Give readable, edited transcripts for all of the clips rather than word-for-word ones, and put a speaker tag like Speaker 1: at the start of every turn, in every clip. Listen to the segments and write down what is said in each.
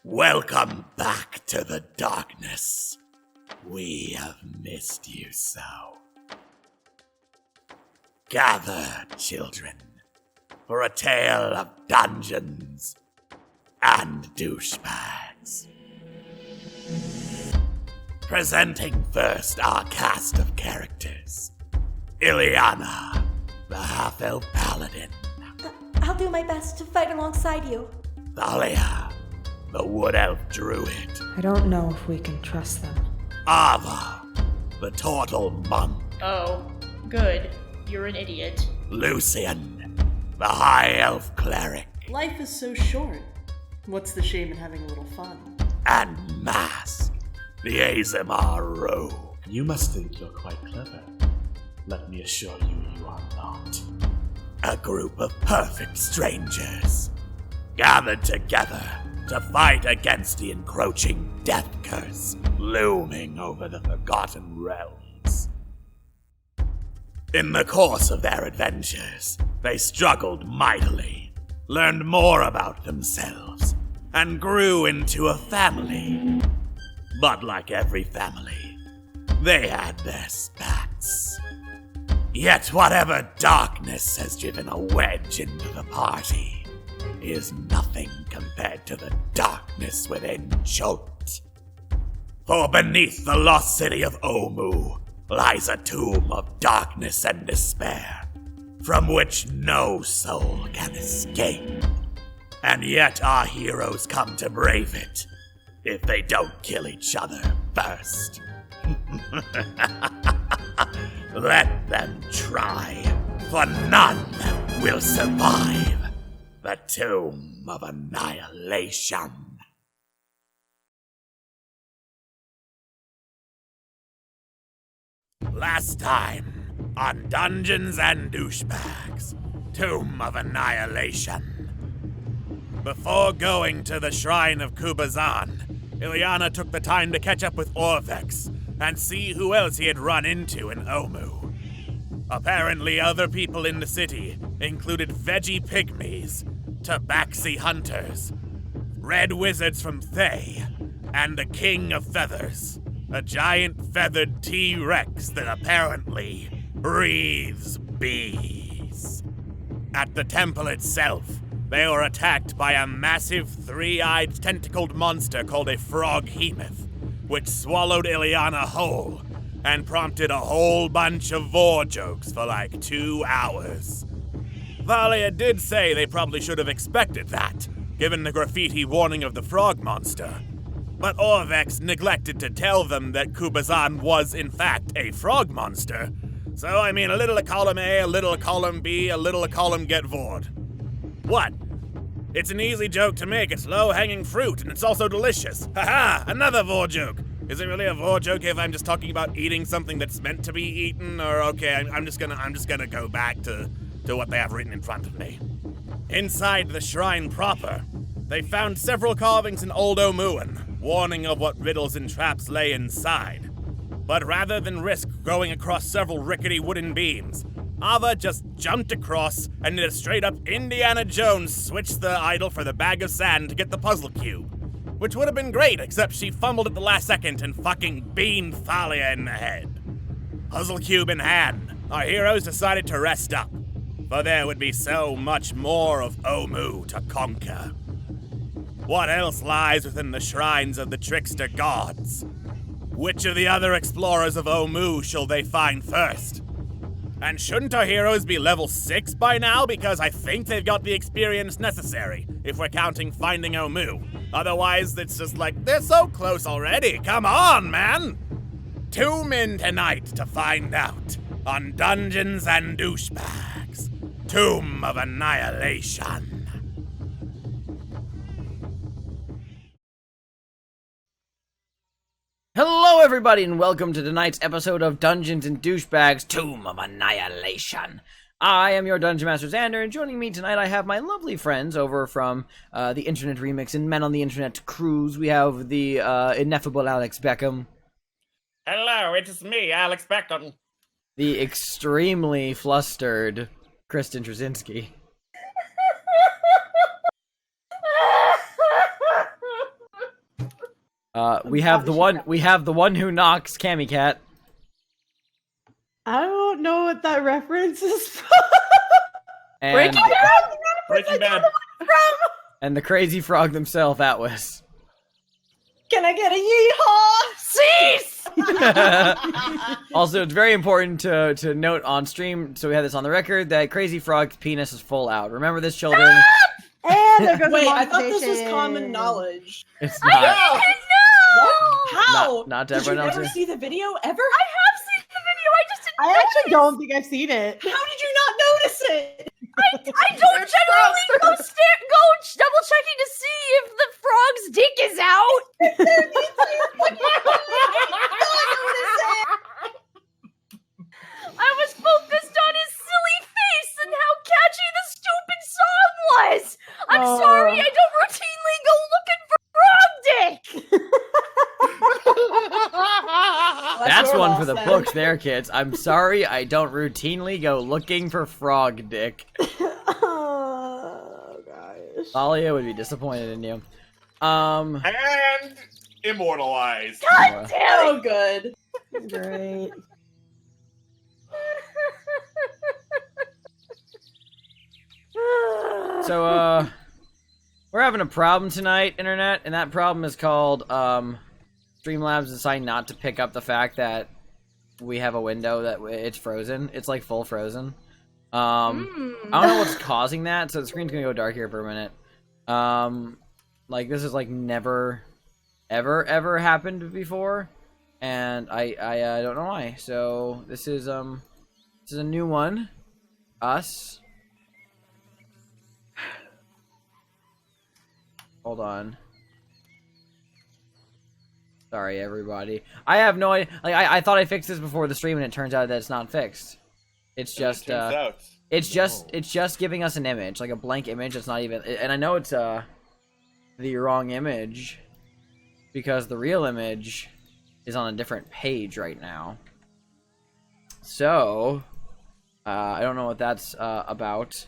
Speaker 1: Welcome back to the darkness. We have missed you so. Gather, children, for a tale of dungeons and douchebags. Presenting first our cast of characters. Ileana, the half-elf paladin.
Speaker 2: I'll do my best to fight alongside you.
Speaker 1: Thalia, the wood-elf druid.
Speaker 3: I don't know if we can trust them.
Speaker 1: Ava, the turtle monk.
Speaker 4: Oh, good. You're an idiot.
Speaker 1: Lucian, the high-elf cleric.
Speaker 5: Life is so short. What's the shame in having a little fun?
Speaker 1: And Mask, the Azimar rogue.
Speaker 6: You must think you're quite clever. Let me assure you, you are not.
Speaker 1: A group of perfect strangers, gathered together to fight against the encroaching death curse looming over the Forgotten Realms. In the course of their adventures, they struggled mightily, learned more about themselves, and grew into a family. But like every family, they had their spats. Yet whatever darkness has driven a wedge into the party is nothing compared to the darkness within Chult. For beneath the lost city of Omu lies a tomb of darkness and despair, from which no soul can escape. And yet our heroes come to brave it, if they don't kill each other first. Let them try, for none will survive the Tomb of Annihilation. Last time on Dungeons and Douchebags, Tomb of Annihilation. Before going to the Shrine of Kubazan, Ileana took the time to catch up with Orvex and see who else he had run into in Omu. Apparently other people in the city included veggie pygmies, tabaxi hunters, red wizards from Thay, and the King of Feathers, a giant feathered T-Rex that apparently breathes bees. At the temple itself, they were attacked by a massive three-eyed tentacled monster called a froghemoth, which swallowed Ileana whole and prompted a whole bunch of vor jokes for like 2 hours. Thalia did say they probably should have expected that, given the graffiti warning of the frog monster. But Orvex neglected to tell them that Kubazan was in fact a frog monster. So I mean, a little of column A, a little of column B, a little of column get vored. What? It's an easy joke to make, it's low-hanging fruit, and it's also delicious. Haha, another vor joke. Is it really a vor joke if I'm just talking about eating something that's meant to be eaten? Or okay, I'm just gonna go back to what they have written in front of me. Inside the shrine proper, they found several carvings in Old Omuan, warning of what riddles and traps lay inside. But rather than risk going across several rickety wooden beams, Ava just jumped across and did a straight-up Indiana Jones switch the idol for the bag of sand to get the puzzle cube. Which would have been great, except she fumbled at the last second and fucking beamed Thalia in the head. Puzzle cube in hand, our heroes decided to rest up, for there would be so much more of Omu to conquer. What else lies within the shrines of the trickster gods? Which of the other explorers of Omu shall they find first? And shouldn't our heroes be level 6 by now? Because I think they've got the experience necessary, if we're counting finding Omu. Otherwise, it's just like, they're so close already. Come on, man! Tune in tonight to find out on Dungeons and Douchebags, Tomb of Annihilation.
Speaker 7: Hello everybody and welcome to tonight's episode of Dungeons and Douchebags Tomb of Annihilation. I am your Dungeon Master Xander, and joining me tonight I have my lovely friends over from the Internet Remix and Men on the Internet Cruise. We have the ineffable Alex Beckham.
Speaker 1: Hello, it's me, Alex Beckham.
Speaker 7: The extremely flustered Kristen We have the one who knocks, Cammy Cat.
Speaker 8: I don't know what that reference is from.
Speaker 7: And,
Speaker 6: Breaking Bad.
Speaker 7: and the crazy frog himself, Atwis.
Speaker 8: Can I get a yeehaw? Cease!
Speaker 7: Also, it's very important to note on stream, so we have this on the record, that Crazy Frog's penis is full out. Remember this, children?
Speaker 8: And there goes
Speaker 5: Wait,
Speaker 8: the
Speaker 5: I thought this was
Speaker 8: monetization.
Speaker 5: common knowledge.
Speaker 7: It's not.
Speaker 5: How?
Speaker 7: Not to
Speaker 5: Did you
Speaker 7: everyone
Speaker 5: never
Speaker 7: else.
Speaker 5: see the video ever?
Speaker 4: I have seen the video. I just didn't.
Speaker 8: I actually don't think I've seen it.
Speaker 5: How did you not notice it?
Speaker 4: I don't generally go double checking to see if the frog's dick is out. I was focused on his silly face and how catchy the stupid song was. I'm sorry, I don't routinely go looking for frog dick.
Speaker 7: That's
Speaker 5: your
Speaker 7: one
Speaker 5: loss,
Speaker 7: for the
Speaker 5: then.
Speaker 7: books there, kids. I'm sorry, I don't routinely go looking for frog dick.
Speaker 8: Oh, gosh.
Speaker 7: Thalia would be disappointed in you.
Speaker 6: And immortalized.
Speaker 4: God damn
Speaker 5: Oh, good.
Speaker 8: Great.
Speaker 7: So, we're having a problem tonight, Internet, and that problem is called, Streamlabs deciding not to pick up the fact that we have a window that it's frozen. It's, like, full frozen. I don't know what's causing that, so the screen's gonna go dark here for a minute. Like, this has, like, never, ever happened before, and I don't know why. So, this is a new one. Us. Hold on. Sorry, everybody. I have no idea. Like, I thought I fixed this before the stream, and it turns out that it's not fixed. It's just, it's just giving us an image, like a blank image. It's not even, and I know it's the wrong image because the real image is on a different page right now. So, I don't know what that's about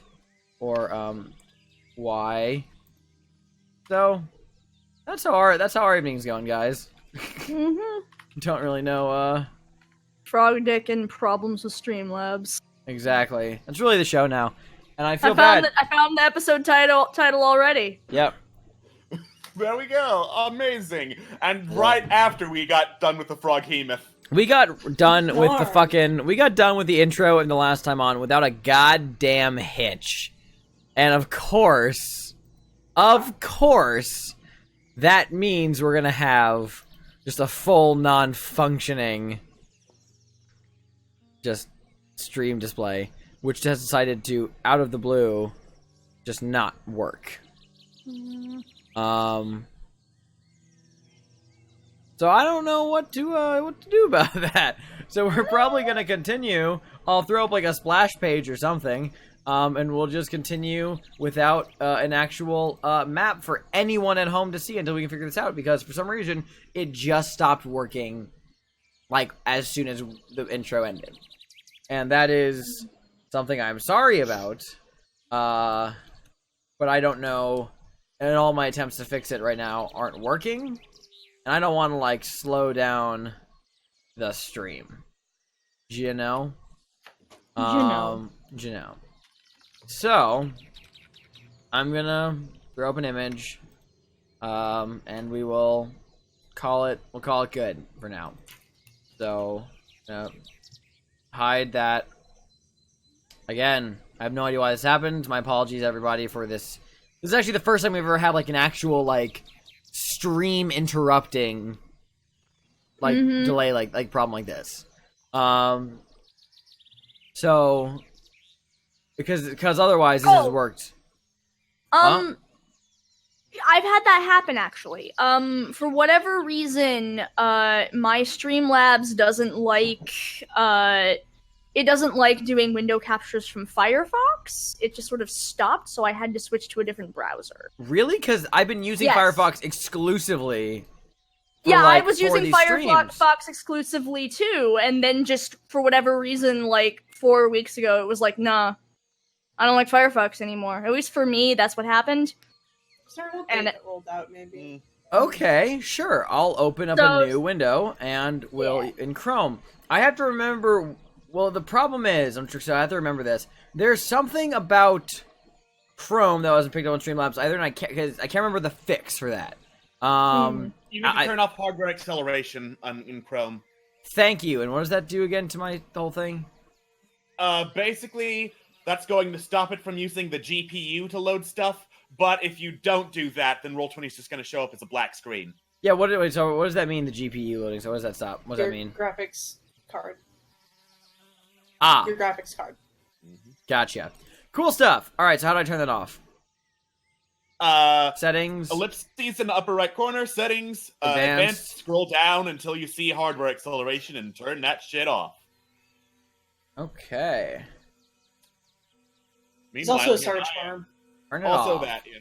Speaker 7: or why. So, that's how our evening's going, guys. Don't really know,
Speaker 9: Frog dick and problems with Streamlabs.
Speaker 7: exactly. That's really the show now. And I feel bad.
Speaker 9: I found the episode title already.
Speaker 7: Yep.
Speaker 6: There we go. Amazing. And right after we got done with the froghemoth.
Speaker 7: We got done with the fucking... We got done with the intro and the last time on without a goddamn hitch. And of course, that means we're gonna have just a full non-functioning just stream display, which has decided to, out of the blue, just not work. So I don't know what to do about that. So we're probably gonna continue. I'll throw up like a splash page or something, and we'll just continue without an actual map for anyone at home to see until we can figure this out. Because for some reason, it just stopped working, like as soon as the intro ended, and that is something I'm sorry about. But I don't know, and all my attempts to fix it right now aren't working. And I don't want to, like, slow down the stream. You know? You know. So, I'm gonna throw up an image. And we'll call it good for now. So, hide that. Again, I have no idea why this happened. My apologies, everybody, for this. This is actually the first time we've ever had, like, an actual, like, stream interrupting like delay like problem like this. So because otherwise this has worked.
Speaker 9: I've had that happen actually. For whatever reason, my Streamlabs doesn't like it doesn't like doing window captures from Firefox. It just sort of stopped, so I had to switch to a different browser.
Speaker 7: Really? Because I've been using Firefox exclusively.
Speaker 9: Yeah, I was using Firefox exclusively too, and then just for whatever reason, like 4 weeks ago, it was like, nah, I don't like Firefox anymore. At least for me, that's what happened.
Speaker 5: Is there an update that rolled out, maybe?
Speaker 7: Okay, sure. I'll open up
Speaker 9: So-
Speaker 7: a new window and we'll in Chrome. I have to remember. Well, the problem is, so I have to remember this. There's something about Chrome that wasn't picked up on Streamlabs either, and I can't remember the fix for that.
Speaker 6: You need to turn off hardware acceleration in Chrome.
Speaker 7: Thank you. And what does that do again to my whole thing?
Speaker 6: Basically, that's going to stop it from using the GPU to load stuff. But if you don't do that, then Roll20 is just going to show up as a black screen.
Speaker 7: Yeah. So what does that mean? The GPU loading. So what does that stop? What does that mean?
Speaker 5: Graphics card.
Speaker 7: Ah,
Speaker 5: Your graphics card.
Speaker 7: gotcha. Cool stuff. All right. So how do I turn that off? Settings.
Speaker 6: Ellipses in the upper right corner. Settings.
Speaker 7: Advanced.
Speaker 6: Advanced. Scroll down until you see hardware acceleration and turn that shit off.
Speaker 7: Okay.
Speaker 5: There's also a storage farm.
Speaker 7: Turn it
Speaker 6: Also
Speaker 7: off.
Speaker 6: that, yeah.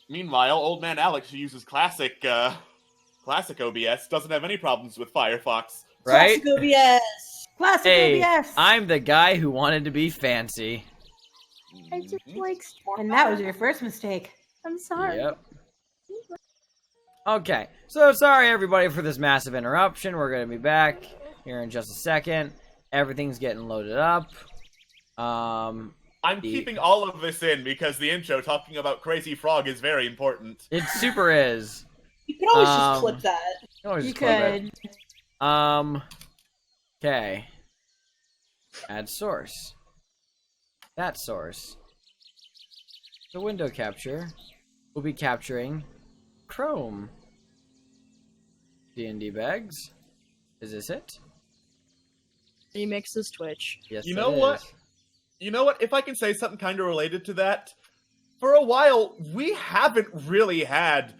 Speaker 6: Meanwhile, old man Alex, who uses classic OBS, doesn't have any problems with Firefox.
Speaker 7: Right?
Speaker 8: Classic OBS. Classic
Speaker 7: Hey,
Speaker 8: OBS.
Speaker 7: I'm the guy who wanted to be fancy.
Speaker 9: I just like.
Speaker 8: And that was your first mistake.
Speaker 9: I'm sorry.
Speaker 7: Yep. Okay, so sorry everybody for this massive interruption. We're gonna be back here in just a second. Everything's getting loaded up.
Speaker 6: I'm keeping all of this in because the intro talking about Crazy Frog is very important.
Speaker 7: It super is.
Speaker 5: You could always just clip that.
Speaker 7: Always
Speaker 8: You
Speaker 7: just clip it.
Speaker 8: could.
Speaker 7: Okay. Add source. That source. The window capture will be capturing Chrome. D&D bags. Is this it?
Speaker 9: Remixes Twitch.
Speaker 7: Yes.
Speaker 6: You
Speaker 7: it
Speaker 6: know what?
Speaker 7: is.
Speaker 6: You know what? If I can say something kind of related to that, for a while, we haven't really had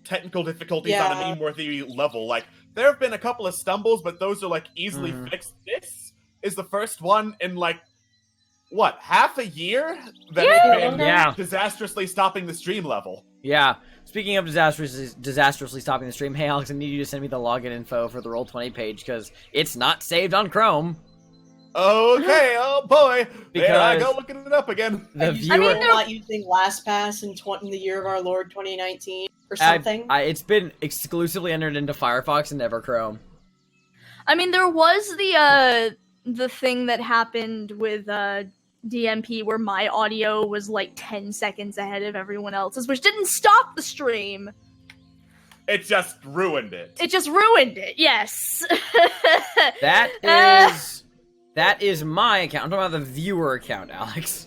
Speaker 6: technical difficulties on a
Speaker 5: Yeah.
Speaker 6: meme-worthy level. Like, there have been a couple of stumbles, but those are, like, easily fixed. This is the first one in, like, what, half a year? That it's been
Speaker 7: Yeah.
Speaker 6: disastrously stopping the stream level.
Speaker 7: Yeah. Speaking of disastrously stopping the stream, hey Alex, I need you to send me the login info for the Roll20 page because it's not saved on Chrome.
Speaker 6: Okay, oh boy. There I
Speaker 7: Because
Speaker 6: go looking it up again.
Speaker 7: The
Speaker 5: You
Speaker 7: viewer,
Speaker 5: were not using LastPass in the year of our Lord 2019 or something.
Speaker 7: it's been exclusively entered into Firefox and never Chrome.
Speaker 9: I mean, there was the thing that happened with DMP where my audio was like 10 seconds ahead of everyone else's, which didn't stop the stream.
Speaker 6: It just ruined it.
Speaker 9: It just ruined it. Yes.
Speaker 7: That is my account. I'm talking about the viewer account, Alex.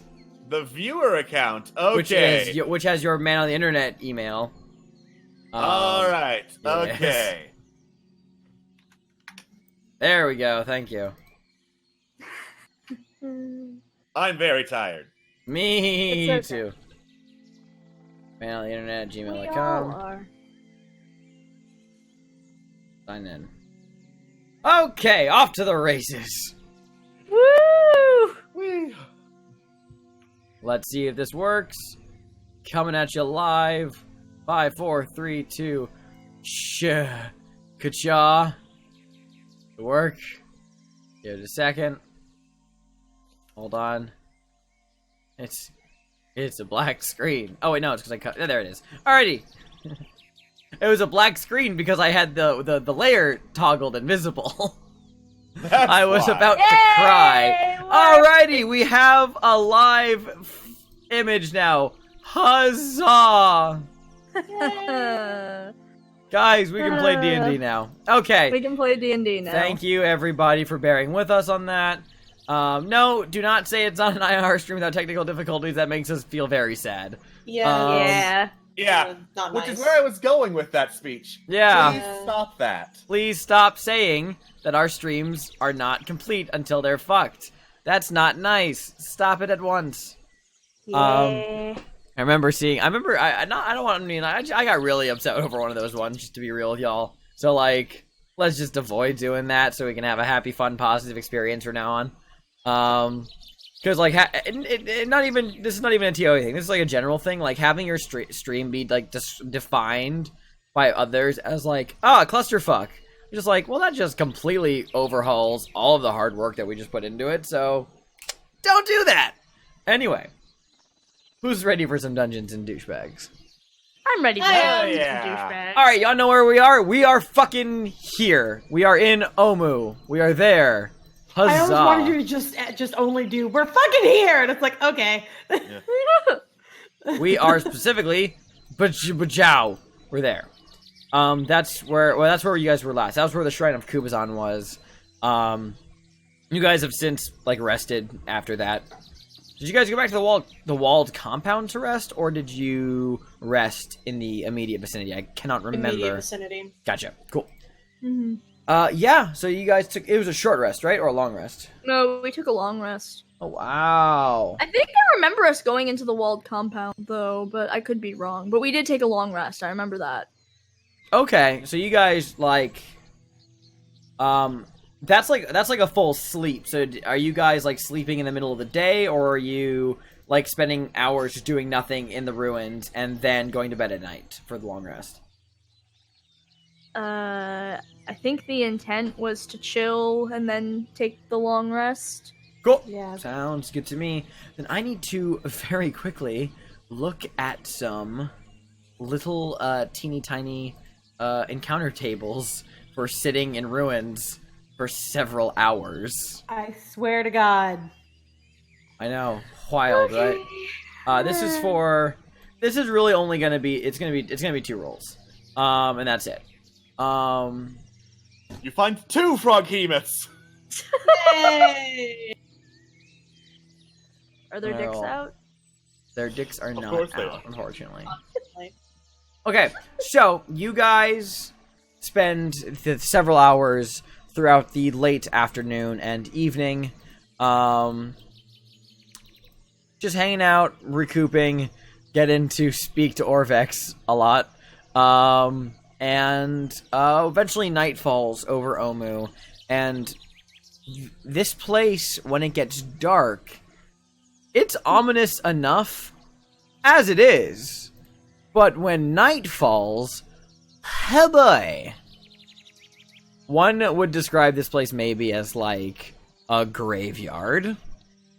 Speaker 6: The viewer account. Okay.
Speaker 7: Which has your man on the internet email.
Speaker 6: All right.
Speaker 7: yes.
Speaker 6: Okay.
Speaker 7: There we go. Thank you.
Speaker 6: I'm very tired.
Speaker 7: Me
Speaker 9: It's okay.
Speaker 7: too. Man on the internet,
Speaker 9: We all
Speaker 7: gmail.com.
Speaker 9: are.
Speaker 7: Sign in. Okay, off to the races.
Speaker 9: Woo!
Speaker 7: Let's see if this works. Coming at you live. 5, 4, 3, 2. Ka-cha. Work. Give it a second. Hold on. It's a black screen. Oh wait, no, it's because I cut. There it is. Alrighty. It was a black screen because I had the layer toggled invisible.
Speaker 6: That's
Speaker 7: I was
Speaker 6: why.
Speaker 7: about to cry. Alrighty, we have a live image now. Huzzah! Guys, we can play D&D now. Okay.
Speaker 9: We can play D&D now.
Speaker 7: Thank you, everybody, for bearing with us on that. No, do not say it's not an IR stream without technical difficulties. That makes us feel very sad.
Speaker 5: Yeah.
Speaker 6: Yeah.
Speaker 5: Not
Speaker 6: Which
Speaker 5: nice.
Speaker 6: is where I was going with that speech.
Speaker 7: Yeah.
Speaker 6: Please stop that.
Speaker 7: Please stop saying that our streams are not complete until they're fucked. That's not nice. Stop it at once. I remember seeing. I got really upset over one of those ones. Just to be real with y'all. So like, let's just avoid doing that so we can have a happy, fun, positive experience from now on. Because like, this is not even a TOA thing. This is like a general thing. Like having your stream be like defined by others as like, clusterfuck. You're just like, well, that just completely overhauls all of the hard work that we just put into it. So don't do that. Anyway, who's ready for some Dungeons and Douchebags?
Speaker 9: I'm ready for
Speaker 6: Hell
Speaker 9: Dungeons
Speaker 6: yeah.
Speaker 9: and Douchebags.
Speaker 7: All right, y'all know where we are. We are fucking here. We are in Omu. We are there. Huzzah!
Speaker 8: I almost wanted you to just only do "we're fucking here," and it's like, okay.
Speaker 7: We are specifically Bajau. We're there. That's where you guys were last. That was where the Shrine of Kubazan was. You guys have since rested after that. Did you guys go back to the walled compound to rest, or did you rest in the immediate vicinity? I cannot remember.
Speaker 5: Immediate vicinity.
Speaker 7: Gotcha. Cool.
Speaker 9: Mm-hmm.
Speaker 7: Yeah. So you guys it was a short rest, right, or a long rest?
Speaker 9: No, we took a long rest.
Speaker 7: Oh wow.
Speaker 9: I think I remember us going into the walled compound, though, but I could be wrong. But we did take a long rest. I remember that.
Speaker 7: Okay, so you guys that's like a full sleep. So are you guys sleeping in the middle of the day, or are you spending hours just doing nothing in the ruins and then going to bed at night for the long rest?
Speaker 9: I think the intent was to chill and then take the long rest.
Speaker 7: Cool.
Speaker 8: Yeah.
Speaker 7: Sounds good to me. Then I need to very quickly look at some little teeny tiny encounter tables for sitting in ruins for several hours.
Speaker 8: I swear to God.
Speaker 7: I know. Wild, right? This is really only gonna be it's gonna be 2 rolls. And that's it.
Speaker 6: You find 2 frog hemoths.
Speaker 5: Yay!
Speaker 9: Are their dicks
Speaker 7: Well,
Speaker 9: out?
Speaker 7: Their dicks are
Speaker 6: Of
Speaker 7: not
Speaker 6: course they
Speaker 7: out,
Speaker 6: are.
Speaker 7: unfortunately.
Speaker 5: Like,
Speaker 7: Okay, so you guys spend several hours throughout the late afternoon and evening, just hanging out, recouping, getting to speak to Orvex a lot, and eventually night falls over Omu, and this place, when it gets dark, it's ominous enough as it is. But when night falls, oh boy. One would describe this place maybe as a graveyard.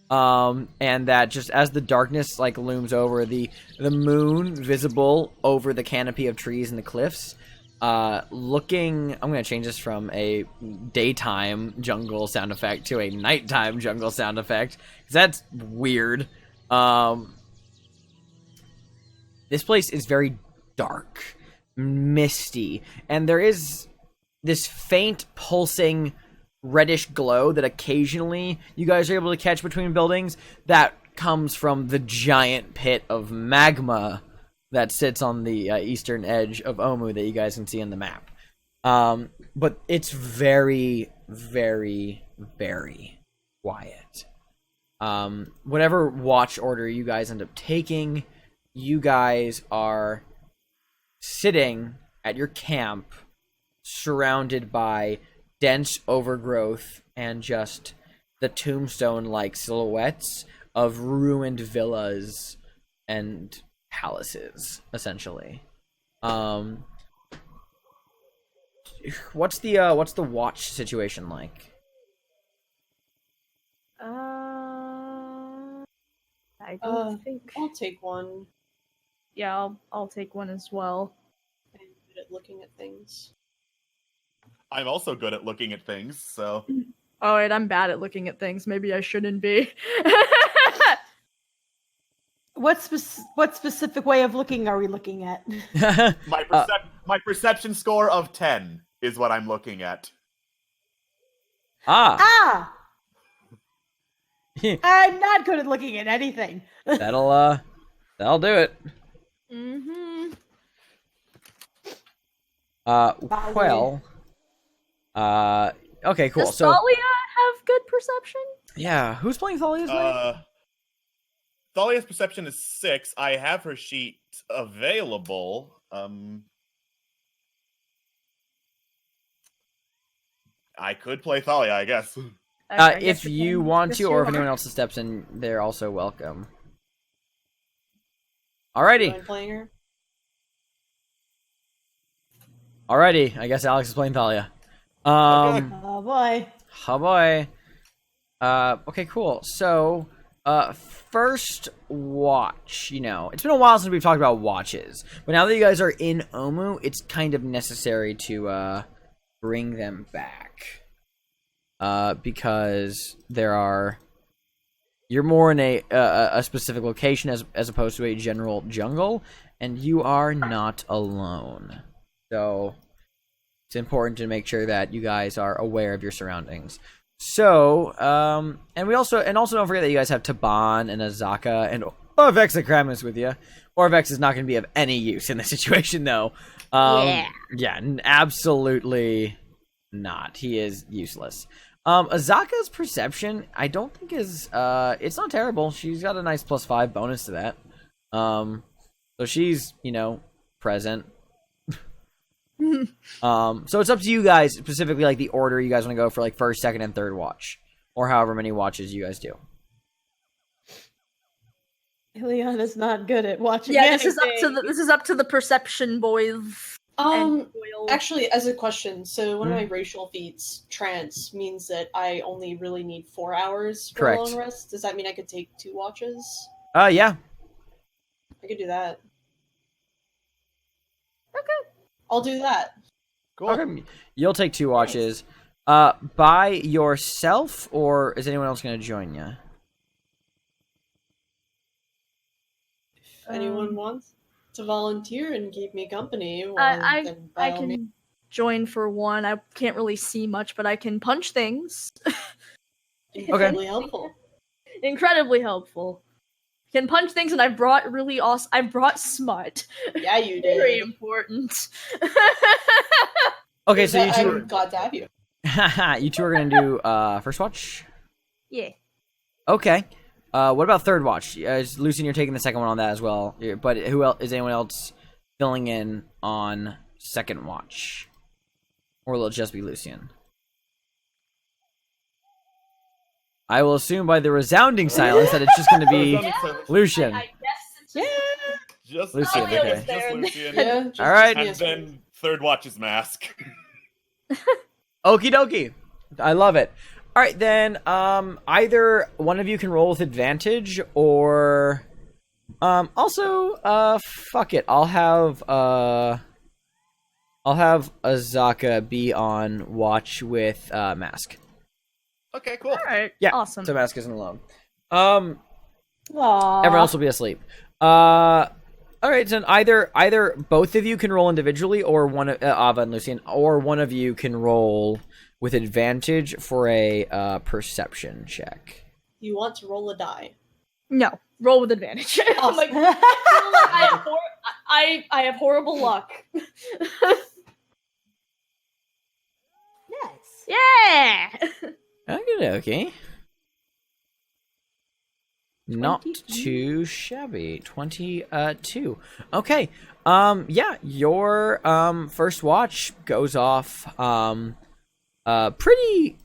Speaker 7: And that just as the darkness looms over, the moon visible over the canopy of trees and the cliffs, I'm gonna change this from a daytime jungle sound effect to a nighttime jungle sound effect, because that's weird. This place is very dark, misty, and there is this faint pulsing reddish glow that occasionally you guys are able to catch between buildings that comes from the giant pit of magma that sits on the eastern edge of Omu that you guys can see on the map. But it's very, very, very quiet. Whatever watch order you guys end up taking, you guys are sitting at your camp surrounded by dense overgrowth and just the tombstone-like silhouettes of ruined villas and palaces, essentially. What's the watch situation like?
Speaker 9: I don't think.
Speaker 5: I'll take one.
Speaker 9: Yeah, I'll take one as well.
Speaker 5: I'm good at looking at things.
Speaker 6: I'm also good at looking at things, so...
Speaker 9: Oh, and I'm bad at looking at things. Maybe I shouldn't be.
Speaker 8: What specific way of looking are we looking at?
Speaker 6: My perception score of 10 is what I'm looking at.
Speaker 8: Ah! I'm not good at looking at anything.
Speaker 7: That'll do it.
Speaker 9: Mm-hmm.
Speaker 7: Okay, cool.
Speaker 9: Does
Speaker 7: So
Speaker 9: Thalia have good perception?
Speaker 7: yeah, who's playing Thalia's name?
Speaker 6: Thalia's perception is 6. I have her sheet available. I could play Thalia, I guess.
Speaker 9: Okay,
Speaker 7: If you want to,
Speaker 9: Yes,
Speaker 7: or
Speaker 9: you
Speaker 7: if anyone
Speaker 9: are.
Speaker 7: else steps in, they're also welcome. Alrighty.
Speaker 5: I'm playing her.
Speaker 7: Alrighty, I guess Alex is playing Thalia.
Speaker 8: Oh boy.
Speaker 7: Oh boy. Okay, cool. So, first watch, it's been a while since we've talked about watches, but now that you guys are in Omu, it's kind of necessary to bring them back, because you're more in a specific location as opposed to a general jungle, and you are not alone, so it's important to make sure that you guys are aware of your surroundings. So, and also don't forget that you guys have Taban and Azaka and Orvex and Kramus with you. Orvex is not going to be of any use in this situation, though. Yeah, absolutely not. He is useless. Azaka's perception, I don't think is, it's not terrible. She's got a nice +5 bonus to that. So she's, present. So it's up to you guys, specifically like the order you guys want to go for, like first, second, and third watch, or however many watches you guys do.
Speaker 8: Ileana's not good at watching.
Speaker 9: Yeah, this is up to the perception boys.
Speaker 5: Actually, as a question, so one of my racial feats, trance, means that I only really need 4 hours for a long rest. Does that mean I could take 2 watches?
Speaker 7: Yeah.
Speaker 5: I could do that.
Speaker 9: Okay.
Speaker 5: I'll do that.
Speaker 6: Cool.
Speaker 7: Okay. You'll take 2 watches. By yourself, or is anyone else going to join you?
Speaker 5: If anyone wants to volunteer and keep me company, well,
Speaker 9: I can join for one. I can't really see much, but I can punch things.
Speaker 5: Incredibly helpful.
Speaker 9: Incredibly helpful. Can punch things, and I've brought I've brought smut.
Speaker 5: Yeah, you did.
Speaker 9: Very important.
Speaker 7: Okay, so you two.
Speaker 5: I'm glad to have you.
Speaker 7: You two are gonna do first watch.
Speaker 9: Yeah.
Speaker 7: Okay. What about third watch? Lucian, you're taking the second one on that as well. But who else? Is anyone else filling in on second watch, or will it just be Lucian? I will assume by the resounding silence that it's just going to be Lucian.
Speaker 9: I guess it's
Speaker 6: Just
Speaker 7: Lucian, okay.
Speaker 6: Just Lucian.
Speaker 5: Yeah,
Speaker 7: All right.
Speaker 6: And then third watch's mask.
Speaker 7: Okie dokie. I love it. All right, then either one of you can roll with advantage, or also fuck it. I'll have Azaka be on watch with Mask.
Speaker 6: Okay, cool.
Speaker 9: all right.
Speaker 7: Yeah,
Speaker 9: Awesome.
Speaker 7: so Mask isn't alone.
Speaker 8: Aww.
Speaker 7: Everyone else will be asleep. All right, so either both of you can roll individually, or one of Ava and Lucian, or one of you can roll with advantage for a perception check.
Speaker 5: You want to roll a die?
Speaker 9: No, roll with advantage. I'm like, I have horrible luck.
Speaker 2: Nice.
Speaker 9: Yeah.
Speaker 7: Okay. Not too shabby. 22. Okay. Yeah, your first watch goes off pretty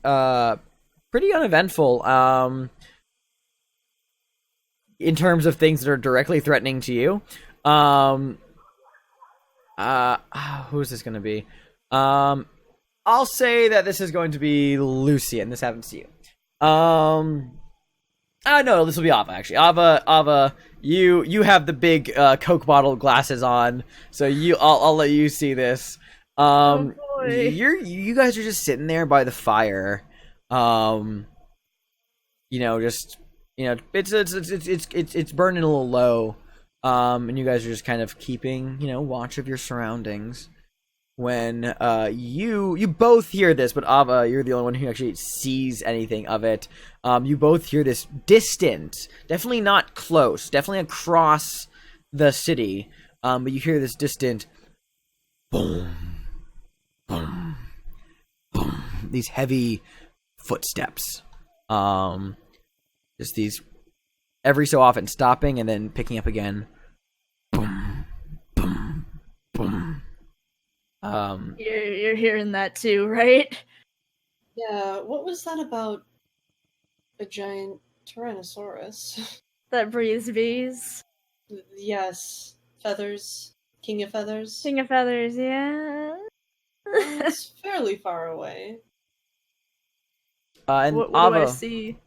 Speaker 7: uneventful in terms of things that are directly threatening to you. Who's this going to be? I'll say that this is going to be Lucian. This happens to you. No, this will be Ava, actually. Ava, you have the big Coke bottle glasses on, so I'll let you see this.
Speaker 9: Oh boy.
Speaker 7: You guys are just sitting there by the fire. It's burning a little low. And you guys are just kind of keeping, watch of your surroundings. When you both hear this, but Ava, you're the only one who actually sees anything of it. You both hear this distant, definitely not close, definitely across the city, but you hear this distant boom, boom, boom. These heavy footsteps, just these every so often stopping and then picking up again. Boom, boom, boom.
Speaker 9: You're hearing that too, right?
Speaker 5: Yeah, what was that about a giant Tyrannosaurus?
Speaker 9: That breathes bees.
Speaker 5: Yes. Feathers. King of Feathers.
Speaker 9: King of feathers, yeah.
Speaker 5: It's fairly far away.
Speaker 7: And
Speaker 9: What
Speaker 7: Ava,
Speaker 9: do I see?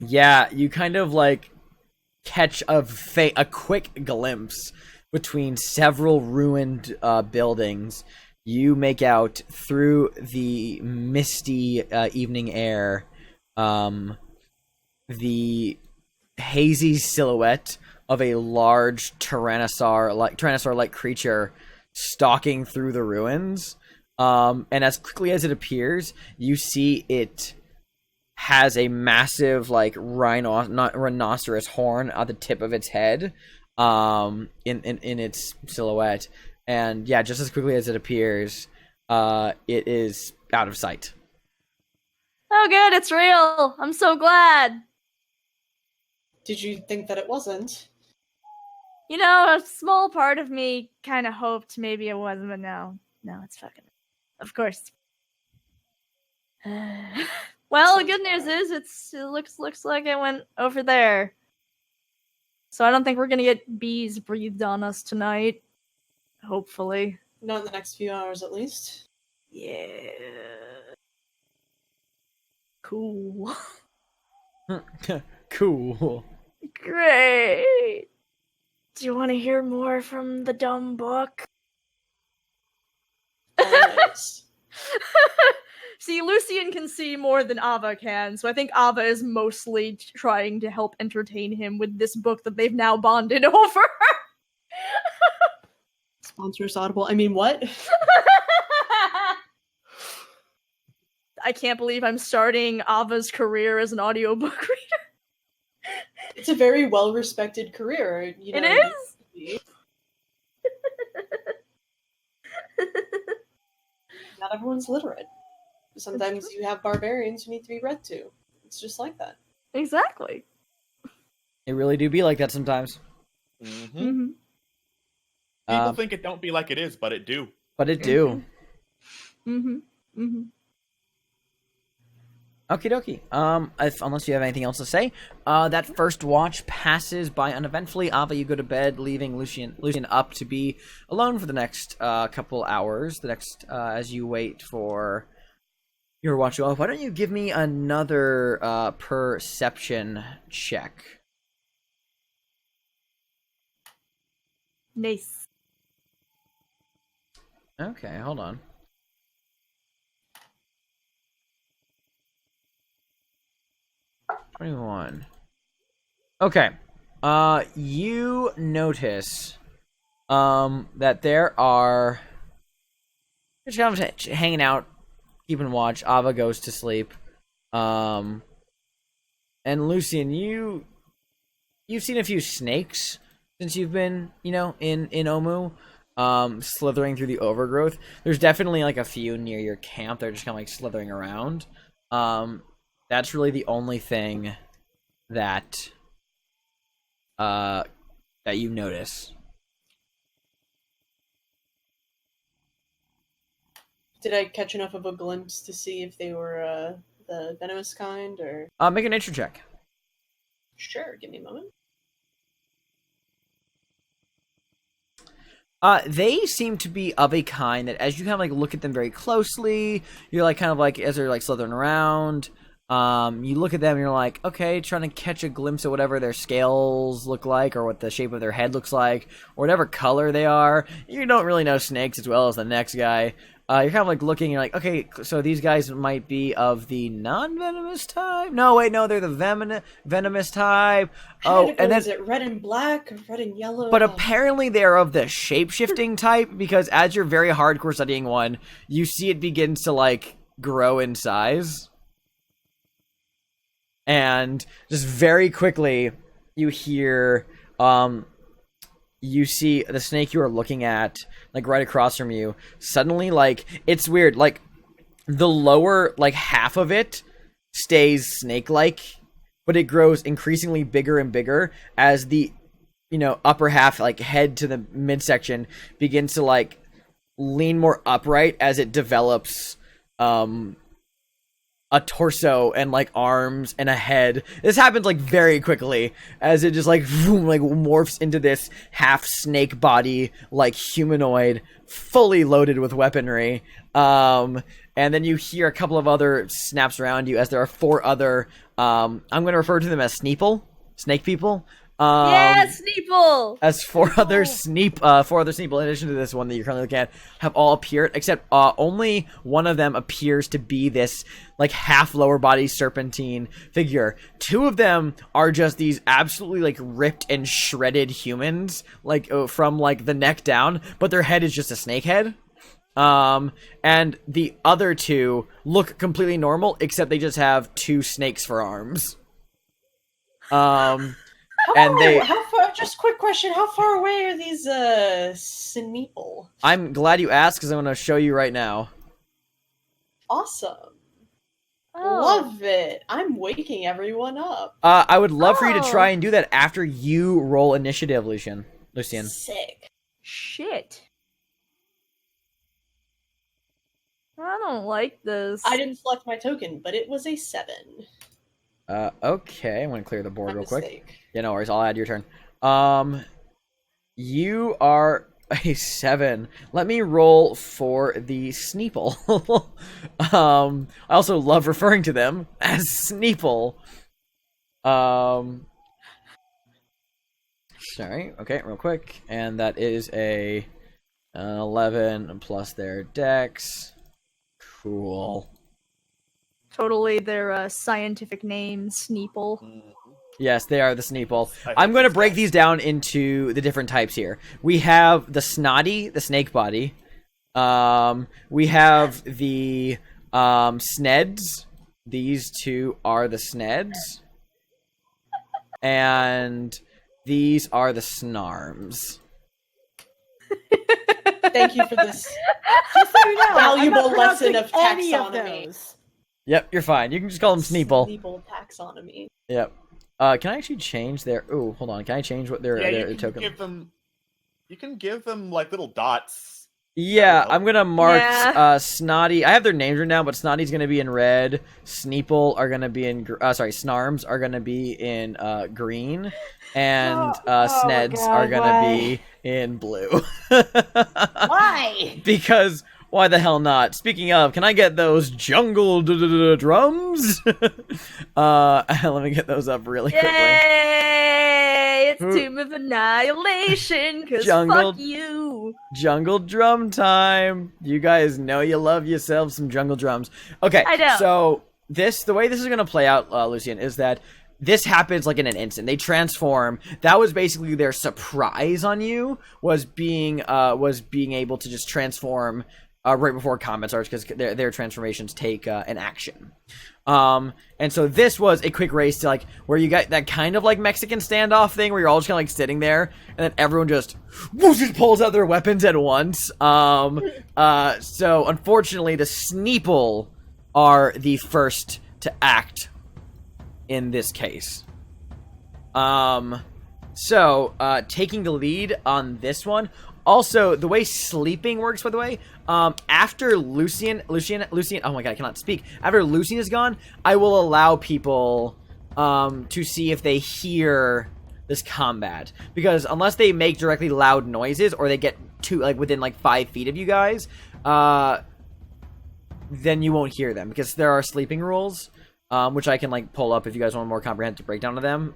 Speaker 7: yeah, you kind of like catch a quick glimpse between several ruined buildings. You make out through the misty evening air the hazy silhouette of a large tyrannosaur-like creature stalking through the ruins. And as quickly as it appears, you see it has a massive, like, rhinoceros horn at the tip of its head, in its silhouette. And yeah, just as quickly as it appears, it is out of sight.
Speaker 9: Oh, good, it's real. I'm so glad.
Speaker 5: Did you think that it wasn't?
Speaker 9: You know, a small part of me kind of hoped maybe it wasn't, but no, it's fucking. Of course. Well, the good news is it looks like it went over there. So I don't think we're gonna get bees breathed on us tonight. Hopefully.
Speaker 5: Not in the next few hours, at least.
Speaker 9: Yeah. Cool.
Speaker 7: Cool.
Speaker 9: Great. Do you want to hear more from the dumb book?
Speaker 5: Yes.
Speaker 9: See, Lucian can see more than Ava can, so I think Ava is mostly trying to help entertain him with this book that they've now bonded over.
Speaker 5: Sponsors Audible. I mean, what?
Speaker 9: I can't believe I'm starting Ava's career as an audiobook reader.
Speaker 5: It's a very well-respected career. You know,
Speaker 9: it is?
Speaker 5: Not everyone's literate. Sometimes you have barbarians who need to be read to. It's just like that.
Speaker 9: Exactly.
Speaker 7: It really do be like that sometimes.
Speaker 6: Mm-hmm.
Speaker 9: Mm-hmm.
Speaker 6: People think it don't be like it is, but it do.
Speaker 7: But it do.
Speaker 9: Mm-hmm. Mm-hmm.
Speaker 7: Okie dokie. Unless you have anything else to say, that first watch passes by uneventfully. Ava, you go to bed, leaving Lucian up to be alone for the next couple hours. As you wait for your watch to go off. Why don't you give me another perception check?
Speaker 9: Nice.
Speaker 7: Okay, hold on. $21. Okay. You notice that there are just kind of hanging out, keeping watch. Ava goes to sleep. And Lucian, you've seen a few snakes since you've been, in Omu, slithering through the overgrowth. There's definitely like a few near your camp. They're just kind of like slithering around. That's really the only thing that you notice.
Speaker 5: Did I catch enough of a glimpse to see if they were the venomous kind, or?
Speaker 7: Make a nature check.
Speaker 5: Sure, give me a moment.
Speaker 7: They seem to be of a kind that, as you kind of like look at them very closely, you're like kind of like as they're like slithering around. You look at them and you're like, okay, trying to catch a glimpse of whatever their scales look like, or what the shape of their head looks like, or whatever color they are. You don't really know snakes as well as the next guy. You're kind of like looking, you're like, okay, so these guys might be of the non-venomous type? No, wait, no, they're the venomous type. Oh, and then
Speaker 5: is it red and black, or red and yellow?
Speaker 7: But apparently they're of the shape-shifting type, because as you're very hardcore studying one, you see it begins to, like, grow in size. And just very quickly, you hear, you see the snake you are looking at, like, right across from you. Suddenly, like, it's weird, like, the lower, like, half of it stays snake-like, but it grows increasingly bigger and bigger as the, upper half, like, head to the midsection begins to, like, lean more upright as it develops, a torso and like arms and a head. This happens like very quickly as it just like morphs into this half snake body, like humanoid, fully loaded with weaponry. And then you hear a couple of other snaps around you as there are 4 other, I'm going to refer to them as Sneeple, snake people,
Speaker 9: Yeah, Sneeple!
Speaker 7: As four other Sneeple, in addition to this one that you're currently looking at, have all appeared, except only one of them appears to be this, like, half lower body serpentine figure. Two of them are just these absolutely, like, ripped and shredded humans, like, from, like, the neck down, but their head is just a snake head. And the other two look completely normal, except they just have two snakes for arms.
Speaker 5: How far? Just quick question: how far away are these Sneeple?
Speaker 7: I'm glad you asked because I'm going to show you right now.
Speaker 5: Awesome.
Speaker 9: Oh.
Speaker 5: Love it. I'm waking everyone up.
Speaker 7: I would love for you to try and do that after you roll initiative, Lucian.
Speaker 5: Sick.
Speaker 9: Shit. I don't like this.
Speaker 5: I didn't select my token, but it was a 7.
Speaker 7: Okay, I'm gonna clear the board
Speaker 5: My
Speaker 7: real quick.
Speaker 5: mistake.
Speaker 7: Yeah, no worries, I'll add your turn. You are a 7. Let me roll for the Sneeple. I also love referring to them as Sneeple. Sorry, okay, real quick. And that is an 11 plus their dex. Cool.
Speaker 9: Totally their scientific name, Sneeple.
Speaker 7: Yes, they are the Sneeple. I'm going to break these down into the different types here. We have the Snotty, the snake body. We have the Sneds. These two are the Sneds. And these are the Snarms.
Speaker 5: Thank you for this
Speaker 8: Just so you know,
Speaker 5: valuable
Speaker 8: I'm not
Speaker 5: lesson of
Speaker 8: pronouncing any of
Speaker 5: taxonomy.
Speaker 8: those.
Speaker 7: Yep, you're fine. You can just call them Sneeple.
Speaker 5: Sneeple taxonomy.
Speaker 7: Yep. Can I actually change their... Ooh, hold on. Can I change what their token...
Speaker 6: You can give them, like, little dots.
Speaker 7: Yeah, I'm gonna mark Snotty. I have their names written down, but Snotty's gonna be in red. Sneeple are gonna be in... Snarms are gonna be in green. And Sneds are gonna be in blue.
Speaker 5: Why?
Speaker 7: Because... Why the hell not? Speaking of, can I get those jungle drums? Let me get those up really quickly.
Speaker 9: Yay! It's Tomb of Annihilation, cause fuck you!
Speaker 7: Jungle drum time! You guys know you love yourselves some jungle drums. Okay,
Speaker 9: I know.
Speaker 7: So the way this is gonna play out, Lucian, is that this happens like in an instant. They transform. That was basically their surprise on you, was being able to just transform right before combat starts, because their transformations take an action. And so this was a quick race to, like, where you got that kind of like Mexican standoff thing where you're all just kind of like sitting there and then everyone just pulls out their weapons at once. So unfortunately the Sneeple are the first to act in this case. So taking the lead on this one. Also, the way sleeping works, by the way, after Lucian, oh my god, I cannot speak. After Lucian is gone, I will allow people to see if they hear this combat. Because unless they make directly loud noises, or they get within 5 feet of you guys, then you won't hear them. Because there are sleeping rules, which I can pull up if you guys want a more comprehensive breakdown of them.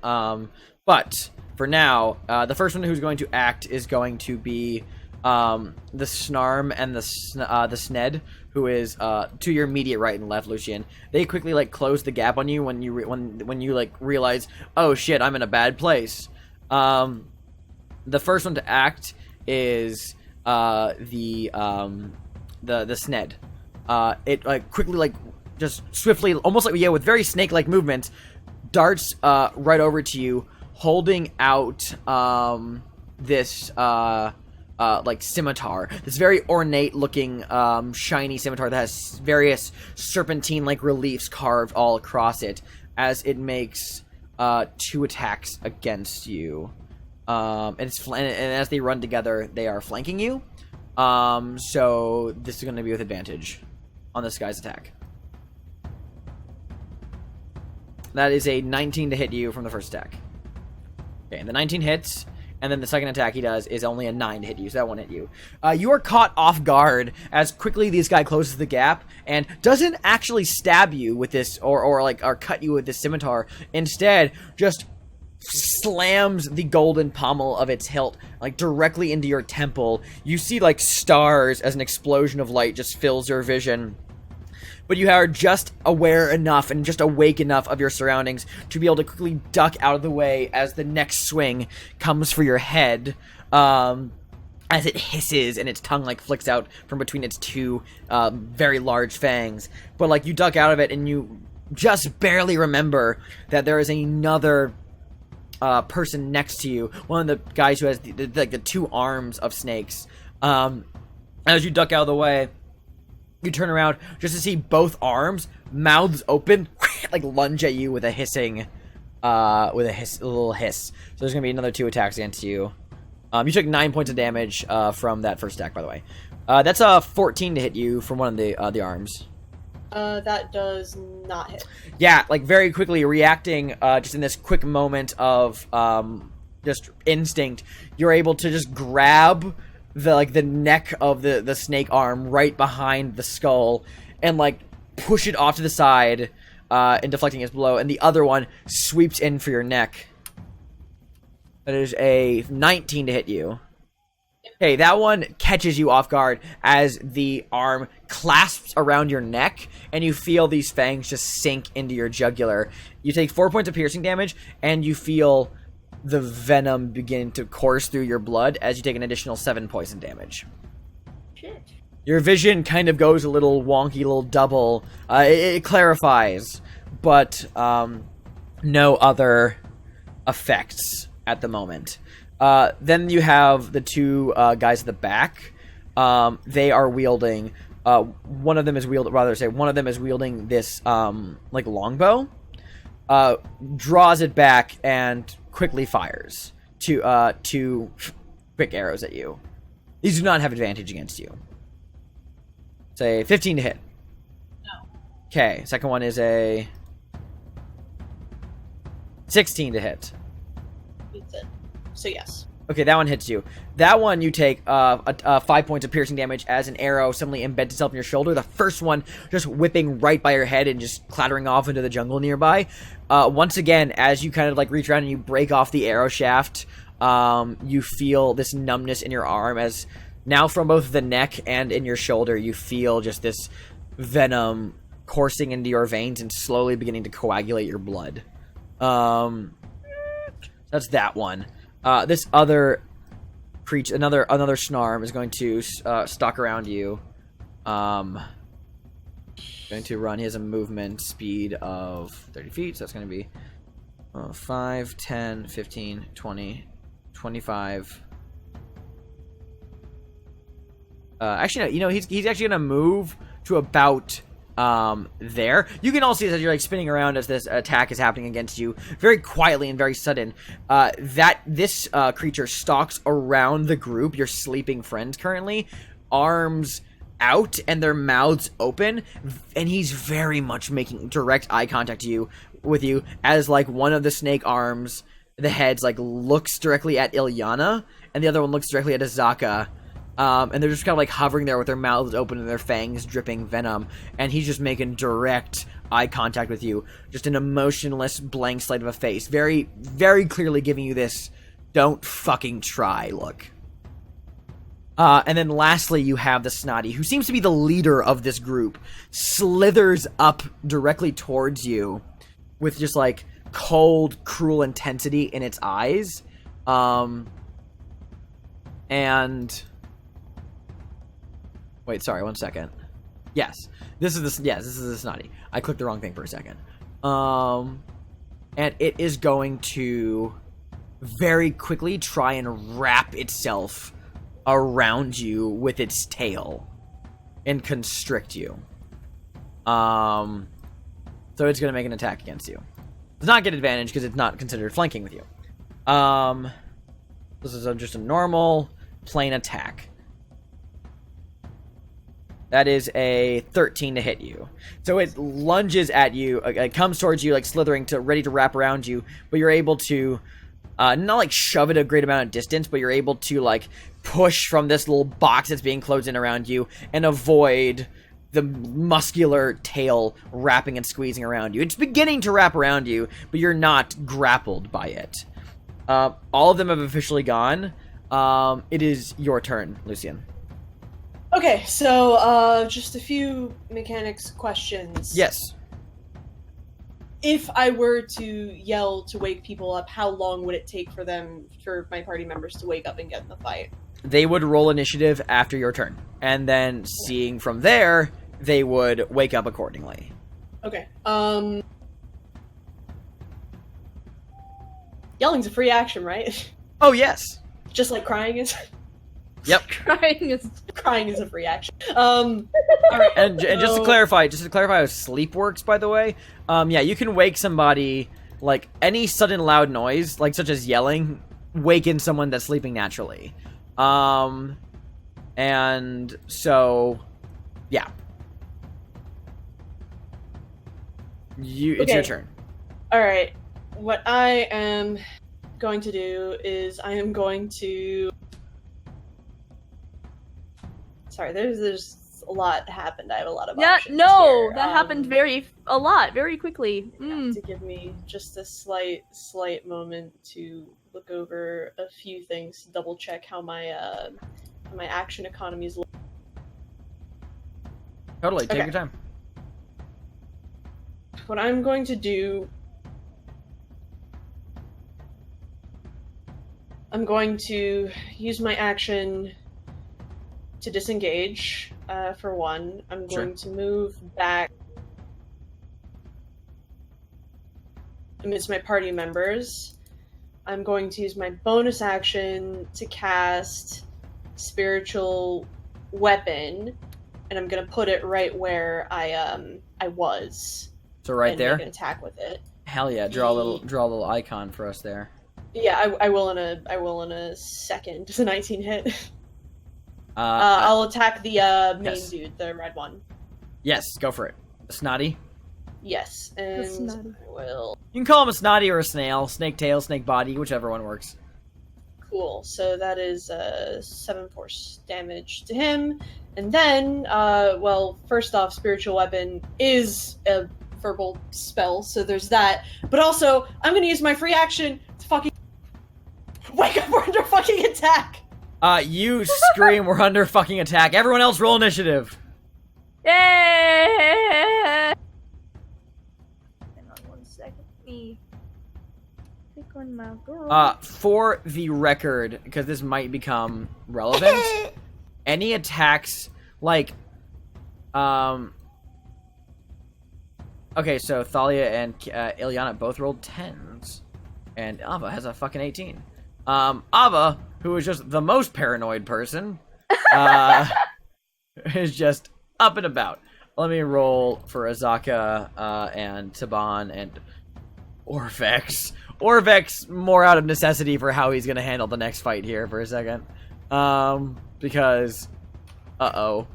Speaker 7: But for now, the first one who's going to act is going to be the Snarm and the Sned, who is to your immediate right and left, Lucian. They quickly close the gap on you when you realize, oh shit, I'm in a bad place. The first one to act is the Sned. It quickly just swiftly, almost with very snake-like movements, darts right over to you, holding out this scimitar, this very ornate looking shiny scimitar that has various serpentine reliefs carved all across it, as it makes 2 attacks against you. And as they run together, they are flanking you. So this is going to be with advantage on this guy's attack. That is a 19 to hit you from the first attack. Okay, and the 19 hits, and then the second attack he does is only a 9 to hit you, so that won't hit you. You are caught off guard as quickly this guy closes the gap and doesn't actually stab you with this or cut you with this scimitar. Instead, just slams the golden pommel of its hilt like directly into your temple. You see like stars as an explosion of light just fills your vision. But you are just aware enough and just awake enough of your surroundings to be able to quickly duck out of the way as the next swing comes for your head. As it hisses and its tongue like flicks out from between its two very large fangs. But like you duck out of it and you just barely remember that there is another person next to you. One of the guys who has the two arms of snakes. As you duck out of the way, you turn around just to see both arms, mouths open, like lunge at you with a hissing, a little hiss. So there's gonna be another 2 attacks against you. You took 9 points of damage from that first attack, by the way. That's a 14 to hit you from one of the arms.
Speaker 5: That does not hit.
Speaker 7: Yeah, like very quickly reacting, just in this quick moment of just instinct, you're able to just grab the neck of the snake arm right behind the skull and like push it off to the side, and deflecting its blow, and the other one sweeps in for your neck. That is a 19 to hit you. Okay, that one catches you off guard as the arm clasps around your neck, and you feel these fangs just sink into your jugular. You take 4 points of piercing damage, and you feel the venom begin to course through your blood as you take an additional 7 poison damage.
Speaker 9: Shit.
Speaker 7: Your vision kind of goes a little wonky, a little double. It clarifies, but no other effects at the moment. Then you have the two guys at the back. They are wielding. One of them is wielding this like longbow. Draws it back and quickly fires two quick arrows at you. These do not have advantage against you. Say 15 to hit.
Speaker 5: No.
Speaker 7: Okay, second one is a 16 to hit.
Speaker 5: Beats it. So yes.
Speaker 7: Okay, that one hits you. That one you take 5 points of piercing damage as an arrow suddenly embeds itself in your shoulder. The first one just whipping right by your head and just clattering off into the jungle nearby. Once again, as you kind of like reach around and you break off the arrow shaft, you feel this numbness in your arm as now from both the neck and in your shoulder, you feel just this venom coursing into your veins and slowly beginning to coagulate your blood. That's that one. This other creature, another snarm, is going to stalk around you. Going to run. He has a movement speed of 30 feet, so that's going to be 5, 10, 15, 20, 25. Actually, no, you know, he's actually going to move to about there. You can all see that you're like spinning around as this attack is happening against you very quietly and very sudden. That this creature stalks around the group, your sleeping friends currently, arms out and their mouths open, and he's very much making direct eye contact with you as like one of the snake arms, the heads like looks directly at Ilyana and the other one looks directly at Azaka. And they're just kind of like hovering there with their mouths open and their fangs dripping venom. And he's just making direct eye contact with you. Just an emotionless blank slate of a face. Very, very clearly giving you this don't fucking try look. And then lastly, you have the Snotty, who seems to be the leader of this group. Slithers up directly towards you with just like cold, cruel intensity in its eyes. And... Wait, sorry, 1 second. Yes, this is the Snotty. I clicked the wrong thing for a second. And it is going to very quickly try and wrap itself around you with its tail and constrict you. So it's going to make an attack against you. It does not get advantage because it's not considered flanking with you. This is just a normal plain attack. That is a 13 to hit you. So it lunges at you, it comes towards you, like slithering ready to wrap around you, but you're able to, not like shove it a great amount of distance, but you're able to like push from this little box that's being closed in around you and avoid the muscular tail wrapping and squeezing around you. It's beginning to wrap around you, but you're not grappled by it. All of them have officially gone. It is your turn, Lucian.
Speaker 5: Okay, so just a few mechanics questions.
Speaker 7: Yes.
Speaker 5: If I were to yell to wake people up, how long would it take for my party members to wake up and get in the fight?
Speaker 7: They would roll initiative after your turn, and then seeing from there, they would wake up accordingly.
Speaker 5: Okay. Yelling's a free action, right?
Speaker 7: Oh, yes.
Speaker 5: Just like crying is.
Speaker 7: Yep.
Speaker 5: Crying is a free action. All right.
Speaker 7: And just to clarify how sleep works, by the way, yeah, you can wake somebody, like, any sudden loud noise, like, such as yelling, waken someone that's sleeping naturally. And so, yeah. It's your turn.
Speaker 5: Alright. What I am going to do is I am going to... Sorry, there's a lot happened. I have a lot of options here.
Speaker 9: That happened very quickly.
Speaker 5: To give me just a slight moment to look over a few things, double check how my action economy is.
Speaker 7: Totally, take your time.
Speaker 5: What I'm going to do, I'm going to use my action to disengage, for one. I'm going to move back amidst my party members. I'm going to use my bonus action to cast Spiritual Weapon, and I'm going to put it right where I was.
Speaker 7: So right there?
Speaker 5: Make an attack with it.
Speaker 7: Hell yeah, draw a little icon for us there.
Speaker 5: Yeah, I will in a second. Does a 19 hit? I'll attack the main dude, the red one.
Speaker 7: Yes, go for it. Snotty?
Speaker 5: Yes, and I will...
Speaker 7: You can call him a snotty or a snail. Snake tail, snake body, whichever one works.
Speaker 5: Cool, so that is 7 force damage to him. And then, well, first off, Spiritual Weapon is a verbal spell, so there's that. But also, I'm gonna use my free action to fucking... wake up, we're under fucking attack!
Speaker 7: You scream, we're under fucking attack. Everyone else roll initiative.
Speaker 9: Yeah. Hang on 1 second. Me. Click on my girl.
Speaker 7: For the record, because this might become relevant, any attacks, like, okay, so Thalia and Ilyana both rolled 10s, and Ava has a fucking 18. Ava, who is just the most paranoid person, is just up and about. Let me roll for Azaka, and Taban, and Orvex. Orvex more out of necessity for how he's gonna handle the next fight here for a second. Because... Uh-oh.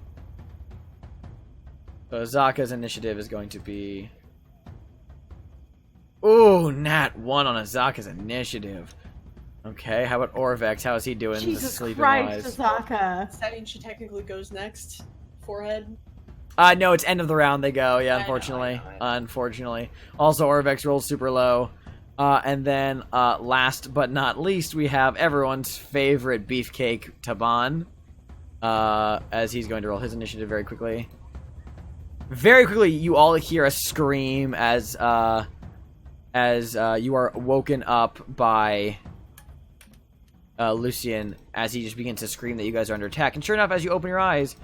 Speaker 7: So Azaka's initiative is going to be... Ooh, nat 1 on Azaka's initiative. Okay, how about Orvex? How is he doing?
Speaker 8: Jesus
Speaker 7: sleeping
Speaker 8: Christ,
Speaker 7: wise?
Speaker 8: Azaka.
Speaker 5: Does that mean she technically goes next? Forehead?
Speaker 7: No, it's end of the round they go, yeah, unfortunately.
Speaker 5: I know.
Speaker 7: Unfortunately. Also, Orvex rolls super low. And then, last but not least, we have everyone's favorite beefcake, Taban. As he's going to roll his initiative very quickly. Very quickly, you all hear a scream as you are woken up by... Lucian, as he just begins to scream that you guys are under attack. And sure enough, as you open your eyes,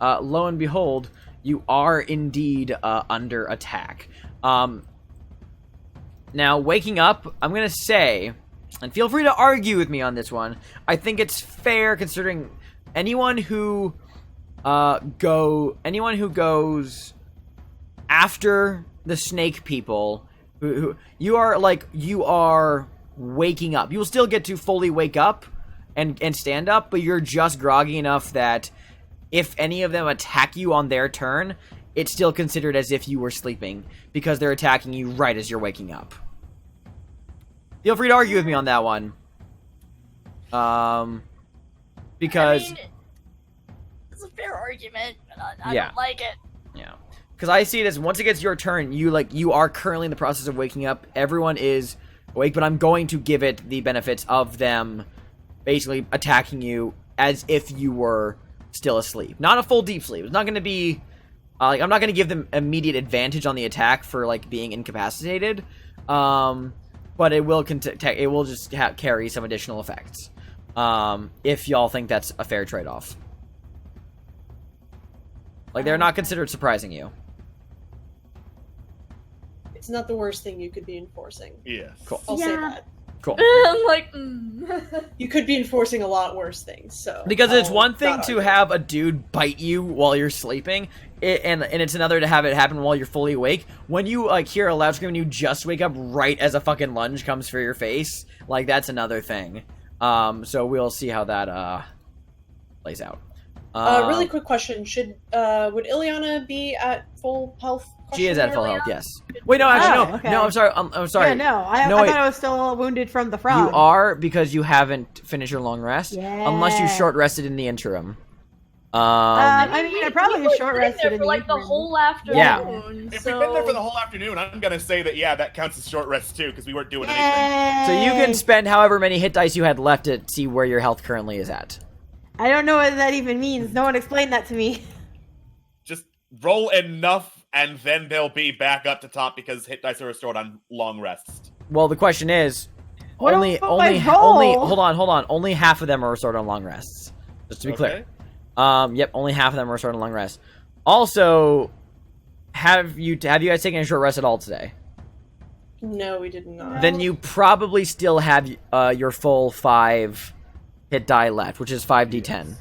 Speaker 7: lo and behold, you are indeed under attack. Now, waking up, I'm going to say, and feel free to argue with me on this one, I think it's fair considering anyone who goes after the snake people, who you are waking up. You will still get to fully wake up and stand up, but you're just groggy enough that if any of them attack you on their turn, it's still considered as if you were sleeping, because they're attacking you right as you're waking up. Feel free to argue with me on that one. Because...
Speaker 9: I mean, it's a fair argument, but I
Speaker 7: Yeah.
Speaker 9: don't like it.
Speaker 7: because I see it as once it gets your turn, you are currently in the process of waking up. Everyone is awake, but I'm going to give it the benefits of them basically attacking you as if you were still asleep. Not a full deep sleep. It's not going to be I'm not going to give them immediate advantage on the attack for like being incapacitated. But it will just carry some additional effects. If y'all think that's a fair trade-off. Like, they're not considered surprising you.
Speaker 5: It's not the worst thing you could be enforcing.
Speaker 6: Yes.
Speaker 7: Cool.
Speaker 5: I'll say that.
Speaker 7: Cool.
Speaker 9: I'm like,
Speaker 5: You could be enforcing a lot worse things, so...
Speaker 7: Because it's one thing
Speaker 5: not
Speaker 7: to
Speaker 5: argue.
Speaker 7: have a dude bite you while you're sleeping, and it's another to have it happen while you're fully awake. When you, like, hear a loud scream and you just wake up right as a fucking lunge comes for your face, like, that's another thing. So we'll see how that, plays out.
Speaker 5: Really quick question. Would Ileana be at full health?
Speaker 7: She is at full health, yes. Wait, no, actually, no.
Speaker 8: okay.
Speaker 7: No, I'm sorry. I'm sorry.
Speaker 8: Yeah, no. I thought I was still wounded from the frog.
Speaker 7: You are, because you haven't finished your long rest.
Speaker 8: Yeah.
Speaker 7: Unless you short rested in the interim.
Speaker 8: I mean, I probably
Speaker 9: was
Speaker 8: short
Speaker 9: sitting
Speaker 8: rested
Speaker 9: there
Speaker 8: in
Speaker 9: for
Speaker 8: the
Speaker 9: like the
Speaker 8: interim.
Speaker 9: whole afternoon.
Speaker 7: Yeah.
Speaker 6: If
Speaker 9: so...
Speaker 6: we've been there for the whole afternoon, I'm gonna say that that counts as short rest too, because we weren't doing anything.
Speaker 8: Yay!
Speaker 7: So you can spend however many hit dice you had left to see where your health currently is at.
Speaker 8: I don't know what that even means. No one explained that to me.
Speaker 6: Just roll enough, and then they'll be back up to top because hit dice are restored on long rests.
Speaker 7: Well, the question is,
Speaker 8: What
Speaker 7: only
Speaker 8: about my roll?
Speaker 7: hold on. Only half of them are restored on long rests. Just to be clear. Yep, only half of them are restored on long rest. Also, have you guys taken a short rest at all today?
Speaker 5: No, we did not.
Speaker 7: Then you probably still have your full 5 hit die left, which is 5d10.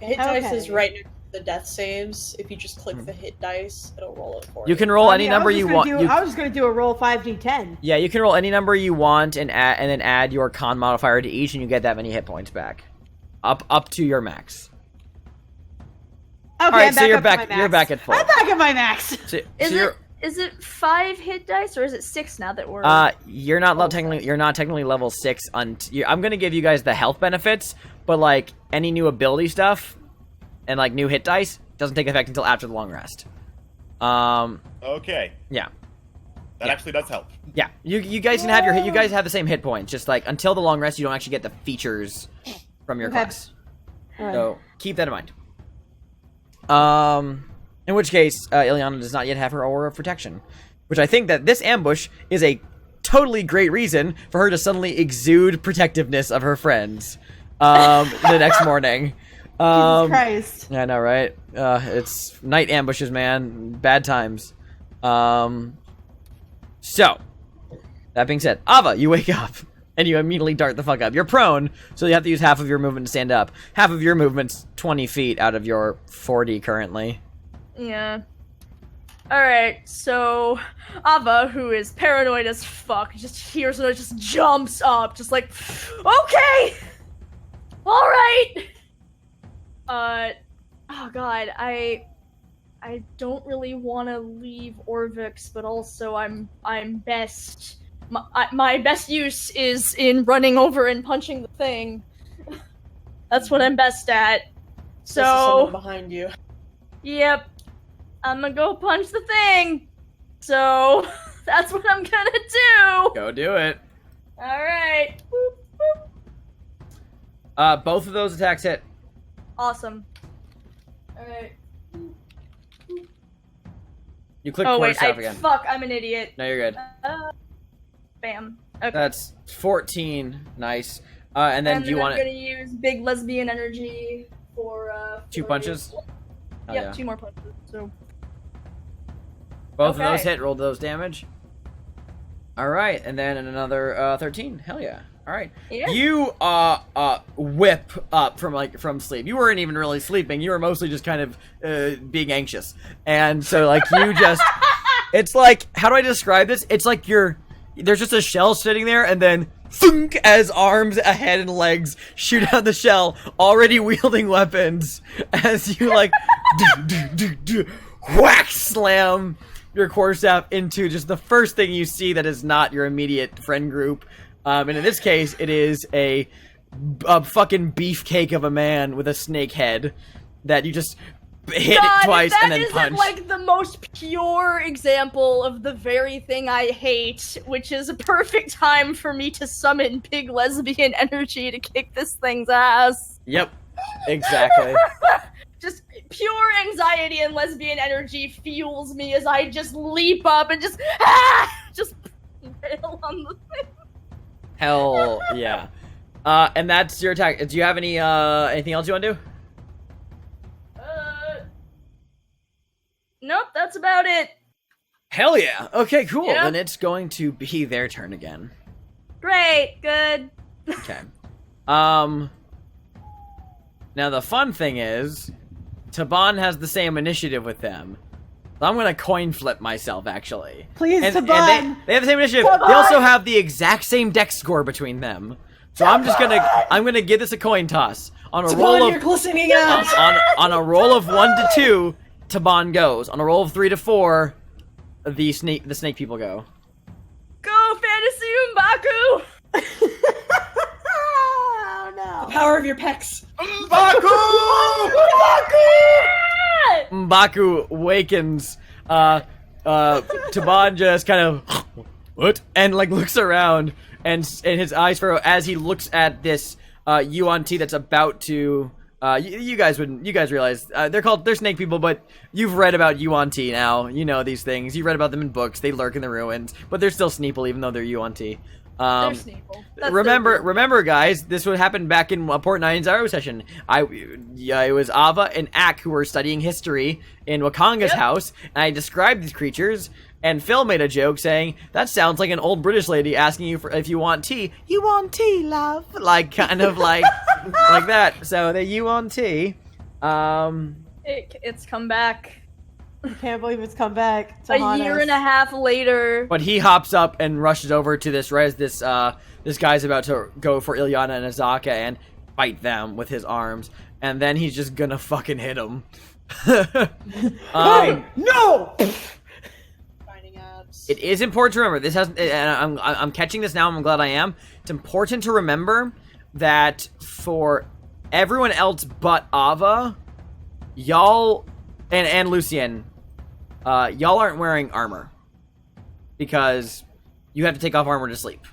Speaker 5: Hit dice
Speaker 8: Okay.
Speaker 5: is right next to the death saves. If you just click the hit dice, it'll roll it for you.
Speaker 7: You can roll
Speaker 8: I
Speaker 7: any
Speaker 8: mean,
Speaker 7: number
Speaker 8: I was
Speaker 7: you
Speaker 8: just
Speaker 7: want.
Speaker 8: gonna do- I was just going to do a roll 5d10.
Speaker 7: Yeah, you can roll any number you want and then add your con modifier to each, and you get that many hit points back, up to your max.
Speaker 8: Okay,
Speaker 7: All right,
Speaker 8: I'm
Speaker 7: so
Speaker 8: back
Speaker 7: you're
Speaker 8: up to
Speaker 7: back.
Speaker 8: my max.
Speaker 7: You're back at full.
Speaker 8: I'm back at my max.
Speaker 7: So
Speaker 9: Is
Speaker 7: you're,
Speaker 9: it 5 hit dice or is it 6 now that we're?
Speaker 7: you're not technically level 6 I'm gonna give you guys the health benefits, but like any new ability stuff and like new hit dice doesn't take effect until after the long rest.
Speaker 6: Okay.
Speaker 7: Yeah.
Speaker 6: That actually does help.
Speaker 7: Yeah. You guys can have you guys have the same hit points, just like until the long rest you don't actually get the features from your
Speaker 8: Okay.
Speaker 7: class.
Speaker 8: Alright.
Speaker 7: So keep that in mind. In which case, Ileana does not yet have her aura of protection, which I think that this ambush is a totally great reason for her to suddenly exude protectiveness of her friends, the next morning.
Speaker 8: Jesus Christ.
Speaker 7: I know, right? It's night ambushes, man. Bad times. So, that being said, Ava, you wake up. And you immediately dart the fuck up. You're prone, so you have to use half of your movement to stand up. Half of your movement's 20 feet out of your 40 currently.
Speaker 9: Yeah. Alright, so Ava, who is paranoid as fuck, just hears it, just jumps up, just like, okay! Alright! Oh god, I don't really want to leave Orvix, but also I'm best... My best use is in running over and punching the thing. That's what I'm best at.
Speaker 5: This is someone
Speaker 9: So,
Speaker 5: behind you.
Speaker 9: yep, I'm gonna go punch the thing. So, that's what I'm gonna do.
Speaker 7: Go do it.
Speaker 9: Alright. Boop, boop.
Speaker 7: Both of those attacks hit.
Speaker 9: Awesome. Alright.
Speaker 7: You click
Speaker 9: Oh
Speaker 7: quarter
Speaker 9: wait,
Speaker 7: staff again.
Speaker 9: fuck, I'm an idiot.
Speaker 7: No, you're good.
Speaker 9: Bam. Okay.
Speaker 7: That's 14. Nice. And then do you
Speaker 9: I'm
Speaker 7: want
Speaker 9: gonna
Speaker 7: it?
Speaker 9: use big lesbian energy for
Speaker 7: 2 punches? Oh,
Speaker 9: Yep,
Speaker 7: yeah.
Speaker 9: 2 more punches. So
Speaker 7: Both of those
Speaker 9: Okay.
Speaker 7: hit. Roll those damage. Alright, and then another 13. Hell yeah. Alright.
Speaker 9: Yeah.
Speaker 7: You whip up from sleep. You weren't even really sleeping. You were mostly just kind of being anxious. And so like you just it's like, how do I describe this? It's like there's just a shell sitting there, and then thunk, as arms, a head, and legs shoot out the shell, already wielding weapons, as you like whack slam your quarterstaff into just the first thing you see that is not your immediate friend group. And in this case, it is a fucking beefcake of a man with a snake head that you just hit
Speaker 9: God,
Speaker 7: it twice and then
Speaker 9: that
Speaker 7: punch.
Speaker 9: isn't like the most pure example of the very thing I hate, which is a perfect time for me to summon big lesbian energy to kick this thing's ass.
Speaker 7: Yep, exactly.
Speaker 9: Just pure anxiety and lesbian energy fuels me as I just leap up and just rail on the thing.
Speaker 7: Hell yeah. And that's your attack. Do you have anything else you want to do?
Speaker 9: Nope, that's about it.
Speaker 7: Hell yeah. Okay, cool.
Speaker 9: Yeah.
Speaker 7: Then it's going to be their turn again.
Speaker 9: Great, good.
Speaker 7: Okay. Now the fun thing is, Taban has the same initiative with them. So I'm gonna coin flip myself, actually.
Speaker 8: Please,
Speaker 7: And
Speaker 8: Taban!
Speaker 7: they have the same initiative.
Speaker 8: Taban!
Speaker 7: They also have the exact same dex score between them. So I'm gonna give this a coin toss. On a roll
Speaker 8: Taban,
Speaker 7: of
Speaker 8: you're glistening out!
Speaker 7: on a roll of 1 to 2, Taban goes. On a roll of 3 to 4, the snake people go.
Speaker 9: Go, Fantasy M'Baku!
Speaker 8: Oh no.
Speaker 5: The power of your pecs.
Speaker 7: M'Baku wakens. Taban just kind of what? And like looks around, and his eyes furrow as he looks at this Yuan-Ti that's about to. You guys realize they're snake people, but you've read about Yuan-Ti now. You know these things. You read about them in books. They lurk in the ruins, but they're still Sneeple, even though they're Yuan-Ti.
Speaker 9: They're Sneeple. That's
Speaker 7: Remember, guys, this would happen back in Port 9's Zaro session. It was Ava and Ak who were studying history in Wakanga's house, and I described these creatures, and Phil made a joke saying, that sounds like an old British lady asking you if you want tea. You want tea, love? Like, kind of like, like that. So, the Yuan-Ti,
Speaker 9: It's come back.
Speaker 8: I can't believe it's come back.
Speaker 9: A year and a half later.
Speaker 7: but he hops up and rushes over to this, right as this guy's about to go for Ilyana and Azaka and fight them with his arms, and then he's just gonna fucking hit him.
Speaker 8: No!
Speaker 5: Finding abs.
Speaker 7: It is important to remember, this hasn't, and I'm catching this now, I'm glad I am. It's important to remember that for everyone else but Ava, y'all, and Lucien, y'all aren't wearing armor. Because you have to take off armor to sleep.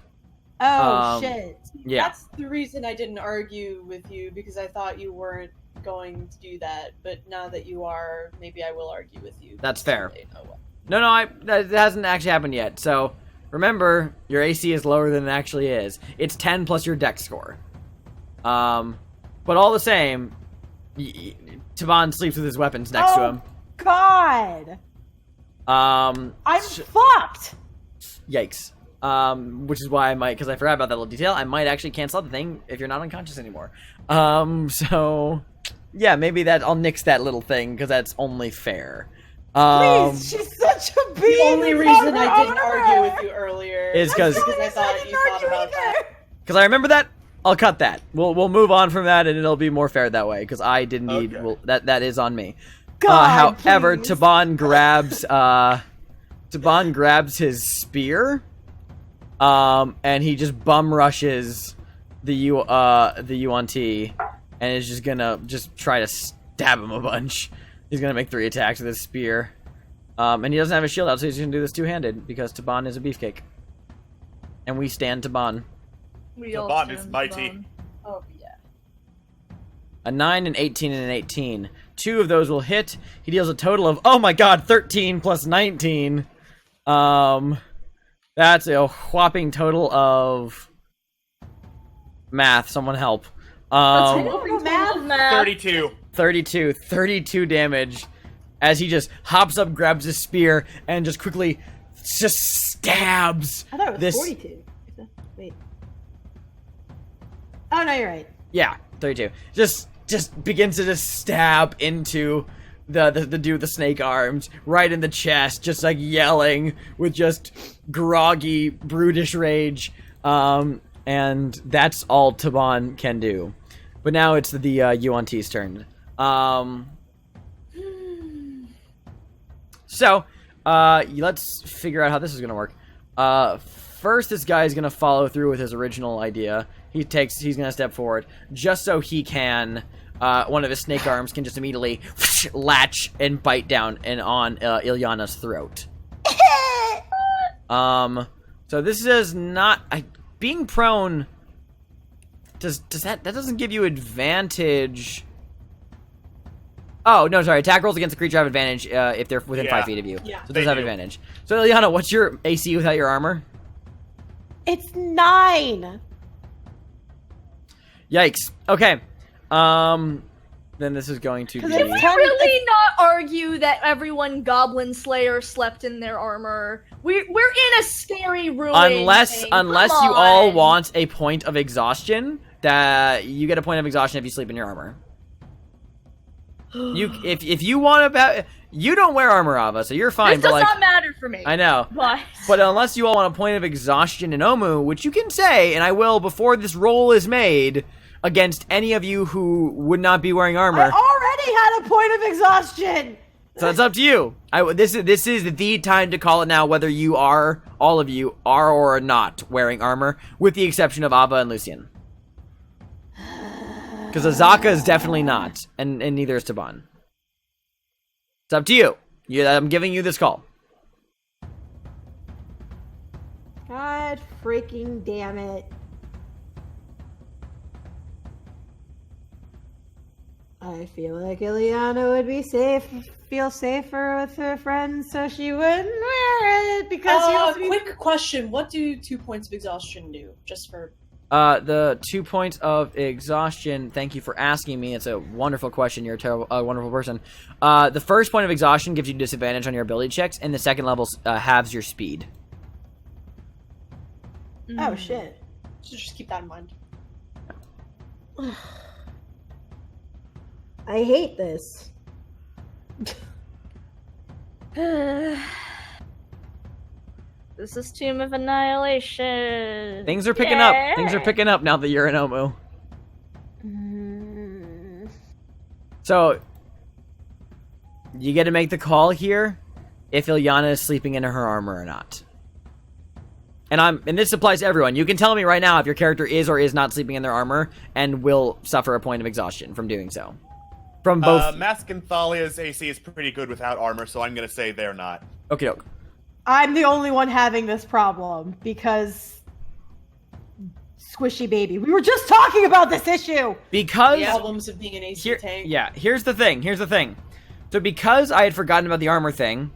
Speaker 8: Oh, shit.
Speaker 7: Yeah.
Speaker 5: That's the reason I didn't argue with you, because I thought you weren't going to do that. But now that you are, maybe I will argue with you.
Speaker 7: That's fair.
Speaker 5: Oh, well.
Speaker 7: No, that hasn't actually happened yet. So, remember, your AC is lower than it actually is. It's 10 plus your dex score. But all the same, Taban sleeps with his weapons next to him.
Speaker 8: God! I'm fucked!
Speaker 7: Yikes. Which is why I might, because I forgot about that little detail, I might actually cancel out the thing if you're not unconscious anymore. So, yeah, maybe I'll nix that little thing, because that's only fair.
Speaker 8: Please, she's such a beast!
Speaker 5: The only reason I didn't argue with you earlier
Speaker 7: is because
Speaker 5: I thought you thought about that.
Speaker 7: Because I remember that, I'll cut that. We'll move on from that, and it'll be more fair that way, because I didn't need, that is on me.
Speaker 8: God,
Speaker 7: however,
Speaker 8: please.
Speaker 7: Taban grabs his spear, and he just bum rushes the Yuan-Ti, and is just gonna try to stab him a bunch. He's gonna make 3 attacks with his spear, and he doesn't have a shield out, so he's gonna do this two-handed because Taban is a beefcake, and we stand Taban.
Speaker 6: Taban is mighty.
Speaker 5: Oh, yeah.
Speaker 7: A 9, an 18, and an 18. 2 of those will hit. He deals a total of, oh my god, 13 plus 19. That's a whopping total of... Math, someone help.
Speaker 6: 32.
Speaker 7: 32 damage as he just hops up, grabs his spear, and just quickly just stabs
Speaker 8: I thought it was
Speaker 7: this...
Speaker 8: 42. Wait. Oh, no, you're right.
Speaker 7: Yeah, 32. Just begins to just stab into the dude with the snake arms right in the chest, just like yelling with just groggy, brutish rage. And that's all Taban can do. But now it's the Yuan-Ti's turn. So, let's figure out how this is gonna work. First, this guy is gonna follow through with his original idea. He's gonna step forward just so he can one of his snake arms can just immediately latch and bite down and on Ilyana's throat. So this is not being prone. Does that doesn't give you advantage? Oh no, sorry. Attack rolls against the creature have advantage if they're within 5 feet of you.
Speaker 5: Yeah,
Speaker 7: so it does have advantage. So Ilyana, what's your AC without your armor?
Speaker 8: It's 9.
Speaker 7: Yikes. Okay. Then this is going to be.
Speaker 9: Can we really not argue that everyone Goblin Slayer slept in their armor? We're in a scary ruin.
Speaker 7: Unless
Speaker 9: Come
Speaker 7: you all
Speaker 9: on.
Speaker 7: want a point of exhaustion, that you get a point of exhaustion if you sleep in your armor. If you want about you don't wear armor, Ava, so you're fine.
Speaker 9: This does
Speaker 7: but like,
Speaker 9: not matter for me.
Speaker 7: I know.
Speaker 9: But
Speaker 7: Unless you all want a point of exhaustion in Omu, which you can say, and I will before this roll is made, against any of you who would not be wearing armor.
Speaker 8: I already had a point of exhaustion.
Speaker 7: So it's up to you. This is the time to call it now, whether you are, all of you, are or are not wearing armor, with the exception of Ava and Lucian. Because Azaka is definitely not, and neither is Taban. It's up to you. I'm giving you this call.
Speaker 8: God freaking damn it. I feel like Ilyana would feel safer with her friends, so she wouldn't wear it because
Speaker 5: quick question. What do 2 points of exhaustion do? Just for...
Speaker 7: The 2 points of exhaustion, thank you for asking me. It's a wonderful question. You're a wonderful person. The first point of exhaustion gives you disadvantage on your ability checks, and the second level halves your speed.
Speaker 8: Oh, shit.
Speaker 5: So just keep that in mind.
Speaker 8: I hate this.
Speaker 9: this is Tomb of Annihilation.
Speaker 7: Things are picking up. Things are picking up now that you're in Omu. So, you get to make the call here if Ilyana is sleeping in her armor or not. And this applies to everyone. You can tell me right now if your character is or is not sleeping in their armor and will suffer a point of exhaustion from doing so. From both.
Speaker 6: Mask and Thalia's AC is pretty good without armor, so I'm gonna say they're not.
Speaker 7: Okay, doke.
Speaker 8: I'm the only one having this problem because squishy baby. We were just talking about this issue.
Speaker 7: Because
Speaker 5: the problems of being an AC tank.
Speaker 7: Yeah, here's the thing. So because I had forgotten about the armor thing,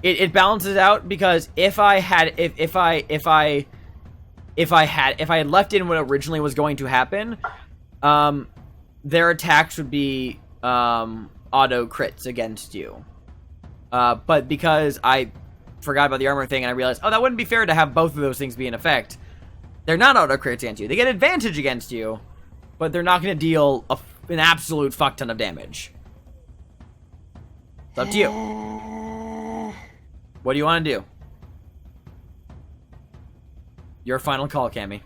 Speaker 7: it balances out because if I had left in what originally was going to happen, their attacks would be auto crits against you. But because I forgot about the armor thing and I realized, that wouldn't be fair to have both of those things be in effect. They're not auto crits against you. They get advantage against you, but they're not going to deal an absolute fuck ton of damage. It's up to you. What do you want to do? Your final call, Cammy.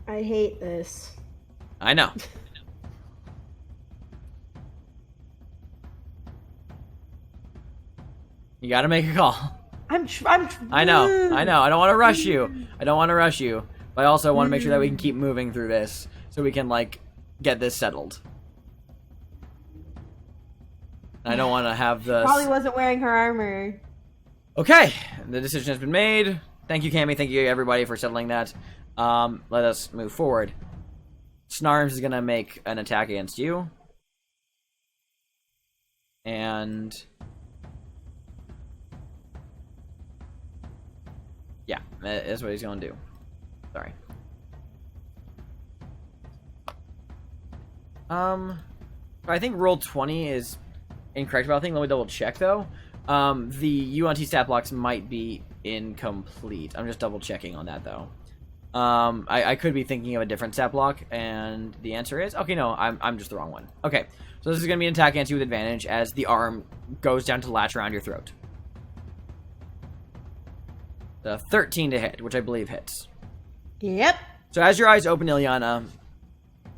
Speaker 8: I hate this.
Speaker 7: I know. You gotta make a call. I know. I don't want to rush you. But I also want to make sure that we can keep moving through this so we can, get this settled. I don't want to have the...
Speaker 8: Probably wasn't wearing her armor.
Speaker 7: Okay. The decision has been made. Thank you, Cammy. Thank you, everybody, for settling that. Let us move forward. Snarms is going to make an attack against you. And... yeah, that's what he's going to do. Sorry. I think roll 20 is incorrect about the thing. Let me double check, though. The Yuan-Ti stat blocks might be incomplete. I'm just double checking on that, though. I could be thinking of a different stat block, and the answer is... okay, no, I'm just the wrong one. Okay, so this is going to be an attack against you with advantage as the arm goes down to latch around your throat. The 13 to hit, which I believe hits.
Speaker 8: Yep.
Speaker 7: So as your eyes open, Ilyana,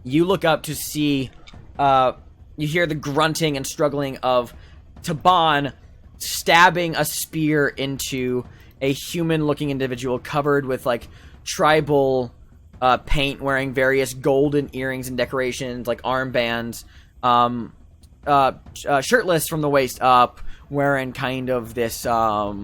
Speaker 7: you look up to see... you hear the grunting and struggling of Taban stabbing a spear into a human-looking individual covered with, tribal paint, wearing various golden earrings and decorations, like armbands, shirtless from the waist up, wearing kind of this ornate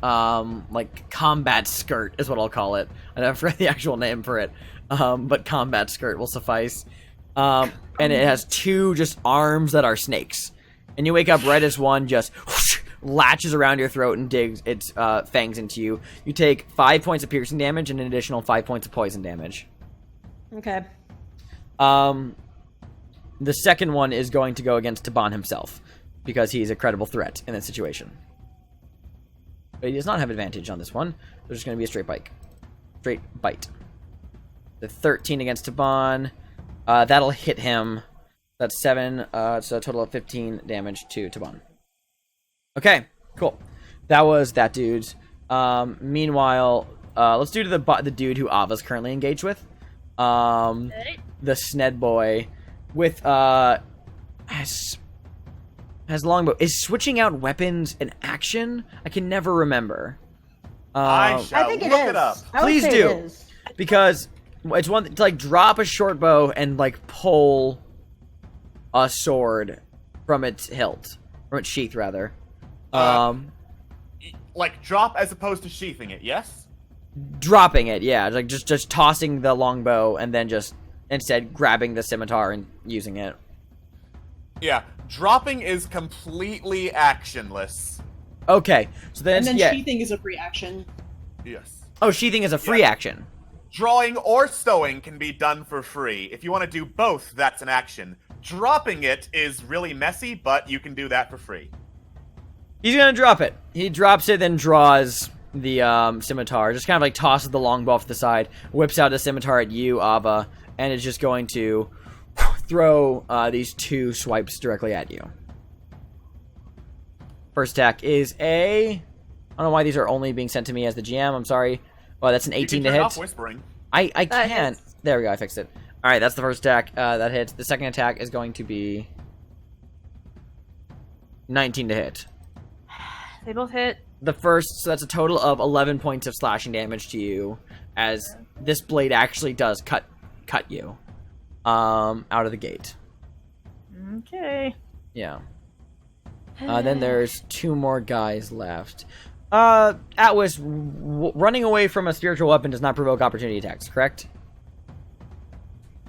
Speaker 7: like combat skirt is what I'll call it. I don't forget the actual name for it, but combat skirt will suffice. And it has two just arms that are snakes, and you wake up right as one just whoosh, latches around your throat and digs its fangs into you. You take 5 points of piercing damage and an additional 5 points of poison damage.
Speaker 8: Okay.
Speaker 7: The second one is going to go against Taban himself, because he's a credible threat in that situation. But he does not have advantage on this one. There's just going to be a straight bite. The 13 against Taban. That'll hit him. That's 7. So a total of 15 damage to Taban. Okay, cool. That was that dude's. Meanwhile, let's do to the dude who Ava's currently engaged with. The Sned boy with has longbow. Is switching out weapons an action? I can never remember.
Speaker 6: I
Speaker 8: think it
Speaker 6: look
Speaker 8: is.
Speaker 6: it up.
Speaker 8: I would
Speaker 7: Please
Speaker 8: say
Speaker 7: do.
Speaker 8: it is.
Speaker 7: Because it's one to like drop a short bow and like pull a sword from its hilt, from its sheath rather.
Speaker 6: Like drop as opposed to sheathing it, yes?
Speaker 7: Dropping it, yeah, like just tossing the longbow and then just instead grabbing the scimitar and using it.
Speaker 6: Yeah, dropping is completely actionless.
Speaker 7: Okay, so then
Speaker 5: And then
Speaker 7: yeah.
Speaker 5: sheathing is a free action.
Speaker 6: Yes.
Speaker 7: Oh, sheathing is a free action.
Speaker 6: Drawing or stowing can be done for free. If you want to do both, that's an action. Dropping it is really messy, but you can do that for free.
Speaker 7: He's gonna drop it. He drops it, then draws the scimitar. Just kind of like tosses the longbow off to the side, whips out the scimitar at you, Ava, and is just going to throw these two swipes directly at you. First attack is a... I don't know why these are only being sent to me as the GM. I'm sorry. Well, that's an 18 to
Speaker 6: turn
Speaker 7: hit.
Speaker 6: off whispering.
Speaker 7: I
Speaker 9: That
Speaker 7: can't.
Speaker 9: hits.
Speaker 7: There we go. I fixed it. All right, that's the first attack. That hits. The second attack is going to be 19 to hit.
Speaker 9: They both hit.
Speaker 7: The first, so that's a total of 11 points of slashing damage to you, as this blade actually does cut you out of the gate.
Speaker 9: Okay.
Speaker 7: Yeah. Then there's two more guys left. Atwis, running away from a spiritual weapon does not provoke opportunity attacks, correct?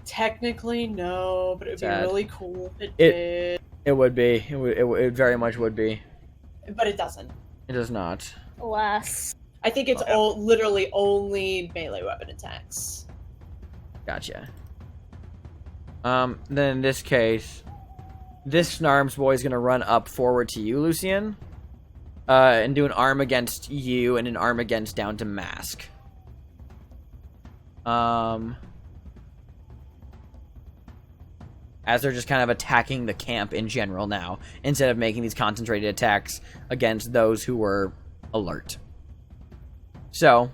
Speaker 5: Technically, no, but it would
Speaker 7: Sad.
Speaker 5: be really cool if it did.
Speaker 7: It would be. It very much would be.
Speaker 5: But it doesn't.
Speaker 7: It does not.
Speaker 9: Alas.
Speaker 5: I think it's literally only melee weapon attacks.
Speaker 7: Gotcha. Then in this case, this Snarms boy is gonna run up forward to you, Lucian, and do an arm against you and an arm against down to Mask. As they're just kind of attacking the camp in general now, instead of making these concentrated attacks against those who were alert. So,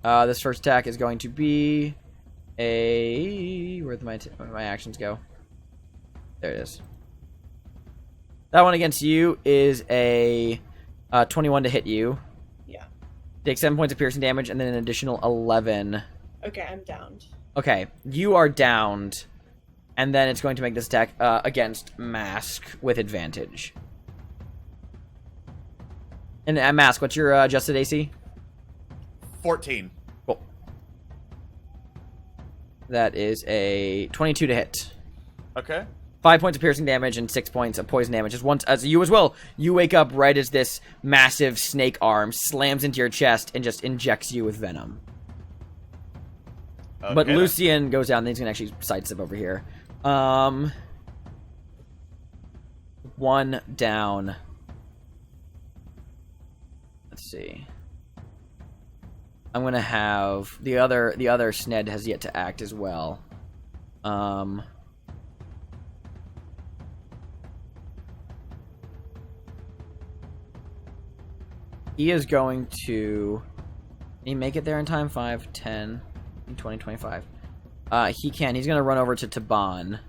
Speaker 7: this first attack is going to be a... Where'd my actions go? There it is. That one against you is a 21 to hit you.
Speaker 5: Yeah.
Speaker 7: Take 7 points of piercing damage and then an additional 11.
Speaker 5: Okay, I'm downed.
Speaker 7: Okay, you are downed. And then it's going to make this attack against Mask with advantage. And Mask, what's your adjusted AC?
Speaker 6: 14.
Speaker 7: Cool. That is a 22 to hit.
Speaker 6: Okay.
Speaker 7: 5 points of piercing damage and 6 points of poison damage. As you as well. You wake up right as this massive snake arm slams into your chest and just injects you with venom.
Speaker 6: Okay.
Speaker 7: But Lucian goes down. Then he's gonna actually sidestep over here. One down. Let's see. I'm gonna have the other Sned has yet to act as well. He is going to... Can he make it there in time? 5, 10, 20, 25. He can. He's going to run over to Taban.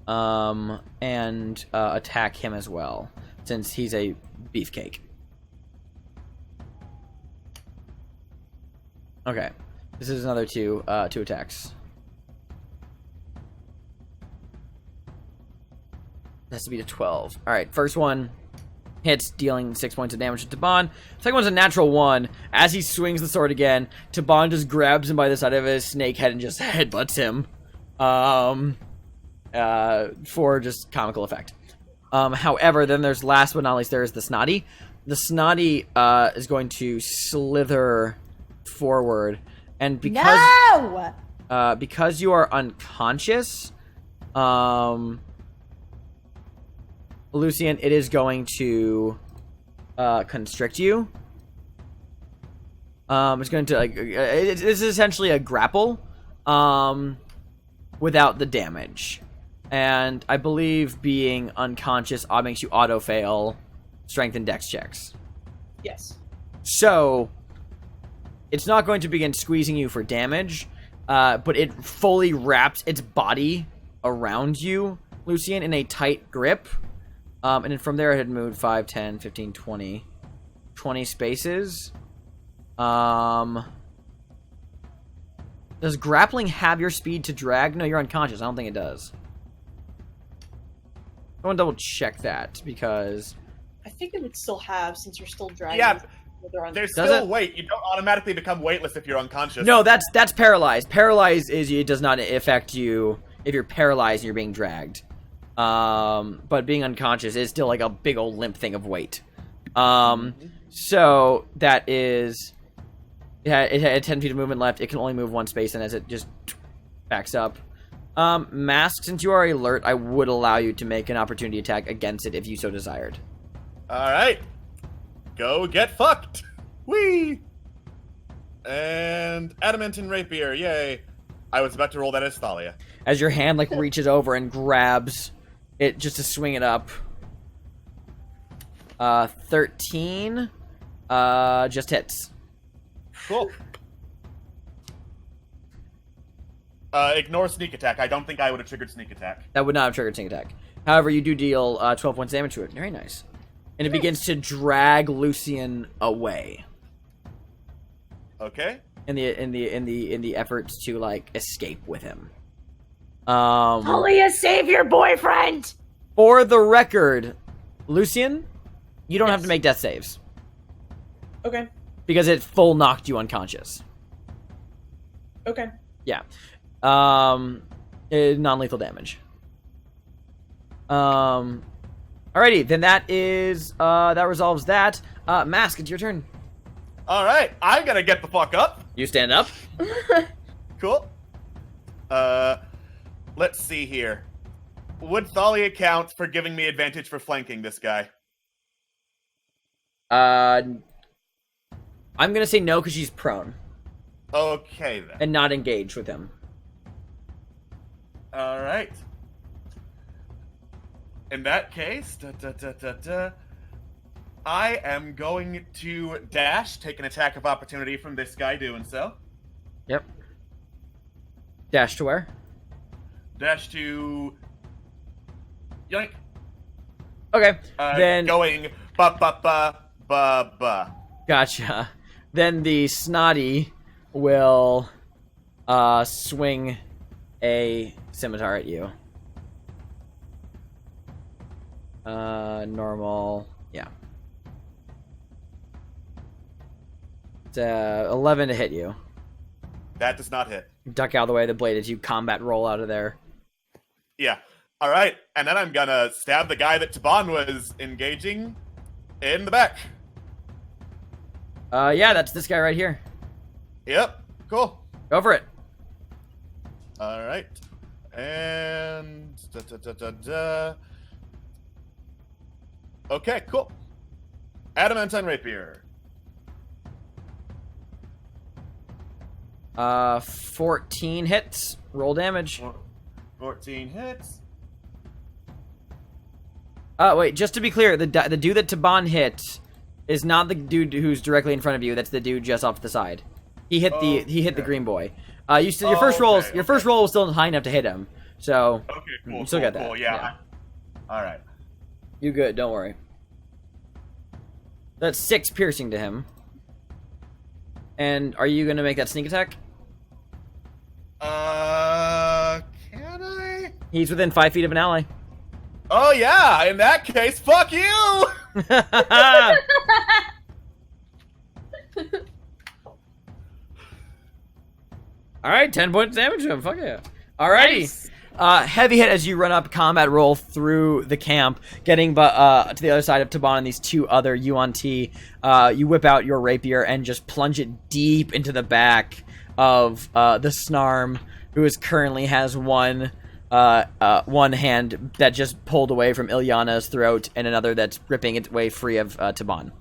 Speaker 7: And attack him as well, since he's a beefcake. Okay. This is another two attacks. Has to be to 12. Alright, first one hits, dealing 6 points of damage to Taban. Second one's a natural 1. As he swings the sword again, Taban just grabs him by the side of his snake head and just headbutts him. For just comical effect. However, then there's last but not least, there is the Snotty. The Snotty is going to slither forward, and because because you are unconscious, Lucian, it is going to constrict you. It's going to it's essentially a grapple, without the damage. And I believe being unconscious makes you auto-fail strength and dex checks.
Speaker 5: Yes.
Speaker 7: So, it's not going to begin squeezing you for damage, but it fully wraps its body around you, Lucian, in a tight grip. And then from there it had moved 5, 10, 15, 20. 20 spaces. Does grappling have your speed to drag? No, you're unconscious. I don't think it does. I want to double check that because
Speaker 5: I think it would still have, since you're still dragging.
Speaker 6: Yeah,
Speaker 5: there's
Speaker 6: still weight. You don't automatically become weightless if you're unconscious.
Speaker 7: No, that's paralyzed. Paralyzed is it does not affect you if you're paralyzed and you're being dragged. But being unconscious is still like a big old limp thing of weight. So that is, it had 10 feet of movement left. It can only move one space, and as it just backs up. Mask, since you are alert, I would allow you to make an opportunity attack against it if you so desired.
Speaker 6: Alright. Go get fucked. Whee! And Adamantine Rapier, yay. I was about to roll that as Thalia.
Speaker 7: As your hand, like, reaches over and grabs it just to swing it up. 13. Just hits.
Speaker 6: Cool. Ignore sneak attack. I don't think I would have triggered sneak attack.
Speaker 7: That would not have triggered sneak attack. However, you do deal 12 points damage to it. Very nice. And it begins to drag Lucian away.
Speaker 6: Okay.
Speaker 7: In the efforts to like escape with him.
Speaker 4: Talia, save your boyfriend!
Speaker 7: For the record, Lucian, you don't have to make death saves.
Speaker 5: Okay.
Speaker 7: Because it full knocked you unconscious.
Speaker 5: Okay.
Speaker 7: Yeah. Non-lethal damage. Alrighty, then that is that resolves that. Mask, it's your turn.
Speaker 6: Alright, I'm gonna get the fuck up.
Speaker 7: You stand up.
Speaker 6: Cool. Let's see here. Would Thalia count for giving me advantage for flanking this guy?
Speaker 7: I'm gonna say no because she's prone.
Speaker 6: Okay then.
Speaker 7: And not engaged with him.
Speaker 6: Alright. In that case, I am going to dash, take an attack of opportunity from this guy doing so.
Speaker 7: Yep. Dash to where?
Speaker 6: Dash to... Yoink.
Speaker 7: Okay, then...
Speaker 6: Going ba-ba-ba-ba-ba.
Speaker 7: Gotcha. Then the Snotty will swing a scimitar at you. Normal. Yeah. It's 11 to hit you.
Speaker 6: That does not hit.
Speaker 7: Duck out of the way of the blade as you combat roll out of there.
Speaker 6: Yeah. Alright, and then I'm gonna stab the guy that Taban was engaging in the back.
Speaker 7: Yeah, that's this guy right here.
Speaker 6: Yep, cool.
Speaker 7: Go for it.
Speaker 6: Alright. And... Okay, cool. Adamantine Rapier.
Speaker 7: 14 hits. Roll damage.
Speaker 6: 14 hits.
Speaker 7: Wait, just to be clear, the dude that Taban hit is not the dude who's directly in front of you. That's the dude just off to the side. He hit the green boy. Your first roll was still high enough to hit him. So
Speaker 6: Okay, cool.
Speaker 7: you still got that.
Speaker 6: Cool, yeah. Alright.
Speaker 7: You good, don't worry. That's 6 piercing to him. And are you gonna make that sneak attack?
Speaker 6: Can I?
Speaker 7: He's within 5 feet of an ally.
Speaker 6: Oh yeah, in that case, fuck you!
Speaker 7: Alright, 10 points damage to him, fuck yeah. Alrighty.
Speaker 4: Nice.
Speaker 7: Heavy hit as you run up, combat roll through the camp, getting to the other side of Taban and these two other Yuan-Ti. You whip out your rapier and just plunge it deep into the back of the Snarm, who currently has one hand that just pulled away from Ilyana's throat and another that's ripping its way free of Taban.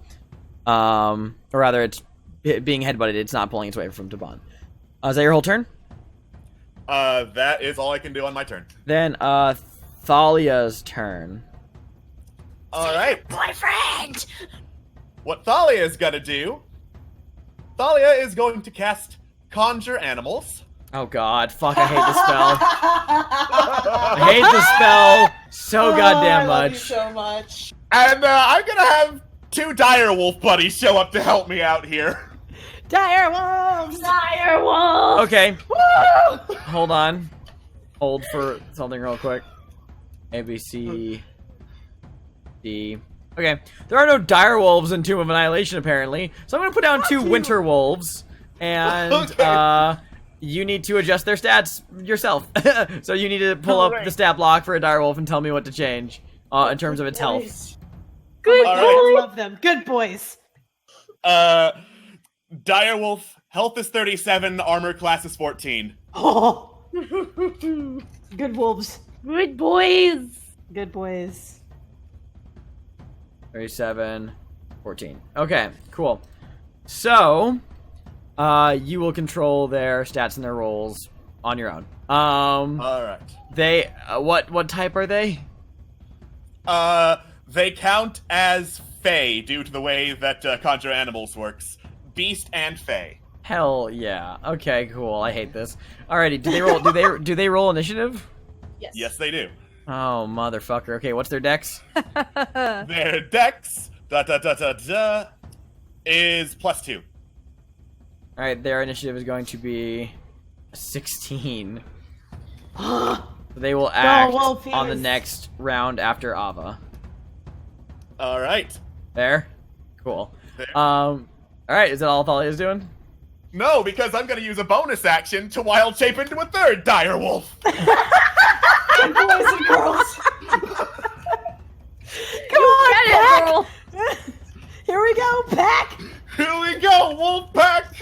Speaker 7: Or rather, it's being headbutted, it's not pulling its way from Taban. Is that your whole turn?
Speaker 6: That is all I can do on my turn.
Speaker 7: Then, Thalia's turn.
Speaker 6: Alright.
Speaker 4: Boyfriend!
Speaker 6: What Thalia is gonna do... Thalia is going to cast Conjure Animals.
Speaker 7: Oh god, fuck, I hate the spell. I hate the spell so goddamn
Speaker 5: I love
Speaker 7: much.
Speaker 5: you so much.
Speaker 6: And, I'm gonna have 2 direwolf buddies show up to help me out here.
Speaker 8: Direwolves!
Speaker 4: Direwolf!
Speaker 7: Okay. Hold on. Hold for something real quick. A, B, C, D. Okay. There are no dire wolves in Tomb of Annihilation, apparently. So I'm going to put down 2 winter wolves. And, you need to adjust their stats yourself. So you need to pull up the stat block for a dire wolf and tell me what to change in terms of its health.
Speaker 4: Good
Speaker 6: All
Speaker 4: boy!
Speaker 6: right.
Speaker 8: Love them. Good boys.
Speaker 6: Direwolf, health is 37, armor class is 14.
Speaker 8: Oh. Good wolves.
Speaker 4: Good boys!
Speaker 8: Good boys.
Speaker 7: 37, 14. Okay, cool. So, you will control their stats and their rolls on your own.
Speaker 6: Alright.
Speaker 7: They, what type are they?
Speaker 6: They count as Fey due to the way that Conjure Animals works. Beast and Fey.
Speaker 7: Hell yeah. Okay, cool. I hate this. Alrighty, do they roll, do they roll initiative?
Speaker 5: Yes.
Speaker 6: Yes, they do.
Speaker 7: Oh, motherfucker. Okay, what's their dex?
Speaker 6: Their dex, is +2.
Speaker 7: Alright, their initiative is going to be 16. They will act
Speaker 8: Wolfies.
Speaker 7: on the next round after Ava.
Speaker 6: Alright.
Speaker 7: There? Cool.
Speaker 6: There.
Speaker 7: Alright, is that all Thalia's doing?
Speaker 6: No, because I'm gonna use a bonus action to wild shape into a 3rd direwolf.
Speaker 8: Good boys and girls. Come on,
Speaker 4: Get it,
Speaker 8: Pack!
Speaker 4: girl!
Speaker 8: Here we go, Pack!
Speaker 6: Here we go, wolf pack!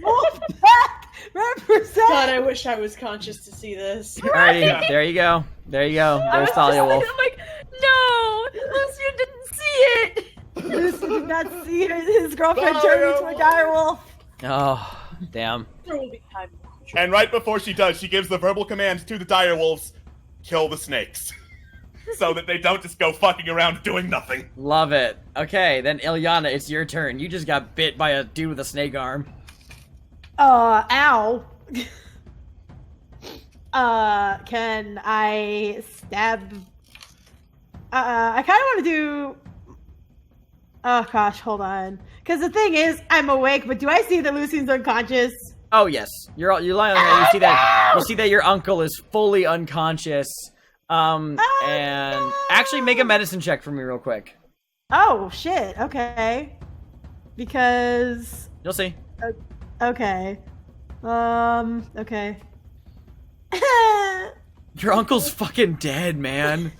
Speaker 8: Wolf Pack! Represent!
Speaker 5: God, I wish I was conscious to see this.
Speaker 7: Alrighty, there you go. There you go.
Speaker 4: I was
Speaker 7: There's Thalia
Speaker 4: just
Speaker 7: Wolf.
Speaker 4: I'm like, no! Lucian didn't see it!
Speaker 8: Lucy did not see his girlfriend
Speaker 6: Direwolf.
Speaker 8: turn into a direwolf.
Speaker 7: Oh, damn.
Speaker 5: There will be time.
Speaker 6: And right before she does, she gives the verbal command to the direwolves, kill the snakes. So that they don't just go fucking around doing nothing.
Speaker 7: Love it. Okay, then Ilyana, it's your turn. You just got bit by a dude with a snake arm.
Speaker 8: Ow. Can I stab? I kind of want to do. Oh gosh, hold on. Because the thing is, I'm awake, but do I see that Lucian's unconscious?
Speaker 7: Oh yes, you're lying on there. You see that? You see that your uncle is fully unconscious. And
Speaker 8: no.
Speaker 7: actually, make a medicine check for me real quick.
Speaker 8: Oh shit. Okay. Because.
Speaker 7: You'll see.
Speaker 8: Okay. Okay.
Speaker 7: Your uncle's fucking dead, man.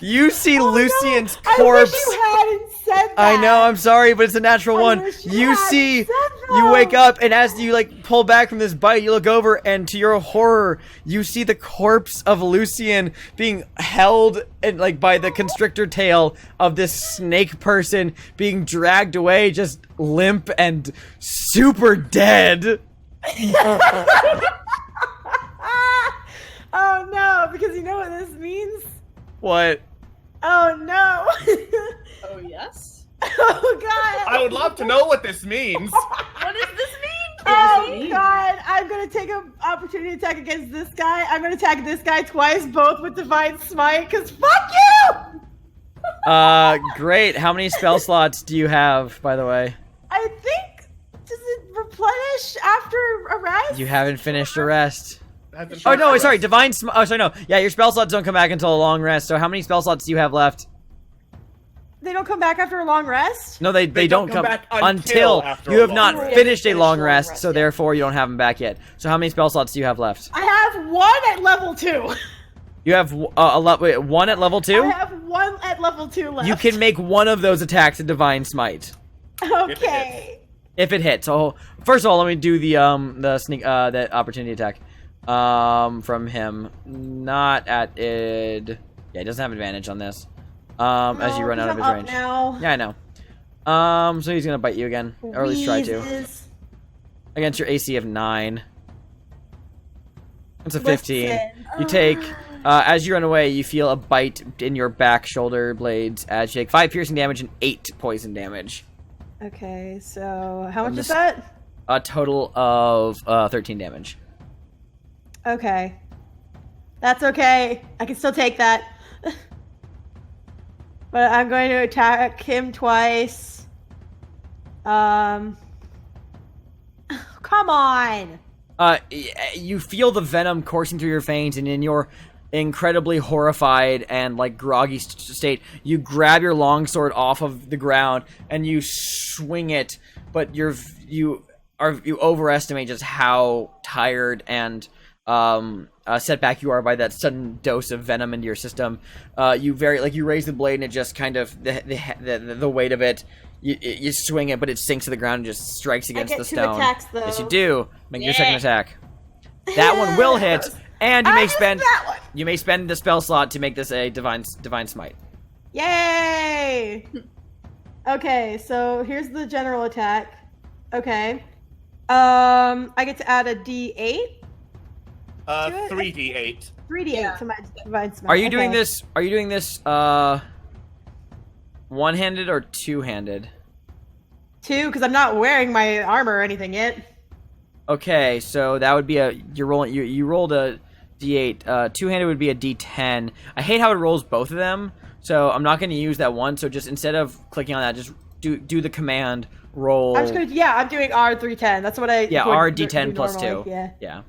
Speaker 7: You see Lucian's corpse.
Speaker 8: I wish you hadn't said that.
Speaker 7: I know, I'm sorry, but it's a natural
Speaker 8: I
Speaker 7: one.
Speaker 8: wish
Speaker 7: You
Speaker 8: hadn't
Speaker 7: see,
Speaker 8: said
Speaker 7: you
Speaker 8: that.
Speaker 7: wake up, and as you, like, pull back from this bite, you look over, and to your horror, you see the corpse of Lucian being held, and, like, by the constrictor tail of this snake person being dragged away, just limp and super dead.
Speaker 8: Oh no, because you know what this means?
Speaker 7: What?
Speaker 8: Oh no.
Speaker 5: Oh, yes?
Speaker 8: Oh god.
Speaker 6: I would love to know what this means.
Speaker 4: What does this mean?
Speaker 8: Oh god, I'm gonna take an opportunity attack against this guy. I'm gonna attack this guy twice, both with Divine Smite, because fuck you!
Speaker 7: Great. How many spell slots do you have, by the way?
Speaker 8: I think, does it replenish after a rest?
Speaker 7: You haven't finished a rest.
Speaker 6: Hasn't
Speaker 7: Oh, no,
Speaker 6: finished
Speaker 7: sorry,
Speaker 6: the
Speaker 7: divine oh, sorry, no. Yeah, your spell slots don't come back until a long rest, so how many spell slots do you have left?
Speaker 8: They don't come back after a long rest?
Speaker 7: No, they don't come
Speaker 6: back
Speaker 7: until
Speaker 6: after
Speaker 7: you
Speaker 6: a
Speaker 7: have
Speaker 6: long
Speaker 7: not
Speaker 6: rest.
Speaker 7: finished a
Speaker 5: Finish
Speaker 7: long
Speaker 5: long
Speaker 7: rest,
Speaker 5: rest,
Speaker 7: so
Speaker 5: yeah.
Speaker 7: therefore you don't have them back yet. So how many spell slots do you have left?
Speaker 8: I have one at level 2.
Speaker 7: You have wait, one at level 2?
Speaker 8: I have one at level 2 left.
Speaker 7: You can make one of those attacks a divine smite.
Speaker 8: Okay.
Speaker 7: If it hits. So first of all, let me do the sneak the opportunity attack. From him. Not at id. Yeah, he doesn't have advantage on this. As you run out of his range.
Speaker 8: Now.
Speaker 7: Yeah, I know. So he's gonna bite you again. Or at least try to.
Speaker 8: Wheezes.
Speaker 7: Against your AC of 9. It's a 15.
Speaker 8: Listen.
Speaker 7: You take, as you run away, you feel a bite in your back shoulder blades as you take 5 piercing damage and 8 poison damage.
Speaker 8: Okay, so how much
Speaker 7: From
Speaker 8: is
Speaker 7: this-
Speaker 8: that?
Speaker 7: A total of 13 damage.
Speaker 8: Okay. That's okay. I can still take that. But I'm going to attack him twice. Come on!
Speaker 7: You feel the venom coursing through your veins, and in your incredibly horrified and like groggy state, you grab your longsword off of the ground and you swing it, but you overestimate just how tired and set back you are by that sudden dose of venom into your system. You raise the blade and it just kind of the weight of it. You swing it, but it sinks to the ground and just strikes against the stone.
Speaker 8: Attacks, though.
Speaker 7: Yes, you do. Make your second attack. That one will hit, and you may spend the spell slot to make this a divine smite.
Speaker 8: Yay! Okay, so here's the general attack. Okay. I get to add a D8.
Speaker 6: 3d8.
Speaker 8: 3D8 to my divine smite.
Speaker 7: Are you doing
Speaker 8: Okay.
Speaker 7: this? Are you doing this? One-handed or two-handed?
Speaker 8: 2, because I'm not wearing my armor or anything yet.
Speaker 7: Okay, so that would be you rolled a D8. Two-handed would be a D10. I hate how it rolls both of them, so I'm not going to use that one. So just instead of clicking on that, just do the command roll.
Speaker 8: I'm just gonna, I'm doing R310. That's what I.
Speaker 7: Yeah,
Speaker 8: would
Speaker 7: R D10
Speaker 8: do
Speaker 7: plus
Speaker 8: normally.
Speaker 7: 2.
Speaker 8: Yeah.
Speaker 7: Yeah.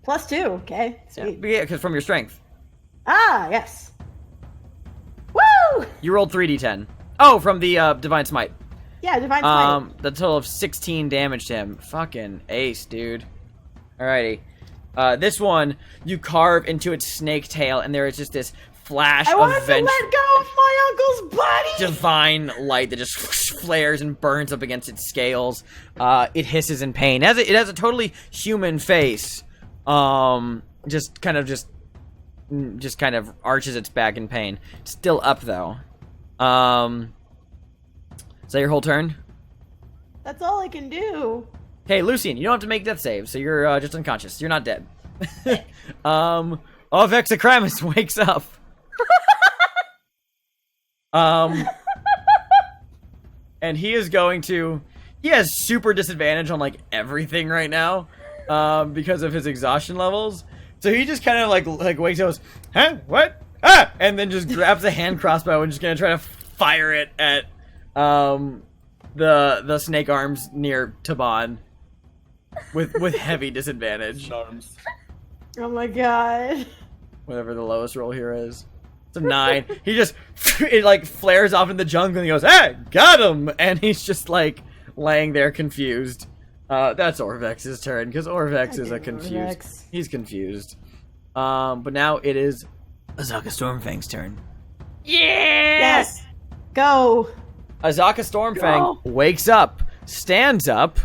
Speaker 8: Plus 2. Okay. Sweet.
Speaker 7: Yeah, because from your strength.
Speaker 8: Ah, yes. Woo!
Speaker 7: You rolled 3d10. Oh, from the divine smite.
Speaker 8: Yeah, divine smite.
Speaker 7: The total of 16 damage to him. Fucking ace, dude. Alrighty. This one, you carve into its snake tail, and there is just this flash
Speaker 8: I
Speaker 7: of
Speaker 8: wanted to let go of my uncle's body.
Speaker 7: divine light that just flares and burns up against its scales. It hisses in pain. It has a totally human face. Just kind of arches its back in pain. It's still up though. Is that your whole turn?
Speaker 8: That's all I can do.
Speaker 7: Hey, Lucian, you don't have to make death saves, so you're just unconscious. You're not dead. Vexakramus wakes up. And he is going to... He has super disadvantage on, like, everything right now, because of his exhaustion levels. So he just kind of, like wakes up and goes, huh? What? Ah! And then just grabs a hand crossbow and just gonna try to fire it at, the snake arms near Taban. With heavy disadvantage.
Speaker 6: Arms.
Speaker 8: Oh my god.
Speaker 7: Whatever the lowest roll here is. It's a 9. He just, it like flares off in the jungle and he goes, hey, got him! And he's just like laying there confused. That's Orvex's turn, because Orvex is a confused.
Speaker 8: Orvex.
Speaker 7: He's confused. But now it is Azaka Stormfang's turn.
Speaker 8: Yes. Go.
Speaker 7: Azaka Stormfang wakes up, stands up,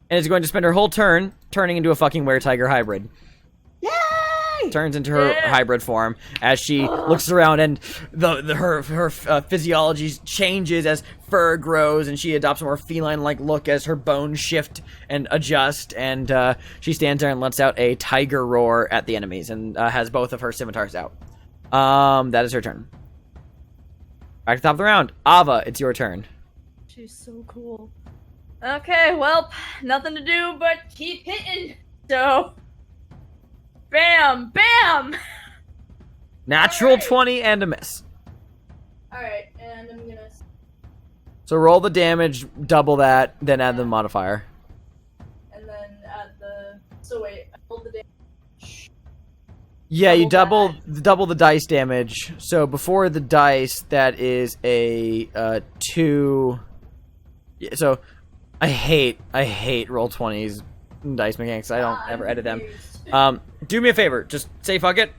Speaker 7: and is going to spend her whole turn turning into a fucking were-tiger hybrid.
Speaker 8: Yay!
Speaker 7: Turns into her hybrid form as she looks around, and her physiology changes as fur grows, and she adopts a more feline-like look as her bones shift and adjust, and she stands there and lets out a tiger roar at the enemies, and has both of her scimitars out. That is her turn. Back to the top of the round. Ava, it's your turn.
Speaker 4: She's so cool. Okay, well, nothing to do but keep hitting. So, bam, bam.
Speaker 7: Natural
Speaker 4: Alright.
Speaker 7: 20 and a miss.
Speaker 9: Alright, and I'm gonna...
Speaker 7: So roll the damage, double that, then add the modifier.
Speaker 9: And then add the... So wait, I rolled the damage.
Speaker 7: Yeah, you
Speaker 9: Double
Speaker 7: double the dice damage. So before the dice, that is a 2. Yeah, so I hate roll 20s dice mechanics. I don't ever edit them. Do me a favor, just say fuck it.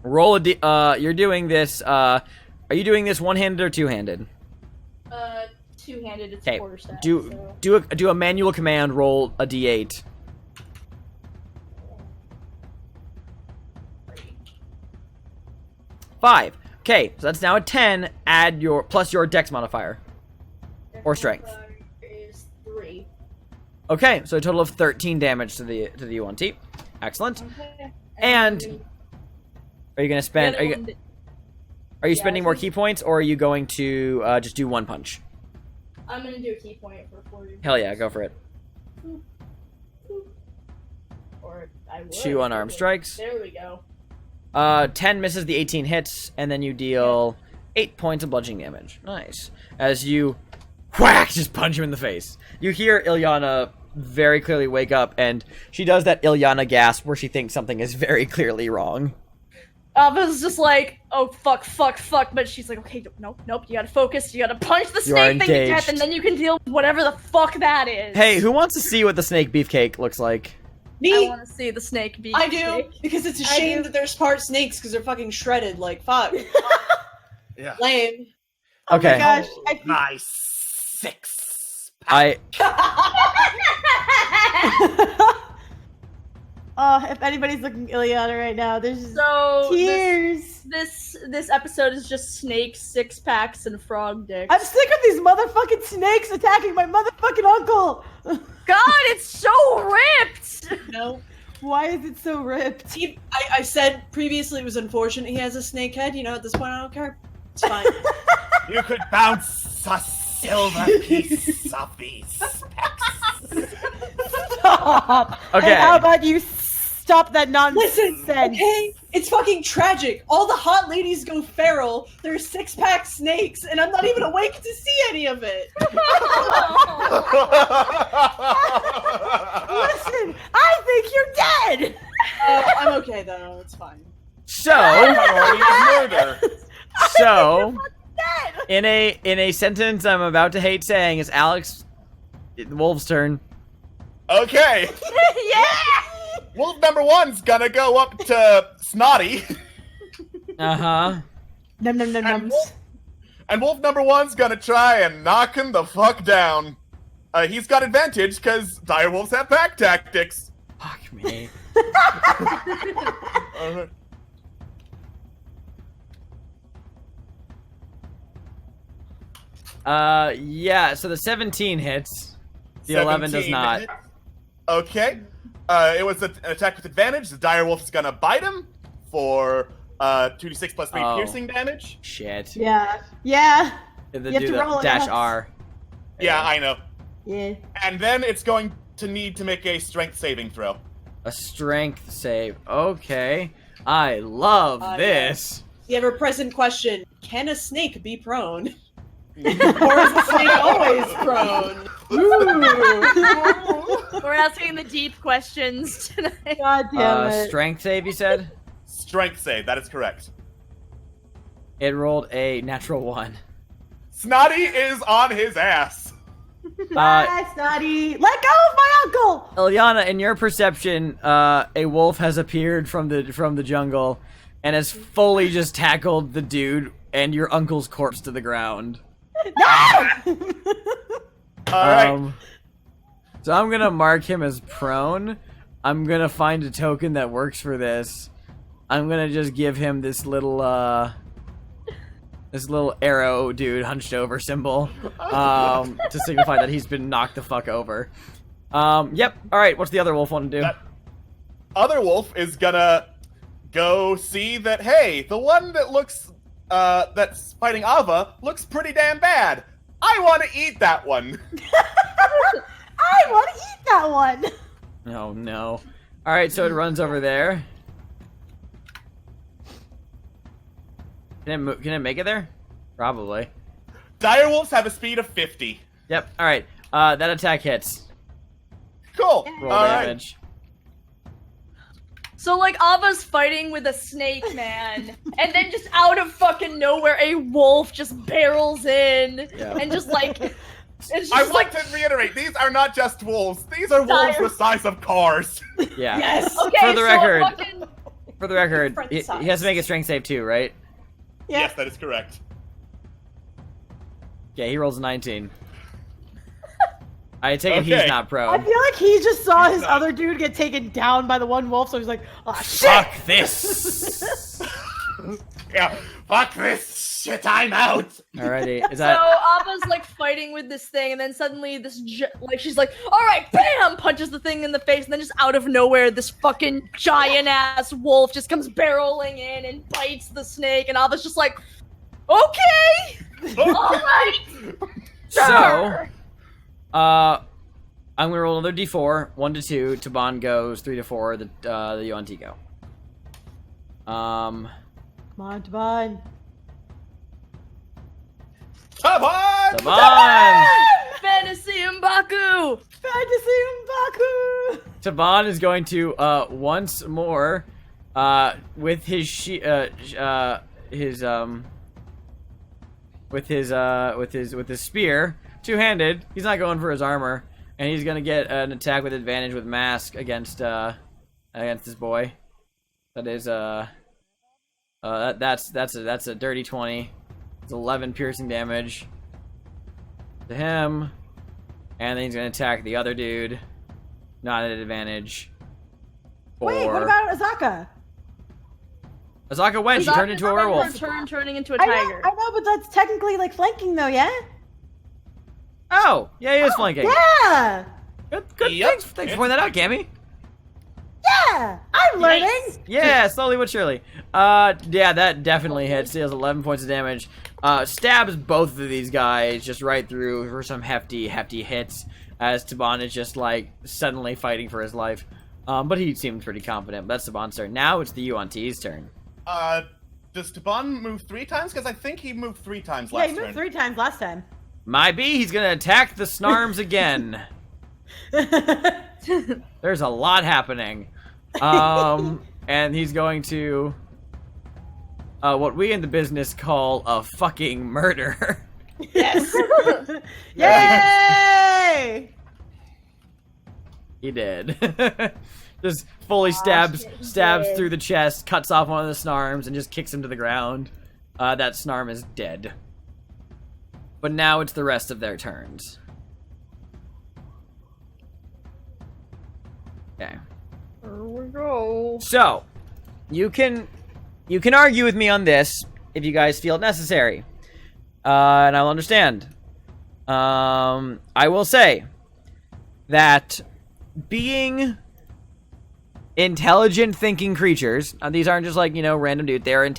Speaker 7: Roll a you're doing this. Are you doing this one-handed or two-handed?
Speaker 9: Two-handed. It's
Speaker 7: Okay.
Speaker 9: quarterstaff.
Speaker 7: Do a manual command. Roll a d8. 5. Okay, so that's now a 10. Add your plus your dex modifier or strength.
Speaker 9: Is 3.
Speaker 7: Okay, so a total of 13 damage to the Yuan-Ti. Excellent.
Speaker 9: Okay.
Speaker 7: And are you gonna spend? Are you spending more
Speaker 9: so-
Speaker 7: key points, or are you going to just do one punch?
Speaker 9: I'm gonna do a key point for 40.
Speaker 7: Hell yeah, go for it.
Speaker 9: Or I would.
Speaker 7: 2 unarmed strikes.
Speaker 9: There we go.
Speaker 7: 10 misses, the 18 hits, and then you deal 8 points of bludgeoning damage. Nice. As you whack, just punch him in the face. You hear Ilyana very clearly wake up, and she does that Ilyana gasp where she thinks something is very clearly wrong.
Speaker 9: Ava's just like, oh fuck, but she's like, okay, nope, you gotta focus, you gotta punch the
Speaker 7: You are
Speaker 9: snake thing to death,
Speaker 7: engaged.
Speaker 9: and then you can deal with whatever the fuck that is.
Speaker 7: Hey, who wants to see what the snake beefcake looks like?
Speaker 9: I
Speaker 5: Me?
Speaker 9: want to see the snake be.
Speaker 5: I do, because it's a
Speaker 9: I
Speaker 5: shame
Speaker 9: do.
Speaker 5: that there's part snakes because they're fucking shredded. Like, fuck.
Speaker 6: Yeah.
Speaker 5: Lame.
Speaker 8: Oh
Speaker 7: Okay.
Speaker 8: my gosh.
Speaker 6: Nice 6.
Speaker 7: I
Speaker 8: Oh, if anybody's looking Ileana right now, there's just
Speaker 9: So
Speaker 8: tears.
Speaker 9: this episode is just snakes, 6-packs, and frog dicks.
Speaker 8: I'm sick of these motherfucking snakes attacking my motherfucking uncle.
Speaker 9: God, it's so ripped.
Speaker 5: No.
Speaker 8: Why is it so ripped?
Speaker 5: I said previously it was unfortunate he has a snake head. You know, at this point I don't care. It's fine.
Speaker 1: You could bounce a silver piece of these specs.
Speaker 8: Stop.
Speaker 7: Okay.
Speaker 8: And how about you stop that nonsense?
Speaker 5: Listen, okay? It's fucking tragic. All the hot ladies go feral. There's 6-pack snakes, and I'm not even awake to see any of it.
Speaker 8: Listen, I think you're dead.
Speaker 5: I'm okay though. It's fine.
Speaker 7: so
Speaker 6: Priority is murder.
Speaker 7: so in a sentence I'm about to hate saying is Alex Wolf's turn.
Speaker 6: Okay.
Speaker 9: Yeah.
Speaker 6: Wolf number 1's gonna go up to Snotty.
Speaker 7: Uh-huh.
Speaker 8: Num num num
Speaker 6: And
Speaker 8: nums.
Speaker 6: Wolf number 1's gonna try and knock him the fuck down. He's got advantage because dire wolves have pack tactics.
Speaker 7: Fuck me.
Speaker 6: Uh,
Speaker 7: Yeah, so the 17 hits. The 11 does
Speaker 6: 17
Speaker 7: not.
Speaker 6: hits. Okay. It was an attack with advantage. The dire wolf is gonna bite him for 2d6 plus 3
Speaker 7: Oh.
Speaker 6: piercing damage.
Speaker 7: Shit.
Speaker 8: Yeah. Yeah.
Speaker 7: You
Speaker 8: You have to roll it
Speaker 7: dash
Speaker 8: out.
Speaker 7: R.
Speaker 6: Yeah, I know.
Speaker 8: Yeah.
Speaker 6: And then it's going to need to make a strength saving throw.
Speaker 7: A strength save. Okay. I love this.
Speaker 5: The ever-present question: can a snake be prone? Or is the snake always prone?
Speaker 9: We're asking the deep questions tonight.
Speaker 8: God damn it.
Speaker 7: Strength save, you said?
Speaker 6: Strength save, that is correct.
Speaker 7: It rolled a natural 1.
Speaker 6: Snotty is on his ass.
Speaker 8: Bye, Snotty. Let go of my uncle.
Speaker 7: Ilyana, in your perception, a wolf has appeared from the jungle and has fully just tackled the dude and your uncle's corpse to the ground.
Speaker 8: No.
Speaker 6: Alright.
Speaker 7: So I'm gonna mark him as prone. I'm gonna find a token that works for this. I'm gonna just give him this little arrow dude hunched over symbol to signify that he's been knocked the fuck over. Yep. All right. What's the other wolf want to do?
Speaker 6: That other wolf is gonna go see that, hey, the one that looks that's fighting Ava looks pretty damn bad. I want to eat that one.
Speaker 8: I want to eat that one.
Speaker 7: Oh no. All right. So it runs over there. Can it make it there? Probably.
Speaker 6: Direwolves have a speed of 50.
Speaker 7: Yep. All right. That attack hits.
Speaker 6: Cool.
Speaker 7: Roll
Speaker 6: All right.
Speaker 7: damage.
Speaker 9: So, like, Ava's fighting with a snake man, and then just out of fucking nowhere, a wolf just barrels in,
Speaker 7: Yeah.
Speaker 9: and just, like, it's just,
Speaker 6: I want
Speaker 9: like,
Speaker 6: to reiterate, these are not just wolves. These are wolves the size of cars.
Speaker 7: Yeah.
Speaker 5: Yes.
Speaker 9: okay,
Speaker 7: For the
Speaker 9: so
Speaker 7: record,
Speaker 9: fucking,
Speaker 7: For the record,
Speaker 5: Different
Speaker 7: he has to make a strength save too, right?
Speaker 8: Yeah.
Speaker 6: Yes, that is correct.
Speaker 7: Yeah, he rolls a 19. I take it
Speaker 6: Okay.
Speaker 7: he's not
Speaker 8: I
Speaker 7: prone.
Speaker 8: feel like he just saw
Speaker 6: He's
Speaker 8: his
Speaker 6: not.
Speaker 8: other dude get taken down by the one wolf, so he's like, oh shit!
Speaker 7: Fuck this!
Speaker 6: Yeah, fuck this shit, I'm out.
Speaker 7: Alrighty, is
Speaker 9: so
Speaker 7: that...
Speaker 9: Ava's, like, fighting with this thing, and then suddenly this, like, she's like, alright, bam! Punches the thing in the face, and then just out of nowhere, this fucking giant-ass wolf just comes barreling in and bites the snake, and Ava's just like, okay! Alright!
Speaker 7: So, I'm gonna roll another d4, 1 to 2, Taban goes, 3 to 4, the Yuan-Ti go.
Speaker 8: Come on, Devon.
Speaker 6: Taban!
Speaker 7: Taban!
Speaker 9: Fantasy M'Baku!
Speaker 8: Fantasy M'Baku!
Speaker 7: Taban is going to, once more, with his with his spear, two-handed. He's not going for his armor, and he's gonna get an attack with advantage with mask against this boy. That is that's a dirty 20. It's 11 piercing damage to him, and then he's gonna attack the other dude, not at advantage.
Speaker 8: Wait, what about Azaka?
Speaker 7: Azaka went. She turned into a werewolf.
Speaker 9: Turning into a
Speaker 8: I
Speaker 9: tiger.
Speaker 8: know, but that's technically like flanking though, yeah?
Speaker 7: Oh, yeah, he is flanking.
Speaker 8: Yeah!
Speaker 7: Good.
Speaker 6: Yep.
Speaker 7: Thanks for pointing that out, Cammy.
Speaker 8: Yeah! I'm learning!
Speaker 7: Yeah, slowly but surely. Yeah, that definitely hits. Deals 11 points of damage. Stabs both of these guys just right through for some hefty hits. As Taban is just like suddenly fighting for his life. But he seemed pretty confident. But that's Taban's turn. Now it's the Yuan-Ti's turn.
Speaker 6: Does Taban move 3 times? Because I think he moved 3 times
Speaker 8: Yeah,
Speaker 6: last
Speaker 8: he moved
Speaker 6: turn.
Speaker 8: 3 times last time.
Speaker 7: Might be he's gonna attack the Snarms again. There's a lot happening. And he's going to what we in the business call a fucking murder.
Speaker 5: Yes.
Speaker 8: Yay!
Speaker 7: He did. Just fully stabs through the chest, cuts off one of the Snarms, and just kicks him to the ground. That Snarm is dead. But now it's the rest of their turns. Okay.
Speaker 9: Here we go.
Speaker 7: So, you can argue with me on this if you guys feel it necessary. And I'll understand. I will say that being intelligent thinking creatures, these aren't just like, random dude, they're an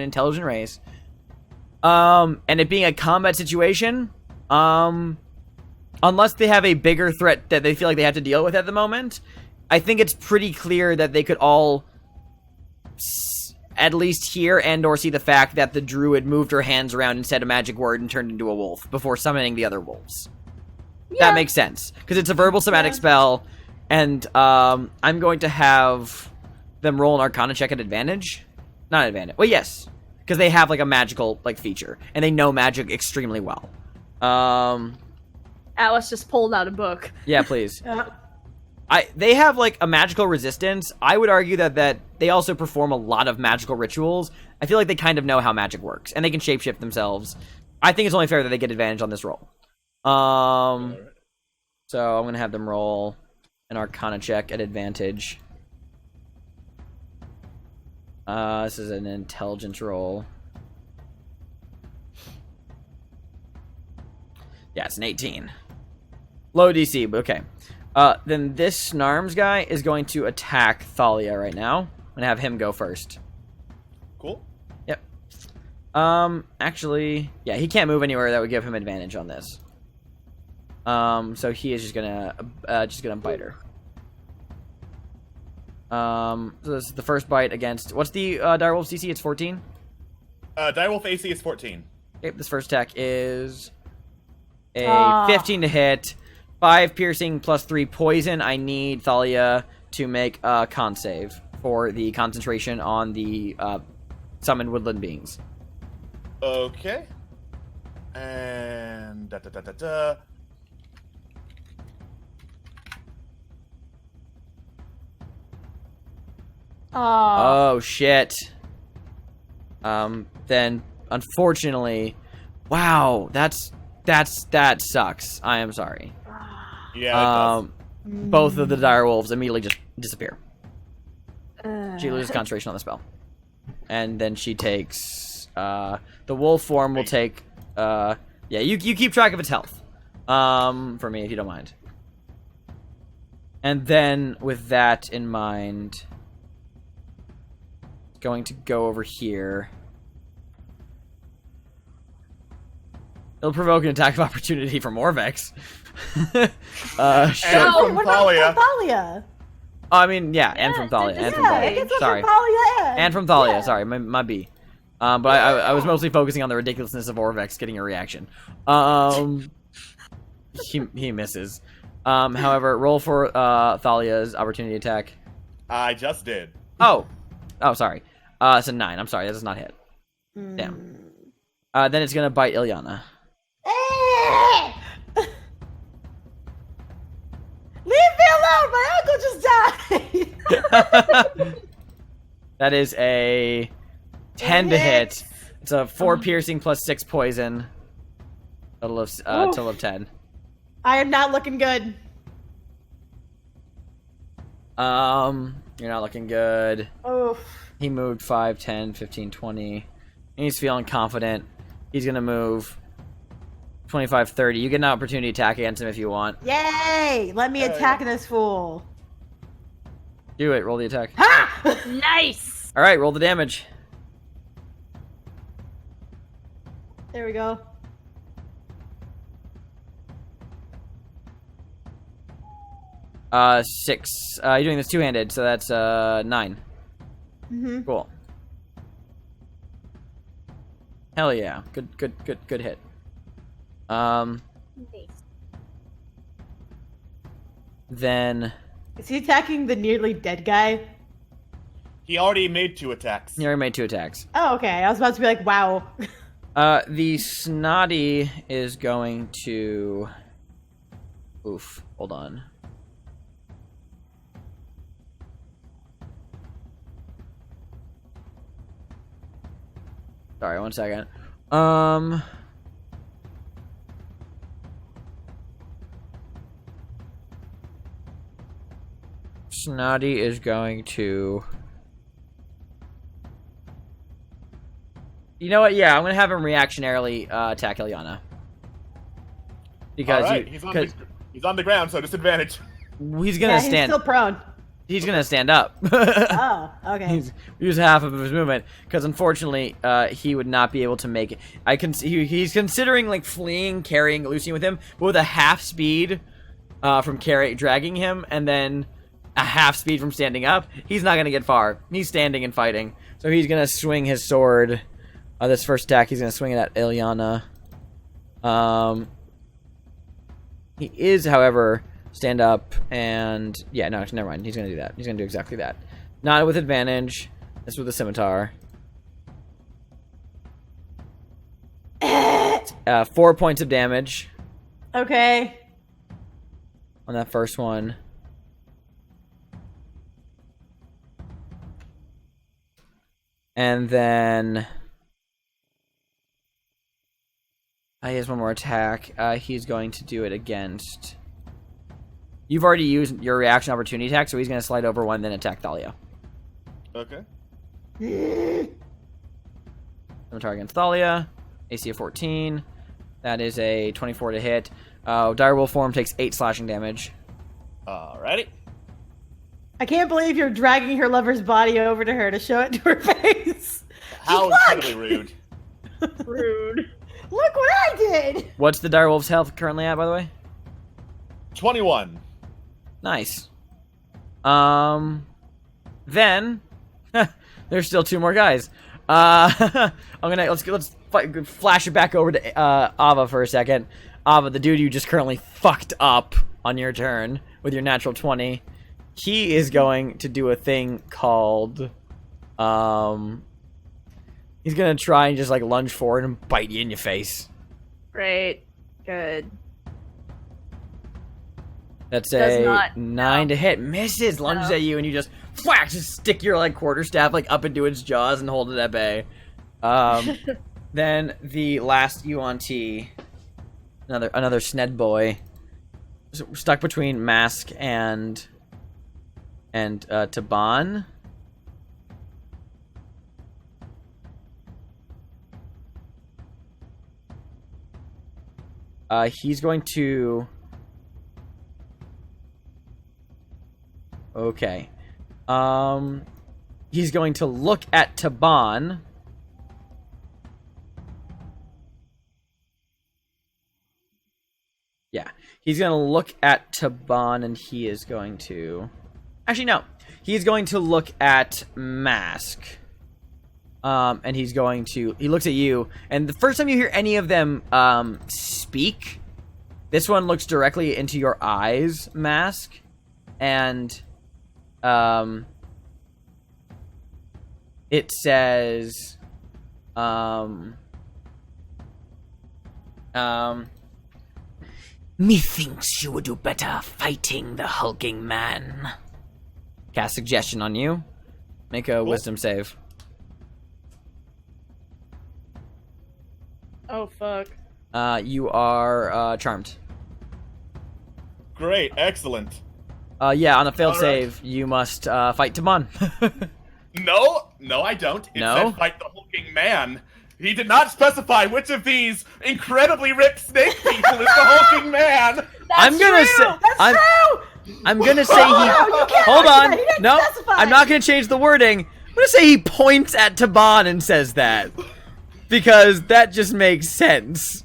Speaker 7: intelligent race. And it being a combat situation, unless they have a bigger threat that they feel like they have to deal with at the moment, I think it's pretty clear that they could all at least hear and or see the fact that the druid moved her hands around and said a magic word and turned into a wolf before summoning the other wolves. That makes sense, because it's a verbal somatic spell, and I'm going to have them roll an Arcana check at advantage. Not advantage. Well, yes, because they have like a magical feature, and they know magic extremely well.
Speaker 9: Alice just pulled out a book.
Speaker 7: Yeah, please. They have like a magical resistance. I would argue that they also perform a lot of magical rituals. I feel like they kind of know how magic works, and they can shapeshift themselves. I think it's only fair that they get advantage on this roll. So I'm gonna have them roll an Arcana check at advantage. This is an intelligence roll. Yeah, it's an 18. Low DC, but okay. Then this Snarms guy is going to attack Thalia right now. I'm gonna have him go first.
Speaker 6: Cool.
Speaker 7: Yep. Actually, yeah, he can't move anywhere that would give him advantage on this. So he is just gonna bite her. So this is the first bite against, what's the direwolf's DC? It's 14?
Speaker 6: Direwolf AC is 14.
Speaker 7: Okay, this first attack is a 15 to hit, 5 piercing plus 3 poison. I need Thalia to make a con save for the concentration on the summoned woodland beings.
Speaker 6: Okay. And
Speaker 7: Oh shit. Then unfortunately, wow, that sucks. I am sorry.
Speaker 6: yeah.
Speaker 7: Both of the dire wolves immediately just disappear. She loses concentration on the spell, and then she takes the wolf form will take. Yeah, you keep track of its health. For me, if you don't mind. And then with that in mind, going to go over here. It'll provoke an attack of opportunity from Orvex.
Speaker 6: And from
Speaker 8: What about
Speaker 6: Thalia.
Speaker 8: Thalia?
Speaker 7: I mean, yeah, and from Thalia, and from Thalia. Sorry, and from Thalia. Sorry, my B. But I was mostly focusing on the ridiculousness of Orvex getting a reaction. He misses. However, roll for Thalia's opportunity attack.
Speaker 6: I just did.
Speaker 7: Oh, sorry. It's a 9. I'm sorry, that does not hit. Damn. Then it's gonna bite Ilyana.
Speaker 8: Leave me alone! My uncle just died!
Speaker 7: That is a 10 to hit. It's a 4 piercing plus 6 poison. Total of 10.
Speaker 8: I am not looking good.
Speaker 7: You're not looking good.
Speaker 8: Oof.
Speaker 7: He moved 5, 10, 15, 20. And he's feeling confident. He's gonna move 25, 30. You get an opportunity attack against him if you want.
Speaker 8: Yay! Let me attack this fool.
Speaker 7: Do it. Roll the attack.
Speaker 8: Ha!
Speaker 9: Nice.
Speaker 7: All right, roll the damage.
Speaker 8: There we go.
Speaker 7: Six. You're doing this two-handed, so that's 9.
Speaker 8: Mm-hmm.
Speaker 7: Cool. Hell yeah. Good hit. Then
Speaker 8: Is he attacking the nearly dead guy?
Speaker 6: He already made 2 attacks.
Speaker 7: he already made 2 attacks.
Speaker 8: Oh, okay. I was about to be like, wow.
Speaker 7: The snotty is going to. Oof. Hold on. Sorry, 1 second. Snotty is going to. You know what? Yeah, I'm gonna have him reactionarily attack Ilyana. Because
Speaker 6: All right, he's on the ground, so disadvantage.
Speaker 7: he's gonna
Speaker 8: He's
Speaker 7: stand.
Speaker 8: still prone.
Speaker 7: He's gonna stand up.
Speaker 8: Oh, okay.
Speaker 7: He's use half of his movement because unfortunately he would not be able to make it. He's considering like fleeing, carrying Lucian with him, but with a half speed from dragging him, and then a half speed from standing up. He's not gonna get far. He's standing and fighting, so he's gonna swing his sword. This first attack, he's gonna swing it at Ilyana. He is, however, stand up and yeah, no, actually, never mind. He's gonna do that. He's gonna do exactly that. Not with advantage. This with a scimitar. 4 points of damage
Speaker 8: Okay.
Speaker 7: on that first one. And then he has one more attack. He's going to do it against. You've already used your reaction opportunity attack, so he's going to slide over 1, then attack Thalia.
Speaker 6: Okay.
Speaker 7: Scimitar against Thalia. AC of 14. That is a 24 to hit. Direwolf form takes 8 slashing damage.
Speaker 6: Alrighty.
Speaker 8: I can't believe you're dragging her lover's body over to her to show it to her face.
Speaker 6: How
Speaker 8: Look!
Speaker 6: incredibly rude.
Speaker 9: Rude.
Speaker 8: Look what I did!
Speaker 7: What's the Direwolf's health currently at, by the way?
Speaker 6: 21.
Speaker 7: Nice. Then there's still 2 more guys. Let's flash it back over to Ava for a second. Ava, the dude you just currently fucked up on your turn with your natural 20, he is going to do a thing called, he's gonna try and just like lunge forward and bite you in your face.
Speaker 9: Great. Good.
Speaker 7: That's
Speaker 9: Does
Speaker 7: a
Speaker 9: not-
Speaker 7: 9 to hit. Misses, lunges at you, and you just whack, just stick your like quarterstaff like up into its jaws and hold it at bay. Then the last Yuan-Ti, another Sned boy, stuck between Mask and Taban. He's going to. Okay. He's going to look at Taban. Yeah. He's going to look at Taban and he is going to... Actually, no. He's going to look at Mask. And he's going to... He looks at you. And the first time you hear any of them speak, this one looks directly into your eyes, Mask. And... it says, methinks you would do better fighting the hulking man. Cast suggestion on you. Make a wisdom save.
Speaker 5: Oh, fuck.
Speaker 7: You are, charmed.
Speaker 6: Great, excellent.
Speaker 7: Yeah, on a failed
Speaker 6: All right.
Speaker 7: save, you must, fight Taban.
Speaker 6: No, I don't. It
Speaker 7: No?
Speaker 6: said fight the hulking man. He did not specify which of these incredibly ripped snake people is the hulking man.
Speaker 7: I'm gonna say,
Speaker 8: That's true!
Speaker 7: I'm gonna say
Speaker 8: No, you can't
Speaker 7: Hold
Speaker 8: argue
Speaker 7: on.
Speaker 8: that. He didn't
Speaker 7: No,
Speaker 8: specify.
Speaker 7: I'm not gonna change the wording. I'm gonna say he points at Taban and says that. Because that just makes sense.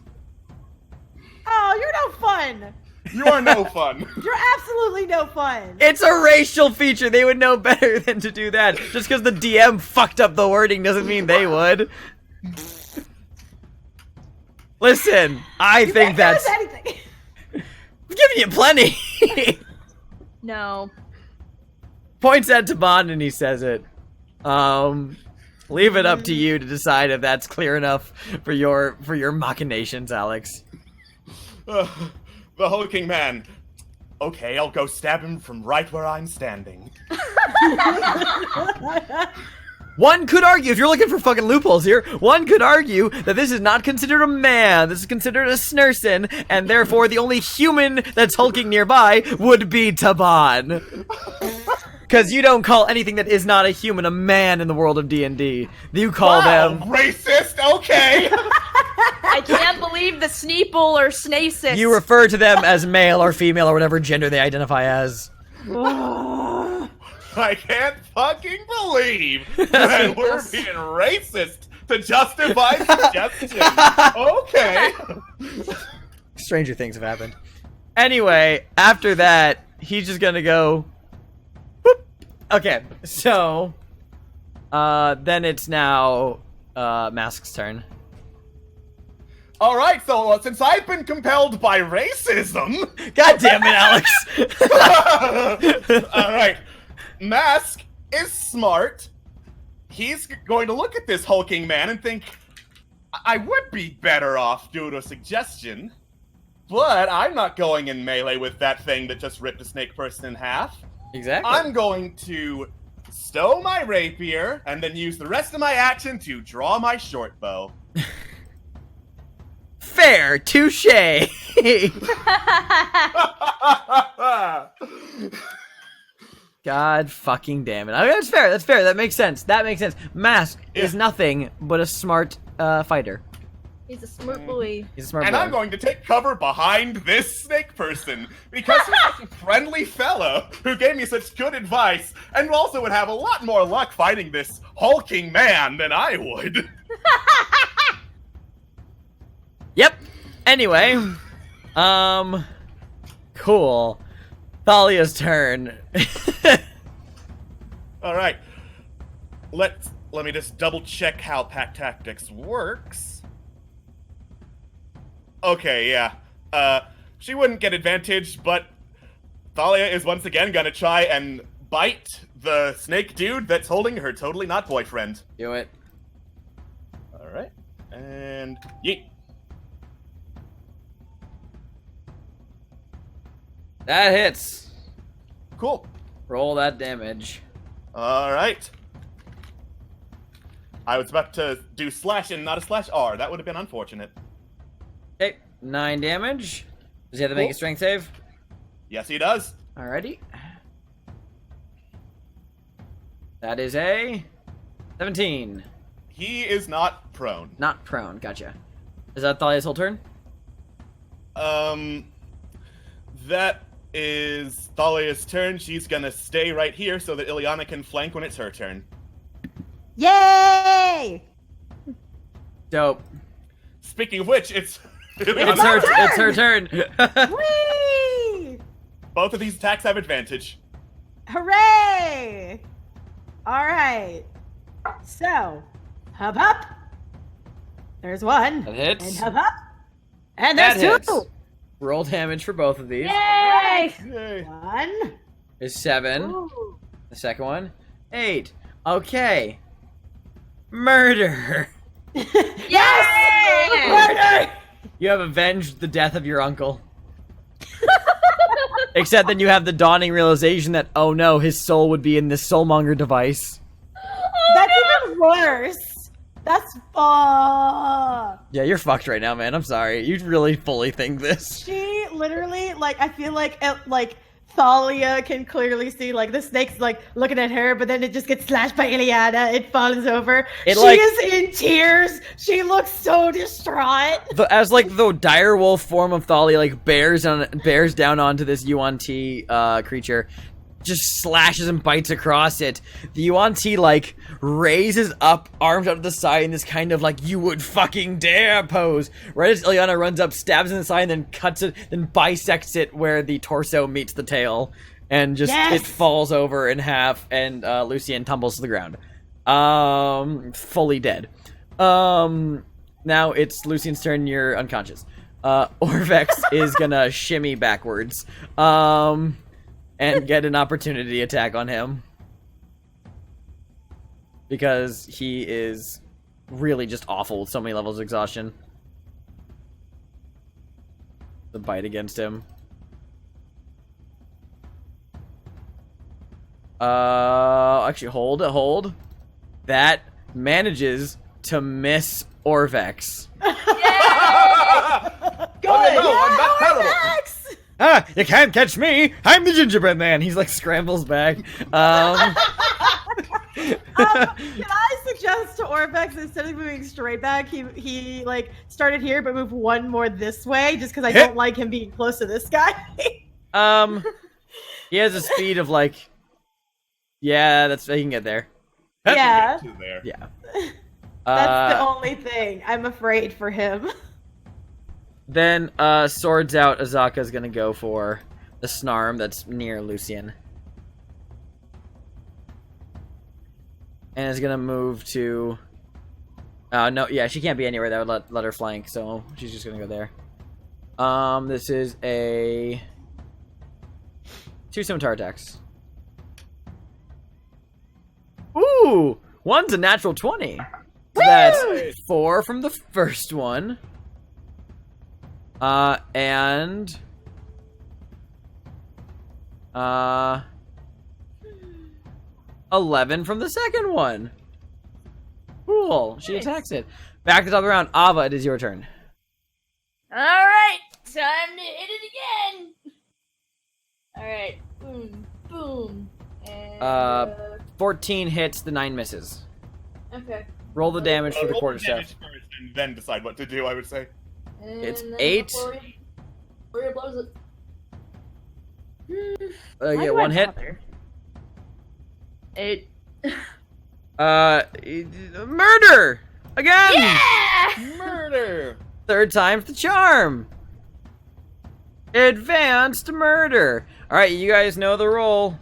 Speaker 8: Oh, you're no fun.
Speaker 6: You are no fun.
Speaker 8: You're absolutely no fun.
Speaker 7: It's a racial feature. They would know better than to do that. Just because the DM fucked up the wording doesn't mean they would. Listen, I think that's...
Speaker 8: anything.
Speaker 7: I'm giving you plenty.
Speaker 9: No.
Speaker 7: Points at Taban and he says it. Leave it up to you to decide if that's clear enough for your machinations, Alex.
Speaker 6: The hulking man. Okay, I'll go stab him from right where I'm standing.
Speaker 7: One could argue, if you're looking for fucking loopholes here, one could argue that this is not considered a man, this is considered a Snurson, and therefore the only human that's hulking nearby would be Taban. Because you don't call anything that is not a human a man in the world of D&D. You call them...
Speaker 6: Racist, okay!
Speaker 9: I can't believe the Sneeple or Snasis.
Speaker 7: You refer to them as male or female or whatever gender they identify as.
Speaker 6: I can't fucking believe that we're being racist to justify suggestion. Okay.
Speaker 7: Stranger things have happened. Anyway, after that, he's just gonna go... Whoop. Okay, so... then it's now... Mask's turn.
Speaker 6: Alright, so since I've been compelled by racism...
Speaker 7: God damn it, Alex!
Speaker 6: Alright, Mask is smart. He's going to look at this hulking man and think, I would be better off due to a suggestion, but I'm not going in melee with that thing that just ripped a snake person in half.
Speaker 7: Exactly.
Speaker 6: I'm going to stow my rapier and then use the rest of my action to draw my short bow.
Speaker 7: Fair, touche. God fucking damn it. I mean, that's fair, that's fair, that makes sense. That makes sense. Mask is nothing but a smart fighter.
Speaker 9: He's a smart boy.
Speaker 7: He's a smart
Speaker 6: And
Speaker 7: boy.
Speaker 6: I'm going to take cover behind this snake person because he's such a friendly fellow who gave me such good advice and also would have a lot more luck fighting this hulking man than I would.
Speaker 7: Yep. Anyway, cool. Thalia's turn.
Speaker 6: All right. Let me just double check how pack tactics works. Okay, yeah. She wouldn't get advantage, but Thalia is once again gonna try and bite the snake dude that's holding her totally not boyfriend.
Speaker 7: Do it.
Speaker 6: Alright. And yeet.
Speaker 7: That hits.
Speaker 6: Cool.
Speaker 7: Roll that damage.
Speaker 6: Alright. I was about to do slash and not a slash R. That would have been unfortunate.
Speaker 7: Okay, 9 damage. Does he have to make a strength save?
Speaker 6: Yes, he does.
Speaker 7: Alrighty. That is a 17.
Speaker 6: He is not prone.
Speaker 7: Not prone, gotcha. Is that Thalia's whole turn?
Speaker 6: That is Thalia's turn. She's gonna stay right here so that Ileana can flank when it's her turn.
Speaker 8: Yay!
Speaker 7: Dope.
Speaker 6: Speaking of which, it's
Speaker 7: It's her turn.
Speaker 8: Whee!
Speaker 6: Both of these attacks have advantage.
Speaker 8: Hooray! All right. So, hub up. There's one.
Speaker 7: That hits.
Speaker 8: And hub up. And there's
Speaker 7: That
Speaker 8: two.
Speaker 7: hits. Roll damage for both of these.
Speaker 9: Yay!
Speaker 6: Yay.
Speaker 8: One.
Speaker 7: Is 7.
Speaker 8: Ooh.
Speaker 7: The second one, 8. Okay. Murder.
Speaker 8: Yes! Murder!
Speaker 7: You have avenged the death of your uncle. Except then you have the dawning realization that, oh no, his soul would be in this soulmonger device.
Speaker 8: That's even worse. That's
Speaker 7: Yeah, you're fucked right now, man. I'm sorry. You really fully think this.
Speaker 8: She literally, like, I feel like, Thalia can clearly see, like, the snake's, like, looking at her, but then it just gets slashed by Ileana. It falls over. She is in tears. She looks so distraught.
Speaker 7: As, like, the direwolf form of Thalia, like, bears down onto this Yuan-Ti creature, just slashes and bites across it. The Yuan-Ti, like, raises up, arms out to the side in this kind of, like, you would fucking dare pose. Right as Ileana runs up, stabs in the side, and then cuts it, then bisects it where the torso meets the tail. And just, it falls over in half, and Lucien tumbles to the ground. Fully dead. Now it's Lucien's turn, you're unconscious. Orvex is gonna shimmy backwards. And get an opportunity attack on him. Because he is really just awful with so many levels of exhaustion. The bite against him. Actually, hold. That manages to miss Orvex.
Speaker 8: Good.
Speaker 6: I'm not terrible.
Speaker 7: Ah, you can't catch me! I'm the gingerbread man! He's like scrambles back.
Speaker 8: Can I suggest to Orvex, instead of moving straight back, he like started here but move one more this way, just because I don't like him being close to this guy.
Speaker 7: He has a speed of like, yeah, he can get there.
Speaker 8: Yeah.
Speaker 6: Get to there.
Speaker 7: Yeah.
Speaker 8: That's the only thing. I'm afraid for him.
Speaker 7: Then, swords out, Azaka's gonna go for the Snarm that's near Lucien. And is gonna move to... no, yeah, she can't be anywhere that would let her flank, so she's just gonna go there. This is a... 2 scimitar attacks. Ooh! One's a natural 20. So that's 4 from the first one. And 11 from the second one. Cool. She attacks it. Back to the top of the round. Ava, it is your turn.
Speaker 9: Alright, time to hit it again! Alright, boom, boom. And,
Speaker 7: 14 hits, the 9 misses.
Speaker 9: okay.
Speaker 7: Roll the damage for the
Speaker 6: Roll
Speaker 7: quarterstaff.
Speaker 6: damage first and then decide what to do, I would say.
Speaker 9: And
Speaker 7: It's
Speaker 9: then
Speaker 7: 8.
Speaker 9: before he blows it.
Speaker 7: You get 1 hit.
Speaker 9: 8.
Speaker 7: Murder! Again!
Speaker 9: Yeah!
Speaker 6: Murder!
Speaker 7: Third time's the charm. Advanced murder. Alright, you guys know the roll.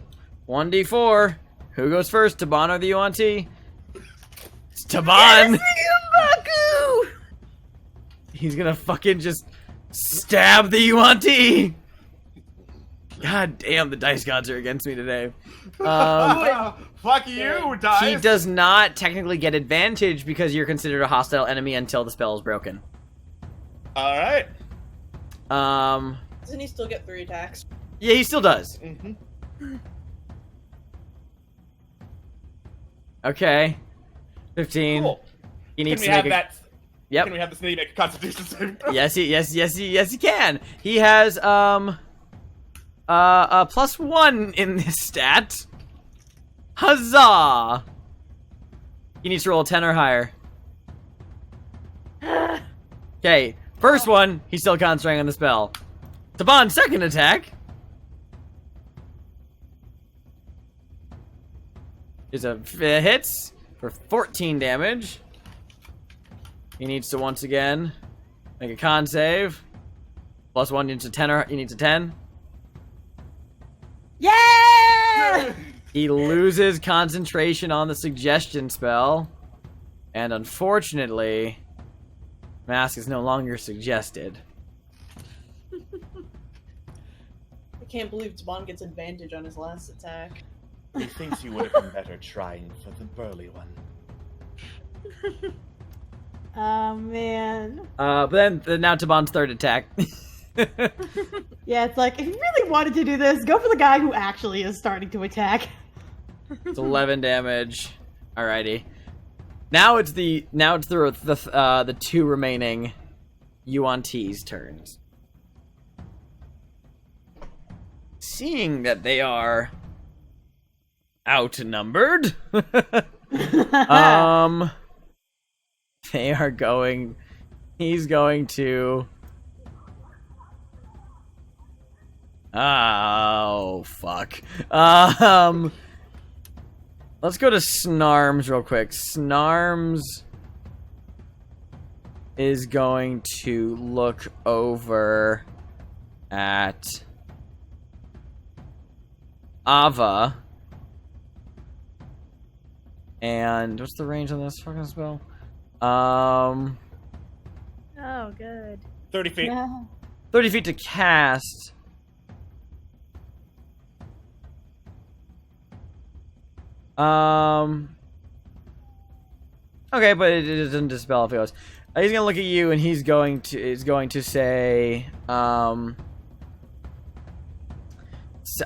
Speaker 7: 1d4. Who goes first, Taban or the Yuan-Ti? It's Taban!
Speaker 9: Yes, Baku!
Speaker 7: He's gonna fucking just Stab the Yuan-Ti! God damn, the dice gods are against me today.
Speaker 6: Fuck you, dice.
Speaker 7: He does not technically get advantage because you're considered a hostile enemy until the spell is broken.
Speaker 6: All right.
Speaker 5: Doesn't he still get 3 attacks?
Speaker 7: Yeah, he still does.
Speaker 6: Mm-hmm.
Speaker 7: Okay. 15.
Speaker 6: Cool.
Speaker 7: He needs
Speaker 6: Can
Speaker 7: to
Speaker 6: we
Speaker 7: make
Speaker 6: have
Speaker 7: a...
Speaker 6: that?
Speaker 7: Yep.
Speaker 6: Can we have the Sneeple make a Constitution saving throw?
Speaker 7: Yes, he can. He has a +1 in this stat. Huzzah! He needs to roll a 10 or higher. Okay, first one, he's still concentrating on the spell. Taban's second attack is a hits for 14 damage. He needs to once again make a con save. +1 needs a 10 or he needs a 10.
Speaker 8: Yeah!
Speaker 7: He loses concentration on the suggestion spell. And unfortunately, mask is no longer suggested.
Speaker 5: I can't believe Taban gets advantage on his last attack.
Speaker 6: He thinks you would have been better trying for the burly one.
Speaker 8: Oh man.
Speaker 7: But then now Taban's third attack.
Speaker 8: Yeah, it's like if you really wanted to do this, go for the guy who actually is starting to attack.
Speaker 7: It's 11 damage. Alrighty. Now it's the two remaining Yuan-Ti's turns. Seeing that they are outnumbered, they are going. He's going to. Oh fuck. Let's go to Snarms real quick. Snarms is going to look over at Ava. And what's the range on this fucking spell?
Speaker 9: Oh, good.
Speaker 6: 30 feet.
Speaker 8: Yeah.
Speaker 7: 30 feet to cast. Okay, but it doesn't dispel if it goes. He's gonna look at you and he's going to say, I'm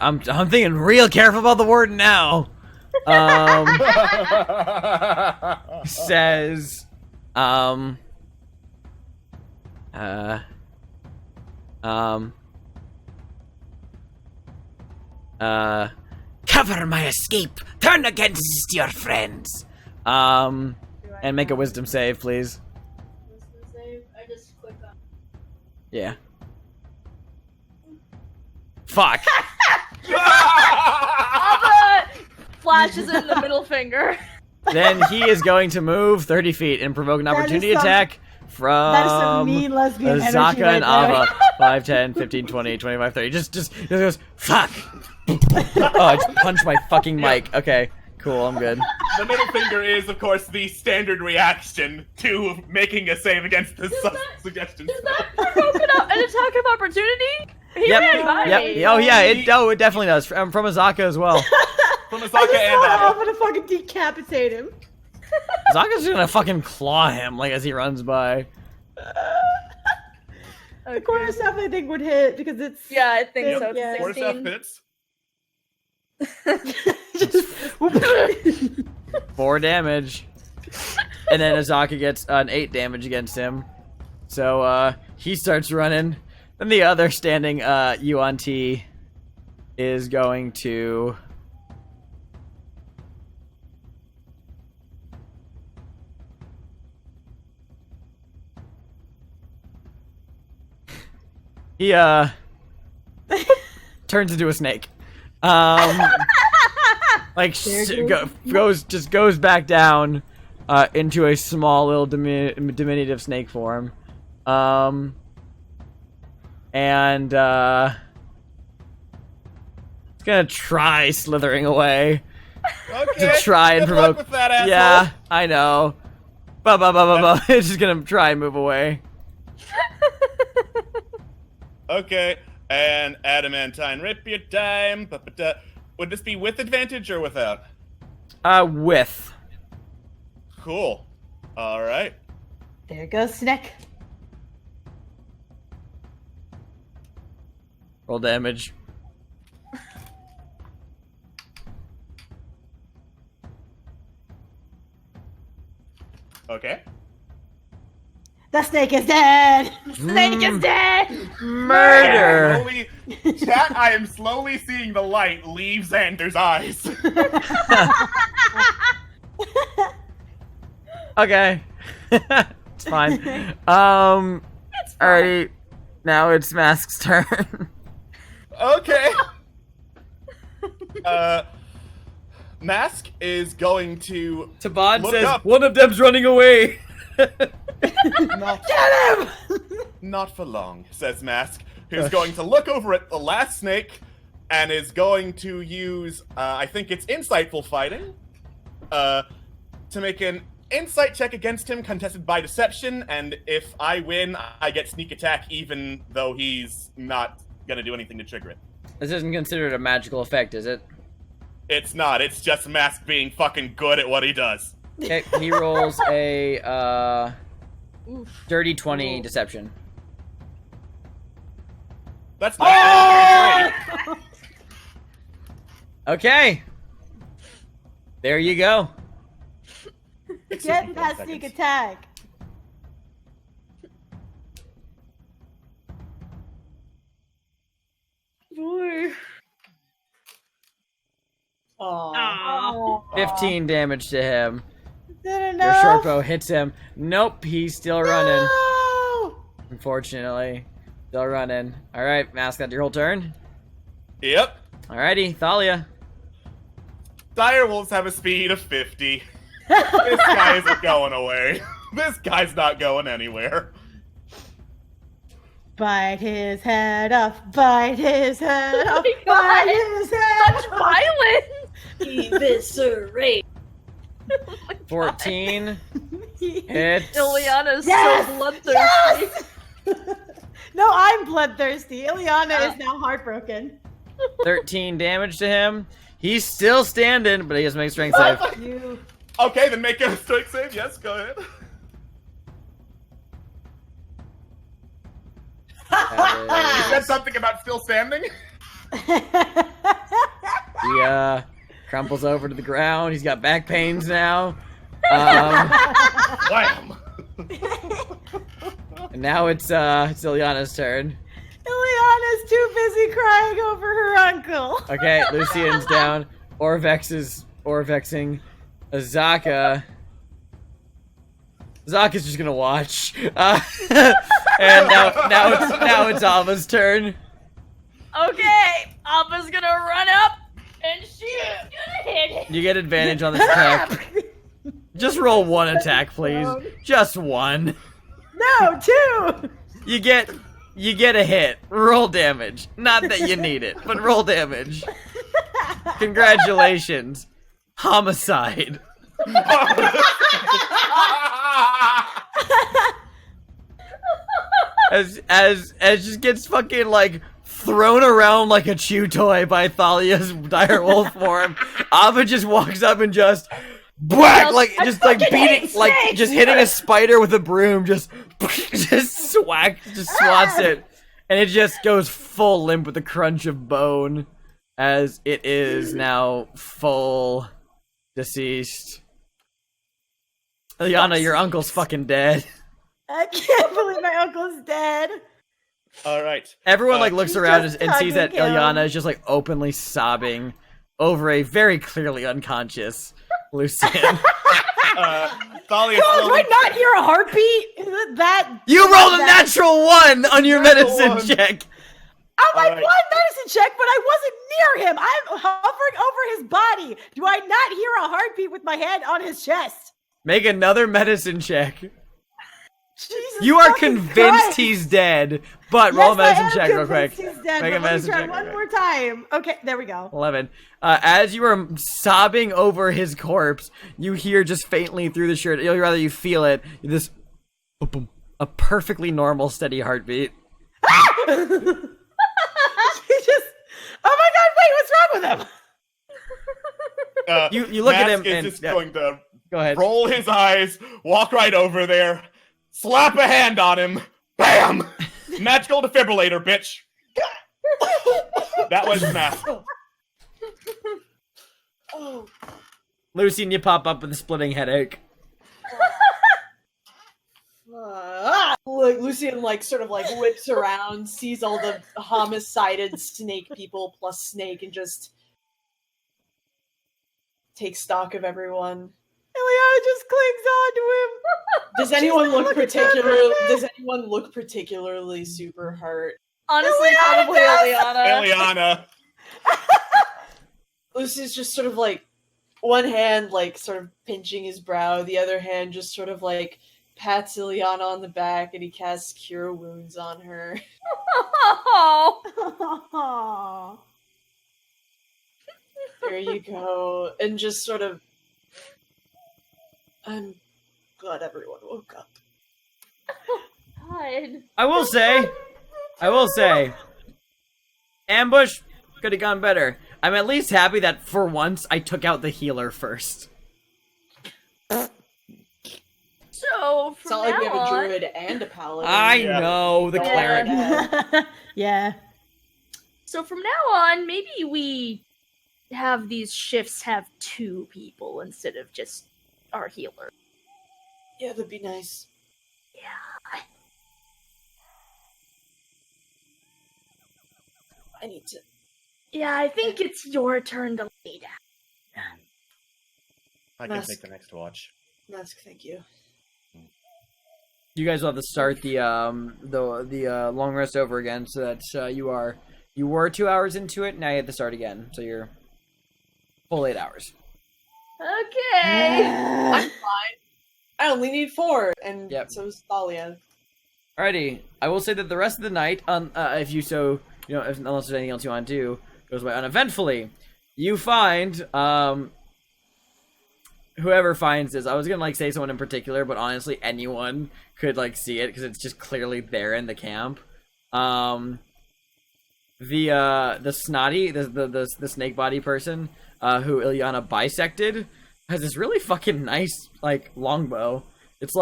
Speaker 7: thinking real careful about the word now. Says, cover my escape. Turn against your friends. And make a wisdom save, please.
Speaker 9: Wisdom save? I just click on.
Speaker 7: Yeah. Fuck.
Speaker 9: Ava flashes in the middle finger.
Speaker 7: Then he is going to move 30 feet and provoke an opportunity attack from
Speaker 8: That is some mean lesbian energy
Speaker 7: Azaka
Speaker 8: right
Speaker 7: and
Speaker 8: there.
Speaker 7: Ava. 5, 10, 15, 20, 25, 30. Just goes, fuck. Oh, I just punched my fucking mic. Okay, cool, I'm good.
Speaker 6: The middle finger is, of course, the standard reaction to making a save against the suggestion.
Speaker 9: Does that provoke an attack of opportunity? He ran by me.
Speaker 7: Yep. Oh yeah, it definitely does. From Azaka as well.
Speaker 6: From
Speaker 8: I
Speaker 6: Azaka
Speaker 8: just
Speaker 6: and
Speaker 8: want
Speaker 6: Ava.
Speaker 8: Ava to fucking decapitate him.
Speaker 7: Azaka's gonna fucking claw him like as he runs by.
Speaker 8: The corner stuff I think would hit because it's
Speaker 9: Yeah, I think so.
Speaker 8: Yeah.
Speaker 9: It's
Speaker 6: Quarterstaff
Speaker 9: 16.
Speaker 6: fits.
Speaker 7: 4 damage. And then Azaka gets an 8 damage against him. So he starts running. Then the other standing Yuan-Ti is going to he turns into a snake. Like goes back down into a small little diminutive snake form. And it's gonna try slithering away
Speaker 6: Okay.
Speaker 7: to try and
Speaker 6: Good luck
Speaker 7: provoke.
Speaker 6: with that, asshole.
Speaker 7: Yeah, I know. It's just gonna try and move away.
Speaker 6: Okay, and adamantine rapier time. Would this be with advantage or without?
Speaker 7: With.
Speaker 6: Cool. All right.
Speaker 8: There goes Snick.
Speaker 7: Roll damage.
Speaker 6: Okay.
Speaker 8: The snake is dead.
Speaker 9: Snake is dead!
Speaker 7: Murder!
Speaker 6: Chat, I am slowly seeing the light leave Xander's eyes.
Speaker 7: Okay. It's fine. Alrighty. Now it's Mask's turn.
Speaker 6: Okay. Mask is going to
Speaker 7: Tabad
Speaker 6: look
Speaker 7: says,
Speaker 6: up.
Speaker 7: one of them's running away.
Speaker 8: Get him!
Speaker 6: Not for long, says Mask, who's going to look over at the last snake and is going to use, I think it's insightful fighting, to make an insight check against him contested by deception, and if I win, I get sneak attack even though he's not gonna do anything to trigger it.
Speaker 7: This isn't considered a magical effect, is it?
Speaker 6: It's not, it's just Mask being fucking good at what he does.
Speaker 7: Okay, he rolls a, dirty 20 deception.
Speaker 6: That's not
Speaker 7: Okay. There you go.
Speaker 8: Get that sneak attack.
Speaker 9: Boy.
Speaker 5: Aww.
Speaker 7: 15 damage to him.
Speaker 8: Didn't
Speaker 7: Your
Speaker 8: know.
Speaker 7: short bow hits him. Nope, he's still running.
Speaker 8: No!
Speaker 7: Unfortunately. Still running. Alright, Mask, that's your whole turn.
Speaker 6: Yep.
Speaker 7: Alrighty, Thalia.
Speaker 6: Dire wolves have a speed of 50. This guy isn't going away. This guy's not going anywhere.
Speaker 8: Bite his head off. Bite his head off.
Speaker 9: my God.
Speaker 8: Bite his head
Speaker 9: Such
Speaker 8: off.
Speaker 9: violence!
Speaker 5: Eviscerate.
Speaker 7: 14 hits.
Speaker 9: Ileana's
Speaker 8: Yes!
Speaker 9: so bloodthirsty.
Speaker 8: Yes! No, I'm bloodthirsty. Ileana is now heartbroken.
Speaker 7: 13 damage to him. He's still standing, but he has to make a strength save.
Speaker 8: You.
Speaker 6: Okay, then make a strength save. Yes, go ahead. You said something about still standing?
Speaker 7: He crumples over to the ground. He's got back pains now.
Speaker 6: Wham!
Speaker 7: And now it's Ileana's turn.
Speaker 8: Ileana's too busy crying over her uncle.
Speaker 7: Okay, Lucian's down. Orvex is Orvexing. Azaka. Azaka's just gonna watch. And now it's Alma's turn.
Speaker 9: Okay, Appa's gonna run up and she's gonna hit it.
Speaker 7: You get advantage on this attack. Just roll one attack, please. Just one.
Speaker 8: No, two.
Speaker 7: You get a hit. Roll damage. Not that you need it, but roll damage. Congratulations. Homicide. As just gets fucking like thrown around like a chew toy by Thalia's direwolf form. Ava just walks up and just whack, like just like beating, like just hitting a spider with a broom, just swats it, and it just goes full limp with a crunch of bone, as it is now full deceased. Ileana, your uncle's fucking dead.
Speaker 8: I can't believe my uncle's dead.
Speaker 6: Alright.
Speaker 7: Everyone like looks
Speaker 8: He's
Speaker 7: around
Speaker 8: just
Speaker 7: and sees that
Speaker 8: hugging him.
Speaker 7: Ileana is just like openly sobbing over a very clearly unconscious Lucian.
Speaker 6: Thalia
Speaker 8: Do
Speaker 6: slowly...
Speaker 8: I not hear a heartbeat? Is it that?
Speaker 7: You rolled a
Speaker 8: that-
Speaker 7: natural 1 on your
Speaker 6: Natural
Speaker 7: medicine
Speaker 6: one.
Speaker 7: check.
Speaker 8: Oh, my
Speaker 6: Alright.
Speaker 8: blood medicine check, but I wasn't near him. I'm hovering over his body. Do I not hear a heartbeat with my hand on his chest?
Speaker 7: Make another medicine check.
Speaker 8: Jesus
Speaker 7: You are
Speaker 8: fucking
Speaker 7: convinced
Speaker 8: Christ.
Speaker 7: he's dead, but roll a
Speaker 8: Yes, I
Speaker 7: medicine
Speaker 8: am
Speaker 7: check real quick.
Speaker 8: convinced He's dead,
Speaker 7: Make a
Speaker 8: but let me
Speaker 7: medicine
Speaker 8: try
Speaker 7: check
Speaker 8: one
Speaker 7: real
Speaker 8: more time. Okay, there we go.
Speaker 7: 11. As you are sobbing over his corpse, you hear just faintly through the shirt, or rather you feel it, this boom, boom, a perfectly normal steady heartbeat.
Speaker 8: just, oh my god, wait, what's wrong with him?
Speaker 7: You look at him
Speaker 6: Mask is
Speaker 7: and
Speaker 6: just going to
Speaker 7: go ahead.
Speaker 6: roll his eyes, walk right over there, slap a hand on him, bam! Magical defibrillator, bitch. That was Mask.
Speaker 5: Oh.
Speaker 7: Lucy and you pop up with a splitting headache.
Speaker 5: Like Lucian sort of whips around, sees all the homicided snake people plus Snake, and just takes stock of everyone.
Speaker 8: Ileana just clings on to him.
Speaker 5: Does anyone look particularly super hurt?
Speaker 9: Honestly,
Speaker 8: Ileana
Speaker 9: probably
Speaker 8: does!
Speaker 9: Ileana.
Speaker 6: Ileana.
Speaker 5: Lucy's just sort of one hand sort of pinching his brow, the other hand just sort of pats Ileana on the back, and he casts Cure Wounds on her.
Speaker 9: Oh.
Speaker 8: Aww.
Speaker 5: There you go. And just sort of, I'm glad everyone woke up.
Speaker 9: God.
Speaker 7: I will say, ambush could have gone better. I'm at least happy that for once I took out the healer first.
Speaker 9: So
Speaker 5: It's
Speaker 9: from
Speaker 5: not like we
Speaker 9: now
Speaker 5: have a
Speaker 9: on,
Speaker 5: druid and a paladin.
Speaker 7: I
Speaker 6: Yeah.
Speaker 7: know, the cleric.
Speaker 8: Yeah.
Speaker 9: so from now on, maybe we have these shifts have 2 people instead of just our healer.
Speaker 5: Yeah, that'd be nice.
Speaker 9: Yeah.
Speaker 5: I need to.
Speaker 9: Yeah, I think it's your turn to lay down.
Speaker 6: I can
Speaker 5: Mask.
Speaker 6: take the next watch.
Speaker 5: Mask, thank you.
Speaker 7: You guys will have to start the long rest over again, so that you were 2 hours into it. Now you have to start again, so you're full 8 hours.
Speaker 9: Okay.
Speaker 5: I'm fine. I only need 4, and
Speaker 7: Yep.
Speaker 5: so is Thalia.
Speaker 7: Alrighty, I will say that the rest of the night, if you so, unless there's anything else you want to do, goes by uneventfully. You find, whoever finds this, I was gonna say someone in particular, but honestly, anyone could see it because it's just clearly there in the camp. The snotty, the snake body person, who Ileana bisected, has this really fucking nice longbow. It's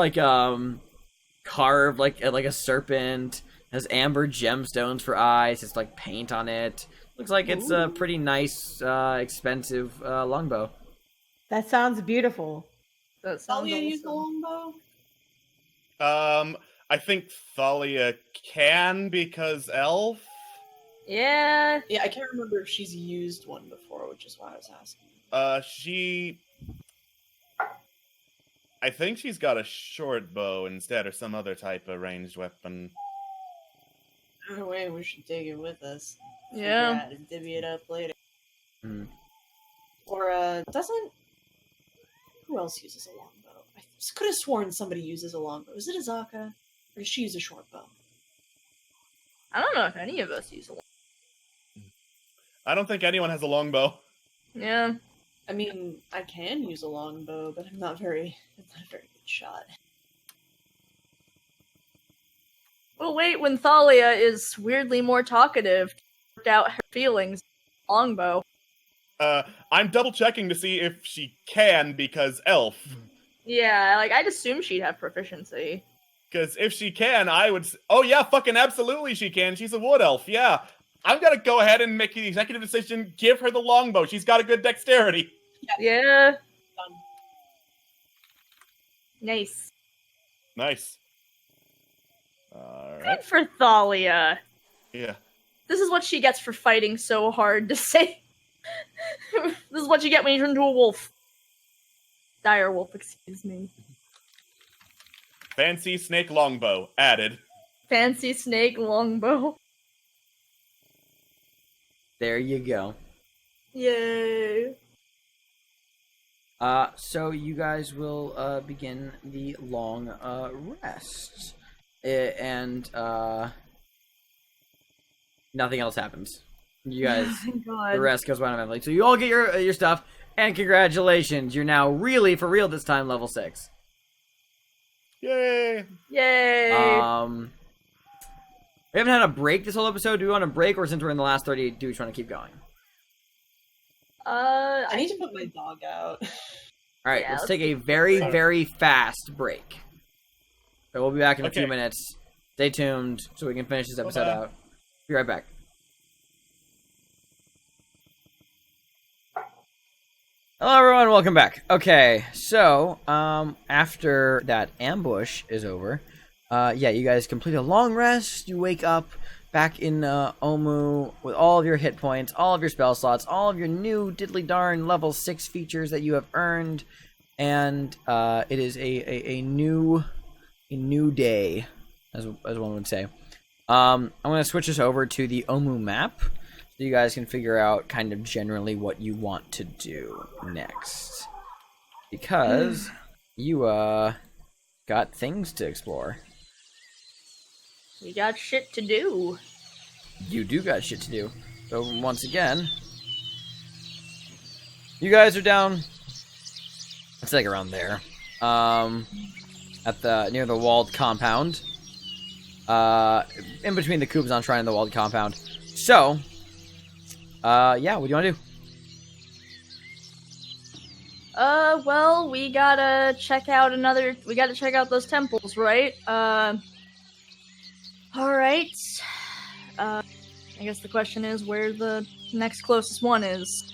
Speaker 7: carved like a serpent, has amber gemstones for eyes, has paint on it. Looks like it's a pretty nice, expensive longbow.
Speaker 8: That sounds beautiful.
Speaker 9: That sounds
Speaker 5: Thalia use the
Speaker 9: awesome.
Speaker 5: longbow?
Speaker 6: I think Thalia can because elf.
Speaker 9: Yeah.
Speaker 5: Yeah, I can't remember if she's used one before, which is why I was asking.
Speaker 6: I think she's got a short bow instead, or some other type of ranged weapon.
Speaker 5: Oh wait, we should take it with us.
Speaker 9: Yeah.
Speaker 5: Figure out how to divvy it up later.
Speaker 7: Hmm.
Speaker 5: Or doesn't? Who else uses a longbow? I could have sworn somebody uses a longbow. Is it Azaka, or does she use a short bow?
Speaker 9: I don't know if any of us use a
Speaker 6: I don't think anyone has a longbow.
Speaker 9: Yeah.
Speaker 5: I mean, I can use a longbow, but I'm not a very good shot.
Speaker 9: Well, wait, when Thalia is weirdly more talkative, worked out her feelings, longbow.
Speaker 6: I'm double checking to see if she can because elf.
Speaker 9: Yeah, I'd assume she'd have proficiency.
Speaker 6: Because if she can, I would. Oh yeah, fucking absolutely she can. She's a wood elf. Yeah, I'm gonna go ahead and make the executive decision. Give her the longbow. She's got a good dexterity.
Speaker 9: Yeah.
Speaker 5: Done.
Speaker 9: Nice.
Speaker 6: Nice. All
Speaker 9: Good
Speaker 6: right.
Speaker 9: for Thalia.
Speaker 6: Yeah.
Speaker 9: This is what she gets for fighting so hard to say. This is what you get when you turn into a wolf. Dire wolf, excuse me.
Speaker 6: Fancy snake longbow added.
Speaker 9: Fancy snake longbow.
Speaker 7: There you go.
Speaker 9: Yay.
Speaker 7: So you guys will begin the long rest, and nothing else happens. You guys,
Speaker 9: Thank God.
Speaker 7: the rest goes by automatically. So you all get your stuff, and congratulations, you're now really for real this time level 6.
Speaker 6: Yay!
Speaker 9: Yay.
Speaker 7: We haven't had a break this whole episode. Do we want a break, or since we're in the last 30, do we want to keep going?
Speaker 5: I need to put my dog out.
Speaker 7: All right, let's take a very, very fast break. So we'll be back in a few minutes. Stay tuned so we can finish this episode out. Be right back. Hello, everyone. Welcome back. Okay, so after that ambush is over, yeah, you guys complete a long rest. You wake up back in Omu with all of your hit points, all of your spell slots, all of your new diddly darn level 6 features that you have earned, and it is a new day, as one would say. I'm gonna switch this over to the Omu map, so you guys can figure out kind of generally what you want to do next, because you got things to explore.
Speaker 9: We got shit to do.
Speaker 7: You do got shit to do. So once again, you guys are down. It's like around there, at the near the walled compound, in between the Kubazan Shrine and the walled compound. So, yeah, what do you want to do?
Speaker 9: Well, we gotta check out those temples, right? Alright. I guess the question is where the next closest one is.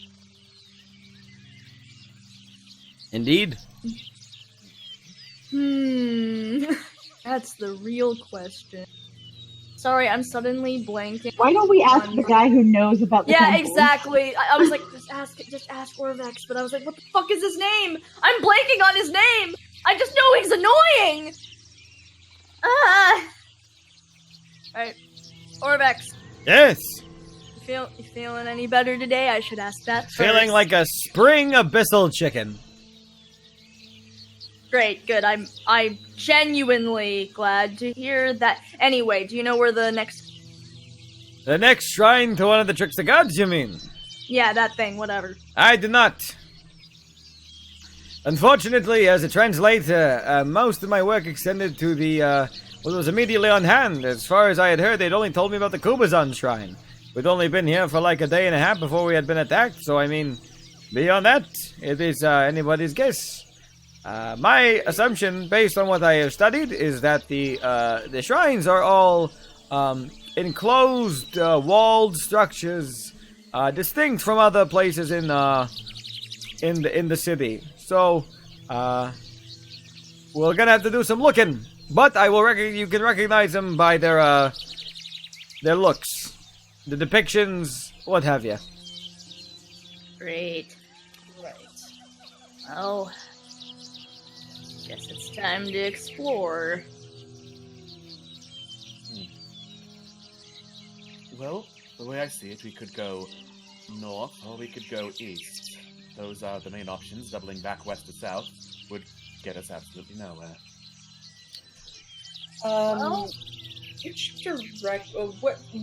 Speaker 7: Indeed.
Speaker 9: That's the real question. Sorry, I'm suddenly blanking.
Speaker 8: Why don't we ask the guy who knows about the temples?
Speaker 9: Exactly. I was like, just ask Orvex, but I was like, what the fuck is his name? I'm blanking on his name! I just know he's annoying! Alright. Orvex.
Speaker 7: Yes.
Speaker 9: You feeling any better today? I should ask that first.
Speaker 7: Feeling like a spring abyssal chicken.
Speaker 9: Great, good. I'm genuinely glad to hear that. Anyway, do you know where the next...
Speaker 7: The next shrine to one of the tricks of gods, you mean?
Speaker 9: Yeah, that thing, whatever.
Speaker 7: I do not. Unfortunately, as a translator, most of my work extended to the, what was immediately on hand. As far as I had heard, they'd only told me about the Kubazan Shrine. We'd only been here for like a day and a half before we had been attacked, so I mean, beyond that, it is anybody's guess. My assumption, based on what I have studied, is that the shrines are all enclosed, walled structures, distinct from other places in the city. So, we're gonna have to do some looking, but you can recognize them by their looks, the depictions, what have you.
Speaker 9: Great. Right. Well, guess it's time to explore.
Speaker 6: Well, the way I see it, we could go north or we could go east. Those are the main options. Doubling back west to south would get us absolutely nowhere.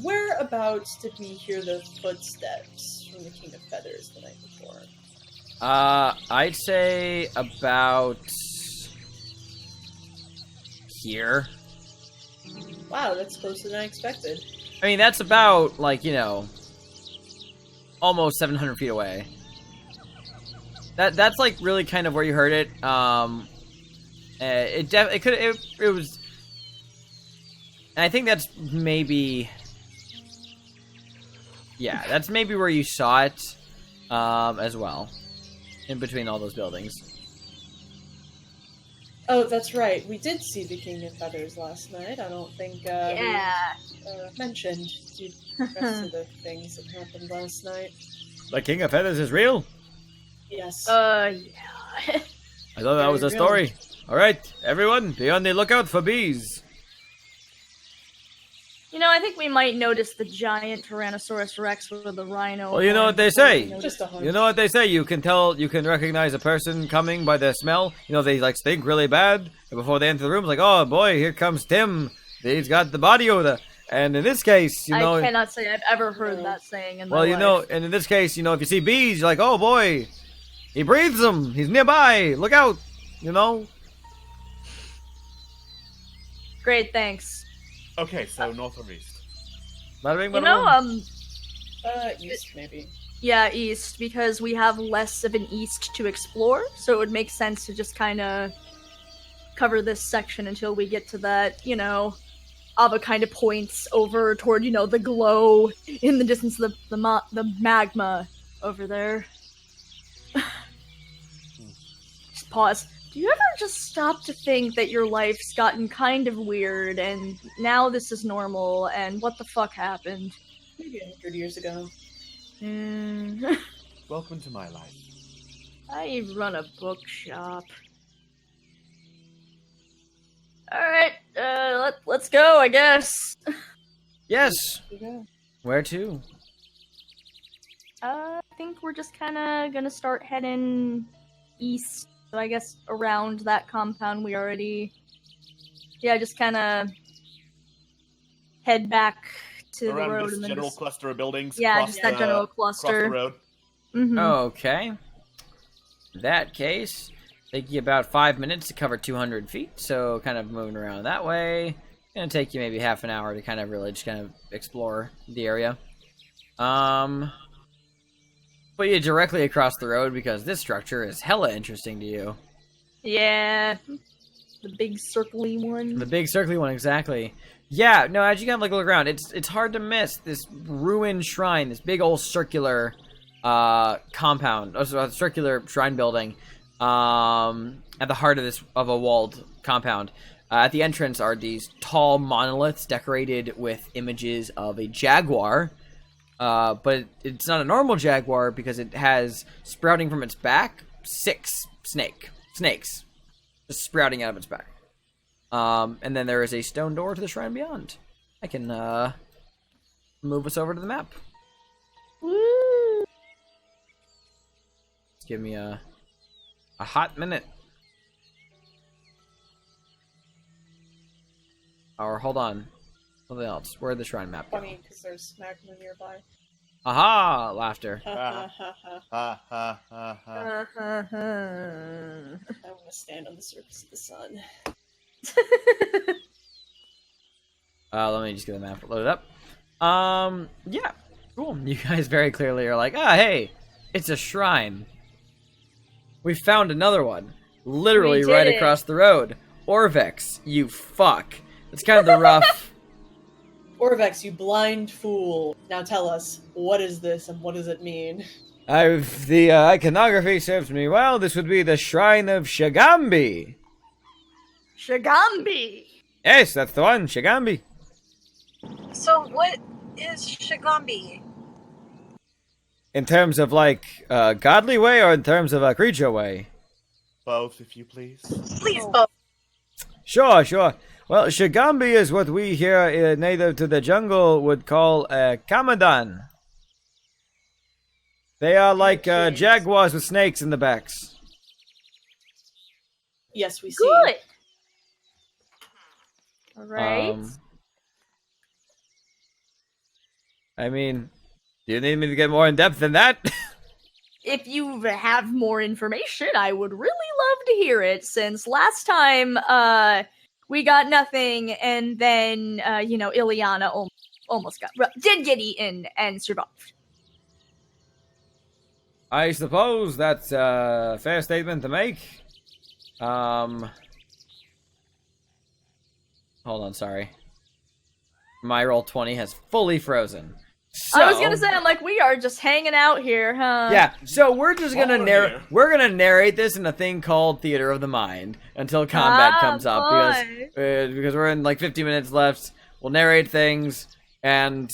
Speaker 5: Whereabouts did we hear the footsteps from the King of Feathers the night before?
Speaker 7: I'd say about here.
Speaker 5: Wow, that's closer than I expected.
Speaker 7: I mean, that's about, like, you know, almost 700 feet away. That's like really kind of where you heard it. It was. And I think that's maybe. Yeah, that's maybe where you saw it, as well, in between all those buildings.
Speaker 5: Oh, that's right. We did see the King of Feathers last night. I don't think we mentioned the rest of the things that happened last night.
Speaker 7: The King of Feathers is real?
Speaker 5: Yes.
Speaker 9: Yeah.
Speaker 7: I thought that was a story. Alright, everyone, be on the lookout for bees.
Speaker 9: You know, I think we might notice the giant Tyrannosaurus Rex with the rhino.
Speaker 7: Well, you know what they say.
Speaker 5: You
Speaker 7: know what they say. You can recognize a person coming by their smell. You know, they like stink really bad. And before they enter the room, it's like, oh boy, here comes Tim. He's got the body odor. And in this case, you know,
Speaker 9: I cannot say I've ever heard that saying in my
Speaker 7: life.
Speaker 9: life.
Speaker 7: Know, and in this case, you know, if you see bees, you're like, oh boy, he breathes them. He's nearby. Look out. You know.
Speaker 9: Great, thanks.
Speaker 6: Okay, so north or east?
Speaker 7: Bada bing,
Speaker 9: You
Speaker 7: bada
Speaker 9: know,
Speaker 7: boom.
Speaker 5: East, maybe.
Speaker 9: Yeah, east, because we have less of an east to explore, so it would make sense to just kind of cover this section until we get to that, Ava kind of points over toward, the glow in the distance of the magma over there. Just pause. Do you ever just stop to think that your life's gotten kind of weird, and now this is normal, and what the fuck happened?
Speaker 5: Maybe 100 years ago.
Speaker 6: Welcome to my life.
Speaker 9: I run a bookshop. Alright, let's go, I guess.
Speaker 7: Yes.
Speaker 5: Yeah.
Speaker 7: Where to?
Speaker 9: I think we're just kinda gonna start heading east. So I guess around that compound we already... Yeah, just kinda head back to
Speaker 6: Around
Speaker 9: the road
Speaker 6: this
Speaker 9: and then
Speaker 6: general
Speaker 9: just...
Speaker 6: cluster of buildings.
Speaker 9: Yeah,
Speaker 6: across
Speaker 9: just that
Speaker 6: the-
Speaker 9: general
Speaker 6: Across the
Speaker 9: cluster.
Speaker 6: road.
Speaker 9: Mm-hmm.
Speaker 7: Okay. In that case, take you about 5 minutes to cover 200 feet, so kind of moving around that way. Gonna take you maybe half an hour to kind of really just kind of explore the area. Put you directly across the road because this structure is hella interesting to you.
Speaker 9: Yeah. The big circly one.
Speaker 7: The big circly one, exactly. Yeah, no, as you kind of look around, it's hard to miss this ruined shrine, this big old circular compound, circular shrine building, at the heart of a walled compound. At the entrance are these tall monoliths decorated with images of a jaguar, but it's not a normal jaguar because it has sprouting from its back 6 snakes just sprouting out of its back. And then there is a stone door to the shrine beyond. I can move us over to the map.
Speaker 9: Woo!
Speaker 7: Give me a hot minute. Or hold on. Something else. Where'd the shrine map go?
Speaker 5: Funny, because there's magma nearby.
Speaker 7: Aha! Laughter.
Speaker 6: Ha ha ha ha.
Speaker 5: I want to stand on the surface of the sun.
Speaker 7: Let me just get the map loaded up. Yeah. Cool. You guys very clearly are like, hey, it's a shrine. We found another one. Literally
Speaker 9: We did
Speaker 7: right
Speaker 9: it.
Speaker 7: across the road. Orvex, you fuck. It's kind of the rough...
Speaker 5: Orvex, you blind fool. Now tell us, what is this and what does it mean?
Speaker 7: The iconography serves me well. This would be the Shrine of Shagambi.
Speaker 9: Shagambi!
Speaker 7: Yes, that's the one, Shagambi.
Speaker 2: So, what is Shigambi?
Speaker 7: In terms of, godly way or in terms of a creature way?
Speaker 6: Both, if you please.
Speaker 2: Please, both.
Speaker 7: Sure. Well, Shagambi is what we here, native to the jungle, would call a Kamadan. They are like jaguars with snakes in the backs.
Speaker 5: Yes, we see.
Speaker 9: Good! Alright.
Speaker 7: I mean, do you need me to get more in depth than that?
Speaker 9: If you have more information, I would really love to hear it, since last time, we got nothing, and then, Ileana almost did get eaten and survived.
Speaker 7: I suppose that's a fair statement to make. Hold on, sorry. My Roll20 has fully frozen. So,
Speaker 9: I was gonna say, I'm like, we are just hanging out here, huh?
Speaker 7: yeah, so we're just gonna
Speaker 6: While we're
Speaker 7: narrate.
Speaker 6: here.
Speaker 7: We're gonna narrate this in a thing called Theater of the Mind until combat comes up because we're in 50 minutes left. We'll narrate things, and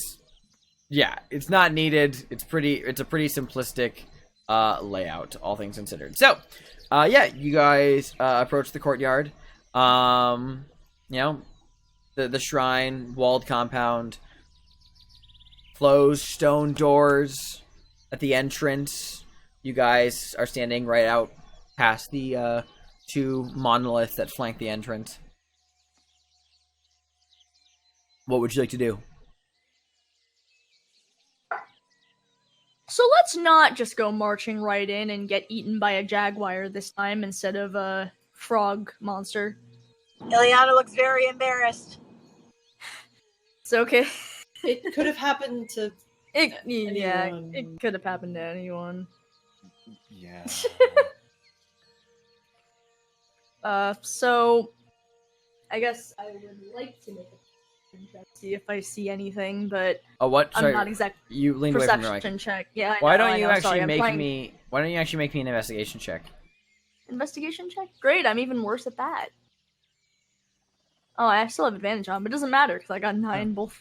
Speaker 7: yeah, it's not needed. It's a pretty simplistic layout, all things considered. So, you guys approach the courtyard. The shrine, walled compound. Closed stone doors at the entrance. You guys are standing right out past the 2 monoliths that flank the entrance. What would you like to do?
Speaker 9: So let's not just go marching right in and get eaten by a jaguar this time instead of a frog monster.
Speaker 2: Ileana looks very embarrassed.
Speaker 9: It's okay.
Speaker 5: It could have happened to
Speaker 9: Yeah,
Speaker 5: anyone.
Speaker 9: it could have happened to anyone.
Speaker 6: Yeah.
Speaker 9: So I guess I would like to make a perception check, see if I see anything, but
Speaker 7: Oh, what?
Speaker 9: I'm
Speaker 7: Sorry,
Speaker 9: not exactly
Speaker 7: you leaned away from your mic.
Speaker 9: perception check. Yeah,
Speaker 7: Why
Speaker 9: I
Speaker 7: don't you
Speaker 9: know,
Speaker 7: actually
Speaker 9: sorry, I'm
Speaker 7: make
Speaker 9: trying-
Speaker 7: me? Why don't you actually make me an investigation check?
Speaker 9: investigation check? Great, I'm even worse at that. Oh, I still have advantage on, but it doesn't matter because I got 9 both.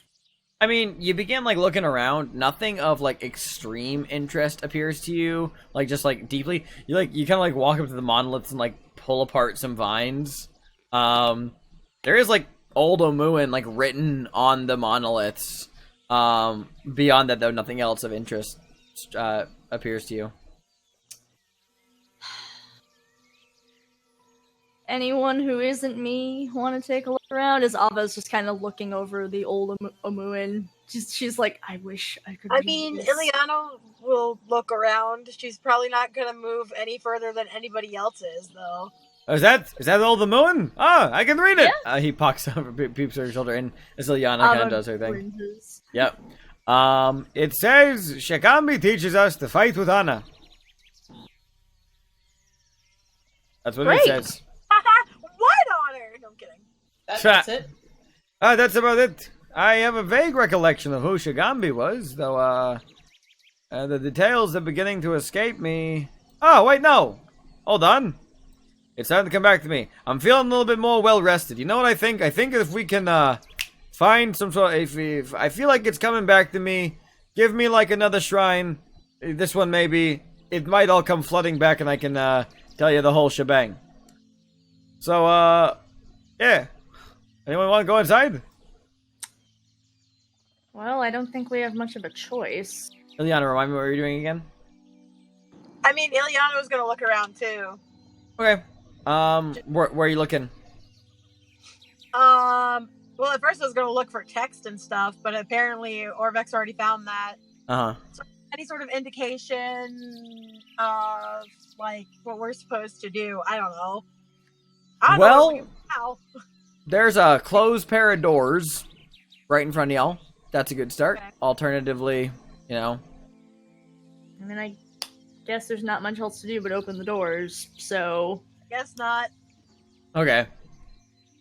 Speaker 7: I mean, you begin like looking around. Nothing of like extreme interest appears to you. Like just like deeply, you kind of like walk up to the monoliths and like pull apart some vines. There is like old Omuin like written on the monoliths. Beyond that, though, nothing else of interest appears to you.
Speaker 9: Anyone who isn't me want to take a look around? As Ava's just kind of looking over the old Omuin. She's like, I wish I could.
Speaker 2: I
Speaker 9: read
Speaker 2: mean,
Speaker 9: this."
Speaker 2: Ileana will look around. She's probably not going to move any further than anybody else is, though.
Speaker 7: Oh, is that old Omuin? Ah, I can read it. He peeps over her shoulder, and as Ileana kind of does her thing.
Speaker 9: Cringes.
Speaker 7: Yep. It says Shagambi teaches us to fight with honor. That's what it
Speaker 9: Great.
Speaker 7: says.
Speaker 2: What honor? No, I'm kidding.
Speaker 5: That's it.
Speaker 7: That's about it. I have a vague recollection of who Shagambi was, though, the details are beginning to escape me. Oh, wait, no. Hold on. It's time to come back to me. I'm feeling a little bit more well-rested. You know what I think? I think if we can, find some sort of... If I feel like it's coming back to me, give me, like, another shrine. This one, maybe. It might all come flooding back, and I can, tell you the whole shebang. So, yeah. Anyone want to go inside?
Speaker 9: Well, I don't think we have much of a choice.
Speaker 7: Ileana, remind me what you're doing again?
Speaker 2: I mean, Ileana was going to look around, too.
Speaker 7: Okay. Where are you looking?
Speaker 2: Well, at first I was going to look for text and stuff, but apparently Orvex already found that.
Speaker 7: Uh-huh.
Speaker 2: So any sort of indication of, like, what we're supposed to do, I don't know.
Speaker 7: Well,
Speaker 2: How?
Speaker 7: there's a closed pair of doors right in front of y'all. That's a good start.
Speaker 2: Okay.
Speaker 7: Alternatively, you know.
Speaker 9: I mean, I guess there's not much else to do but open the doors, so...
Speaker 2: Guess not.
Speaker 7: Okay.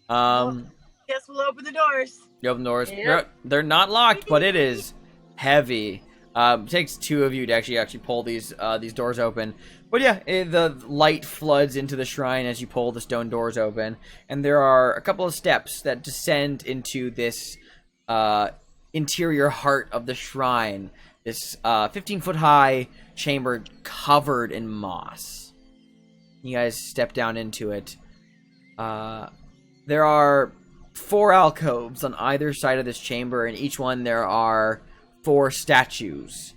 Speaker 2: Guess we'll open the doors.
Speaker 7: You open the doors.
Speaker 9: Yep.
Speaker 7: They're not locked, but it is heavy. It takes 2 of you to actually pull these doors open. But yeah, the light floods into the shrine as you pull the stone doors open, and there are a couple of steps that descend into this interior heart of the shrine. This 15-foot high chamber covered in moss. You guys step down into it. There are 4 alcoves on either side of this chamber. In each one there are 4 statues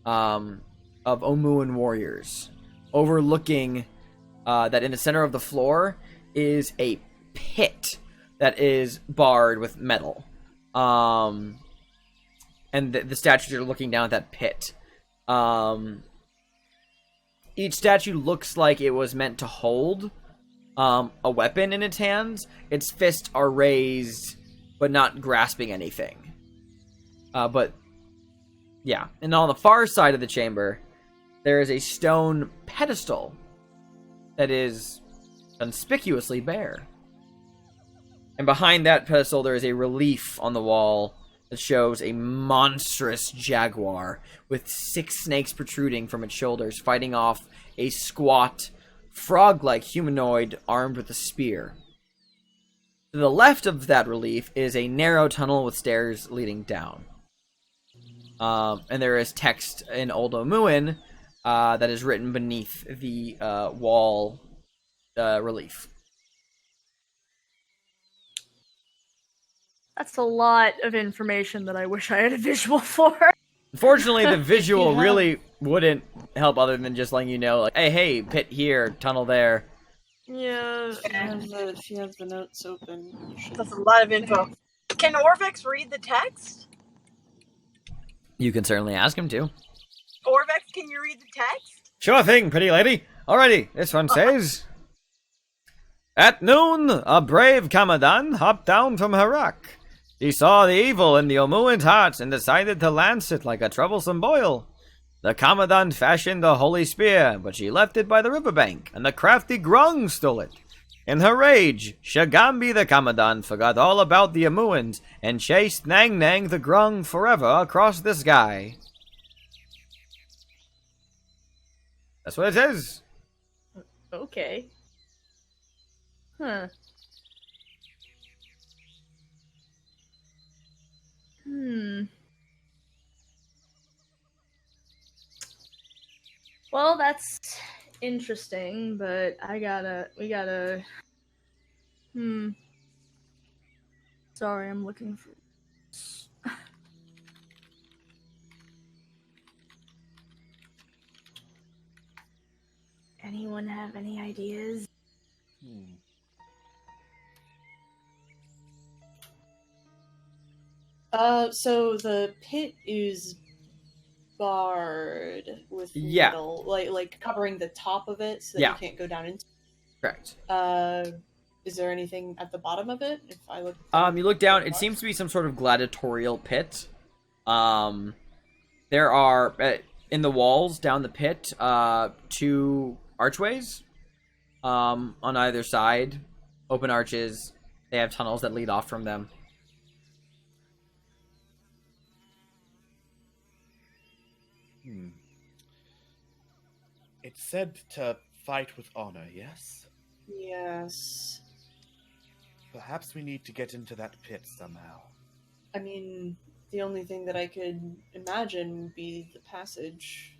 Speaker 7: of Omuan warriors. Overlooking that in the center of the floor is a pit that is barred with metal. And the statues are looking down at that pit. Each statue looks like it was meant to hold a weapon in its hands. Its fists are raised, but not grasping anything. But, yeah. And on the far side of the chamber, there is a stone pedestal that is conspicuously bare. And behind that pedestal, there is a relief on the wall that shows a monstrous jaguar with 6 snakes protruding from its shoulders, fighting off a squat, frog-like humanoid armed with a spear. To the left of that relief is a narrow tunnel with stairs leading down. And there is text in Old Omuin that is written beneath the wall relief.
Speaker 9: That's a lot of information that I wish I had a visual for.
Speaker 7: Unfortunately, the visual
Speaker 5: Yeah.
Speaker 7: really wouldn't help other than just letting you know, like, hey, pit here, tunnel there.
Speaker 9: Yeah.
Speaker 5: If you have the notes open, you should...
Speaker 2: That's a lot of info. Can Orvex read the text?
Speaker 7: You can certainly ask him to.
Speaker 2: Orvex, can you read the text?
Speaker 7: Sure thing, pretty lady. Alrighty, this one says... At noon, a brave Kamadan hopped down from Harak. She saw the evil in the Omuan's heart and decided to lance it like a troublesome boil. The Commandant fashioned the holy spear, but she left it by the riverbank, and the crafty Grung stole it. In her rage, Shagambi the Commandant forgot all about the Omuans and chased Nang Nang the Grung forever across the sky. That's what it says.
Speaker 9: Okay. Huh. Well, that's interesting, but we gotta. Sorry, I'm looking for. Anyone have any ideas?
Speaker 5: So the pit is barred with
Speaker 7: Yeah.
Speaker 5: metal, like covering the top of it so that
Speaker 7: Yeah.
Speaker 5: you can't go down into.
Speaker 7: Correct.
Speaker 5: Is there anything at the bottom of it? If I look.
Speaker 7: You look down. It seems to be some sort of gladiatorial pit. There are in the walls down the pit 2 archways. On either side, open arches. They have tunnels that lead off from them.
Speaker 6: It's said to fight with honor, yes?
Speaker 5: Yes.
Speaker 6: Perhaps we need to get into that pit somehow.
Speaker 5: I mean, the only thing that I could imagine would be the passage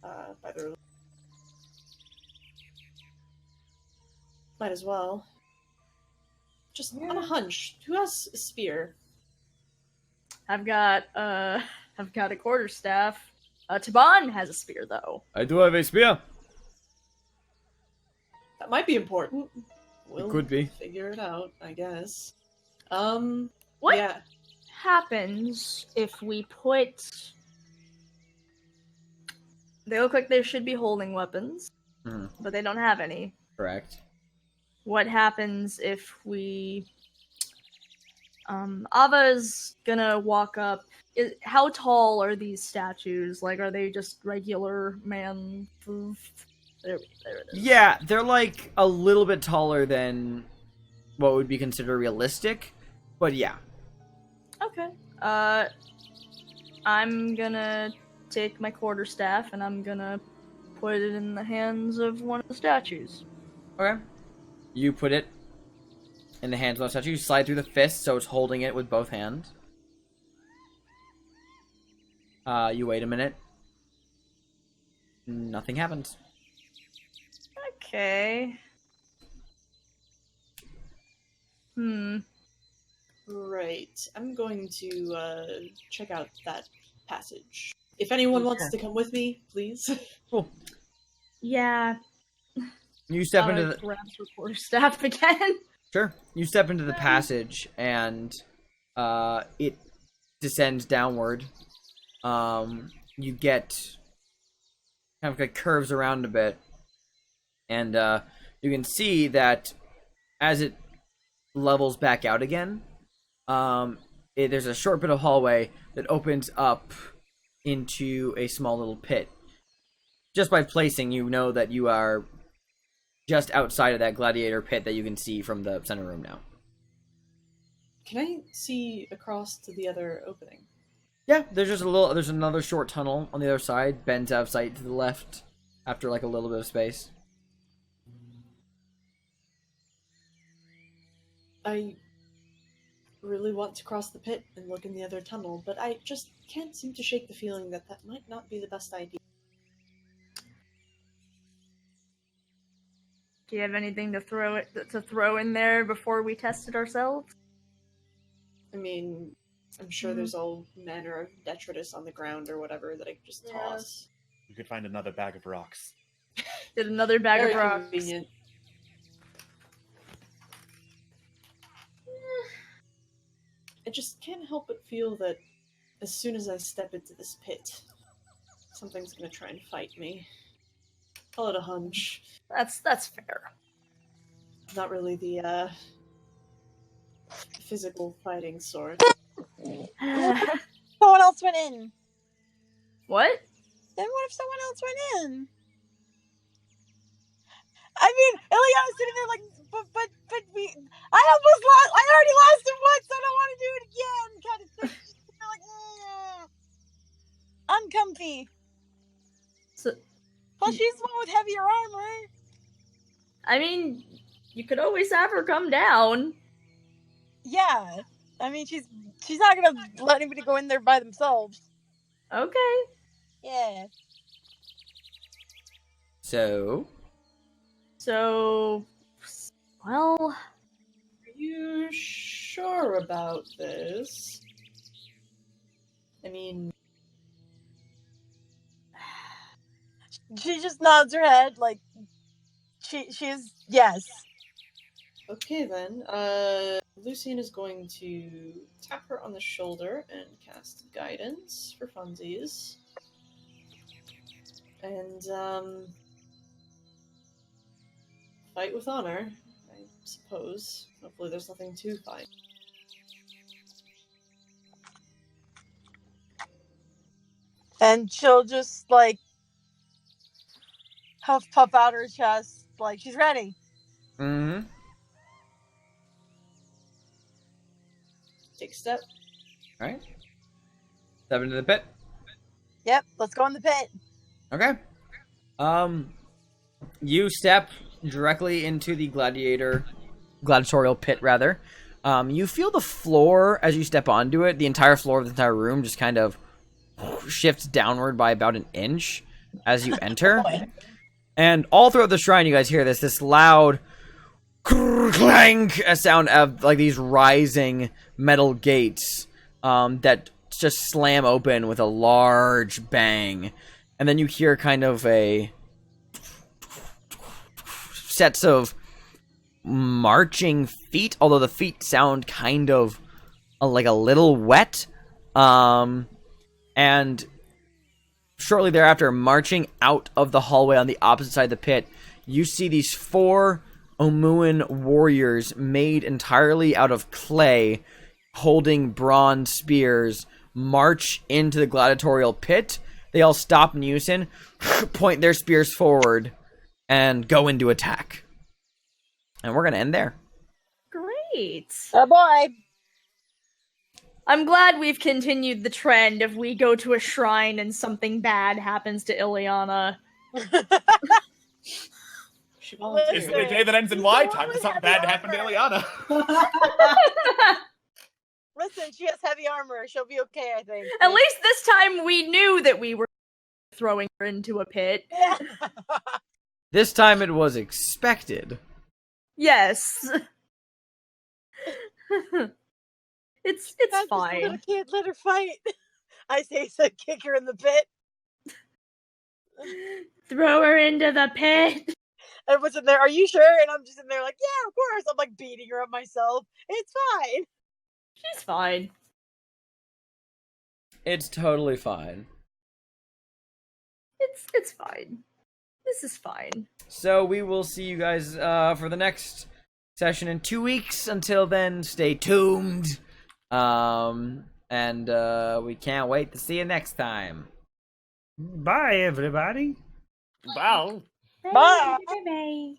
Speaker 5: by the. Might as well. Just on a hunch, who has a spear?
Speaker 9: I've got a quarterstaff. Taban has a spear though.
Speaker 7: I do have a spear.
Speaker 5: That might be important. We'll
Speaker 7: It could be.
Speaker 5: figure it out, I guess.
Speaker 9: What
Speaker 5: Yeah.
Speaker 9: happens if we put? They look like they should be holding weapons, but they don't have any.
Speaker 7: Correct.
Speaker 9: What happens if we? Ava's gonna walk up. How tall are these statues? Like, are they just regular man? There it is.
Speaker 7: Yeah, they're like a little bit taller than what would be considered realistic, but yeah.
Speaker 9: Okay. I'm gonna take my quarterstaff and I'm gonna put it in the hands of one of the statues.
Speaker 7: Okay. You put it in the hands of the statue. You slide through the fist, so it's holding it with both hands. You wait a minute. Nothing happens.
Speaker 9: Okay.
Speaker 5: Right. I'm going to check out that passage. If anyone wants to come with me, please.
Speaker 7: Cool.
Speaker 9: Yeah.
Speaker 7: You step into the
Speaker 9: grabs her quarterstaff again.
Speaker 7: Sure. You step into the passage, and it descends downward. You get kind of like curves around a bit, and you can see that as it levels back out again, there's a short bit of hallway that opens up into a small little pit. Just by placing, you know that you are just outside of that gladiator pit that you can see from the center room now.
Speaker 5: Can I see across to the other opening?
Speaker 7: Yeah, there's another short tunnel on the other side, bends out of sight to the left after like a little bit of space.
Speaker 5: I really want to cross the pit and look in the other tunnel, but I just can't seem to shake the feeling that might not be the best idea.
Speaker 9: Do you have anything to throw in there before we test it ourselves?
Speaker 5: I mean, I'm sure there's all manner of detritus on the ground or whatever that I could just toss.
Speaker 6: You could find another bag of rocks.
Speaker 9: Get another bag
Speaker 5: Very
Speaker 9: of rocks.
Speaker 5: convenient. I just can't help but feel that as soon as I step into this pit, something's gonna try and fight me. Call it a hunch.
Speaker 9: That's fair.
Speaker 5: Not really the physical fighting sort.
Speaker 2: Someone else went in.
Speaker 9: What?
Speaker 2: Then what if someone else went in? I mean, Ileana's sitting there like, but we. I almost lost. I already lost him once. I don't want to do it again. Kind of thing. You're like, uncomfy.
Speaker 9: So,
Speaker 2: Well, she's the one with heavier armor.
Speaker 9: I mean, you could always have her come down.
Speaker 2: Yeah, I mean, she's not gonna let anybody go in there by themselves.
Speaker 9: Okay.
Speaker 2: Yeah.
Speaker 7: So,
Speaker 9: well,
Speaker 5: Are you sure about this? I mean,
Speaker 2: She just nods her head like she's yes.
Speaker 5: okay then. Lucian is going to tap her on the shoulder and cast guidance for funsies. And, fight with honor, I suppose. Hopefully there's nothing to fight.
Speaker 2: And she'll just like puff out her chest like she's ready.
Speaker 7: mm-hmm.
Speaker 5: Take a step.
Speaker 7: All right. Step into the pit.
Speaker 2: Yep, let's go in the pit.
Speaker 7: Okay. You step directly into the gladiatorial pit, rather. You feel the floor as you step onto it. The entire floor of the entire room just kind of shifts downward by about an inch as you enter. And all throughout the shrine, you guys hear this loud clank, a sound of like these rising metal gates that just slam open with a large bang. And then you hear kind of a sets of marching feet, although the feet sound kind of like a little wet. And shortly thereafter, marching out of the hallway on the opposite side of the pit, you see these 4 Omuan warriors made entirely out of clay, holding bronze spears, march into the gladiatorial pit. They all stop in unison, point their spears forward, and go into attack. And we're going to end there.
Speaker 9: great.
Speaker 2: Oh boy.
Speaker 9: I'm glad we've continued the trend of we go to a shrine and something bad happens to Ileana.
Speaker 5: She
Speaker 2: Listen.
Speaker 6: Is it the day that ends in Y? Time for something bad to happen to Ileana.
Speaker 2: Listen, she has heavy armor. She'll be okay, I think.
Speaker 9: At least this time we knew that we were throwing her into a pit.
Speaker 2: Yeah.
Speaker 7: This time it was expected.
Speaker 9: Yes. It's
Speaker 2: Not just a
Speaker 9: fine.
Speaker 2: little kid, let her fight. I say, so kick her in the pit.
Speaker 9: Throw her into the pit.
Speaker 2: Everyone's in there, are you sure? And I'm just in there like, yeah, of course. I'm like beating her up myself. It's fine.
Speaker 9: She's fine.
Speaker 7: It's totally fine.
Speaker 9: It's fine. This is fine.
Speaker 7: So we will see you guys for the next session in 2 weeks. Until then, stay tuned. And we can't wait to see you next time.
Speaker 10: Bye, everybody.
Speaker 6: Wow.
Speaker 2: Bye.
Speaker 9: Bye.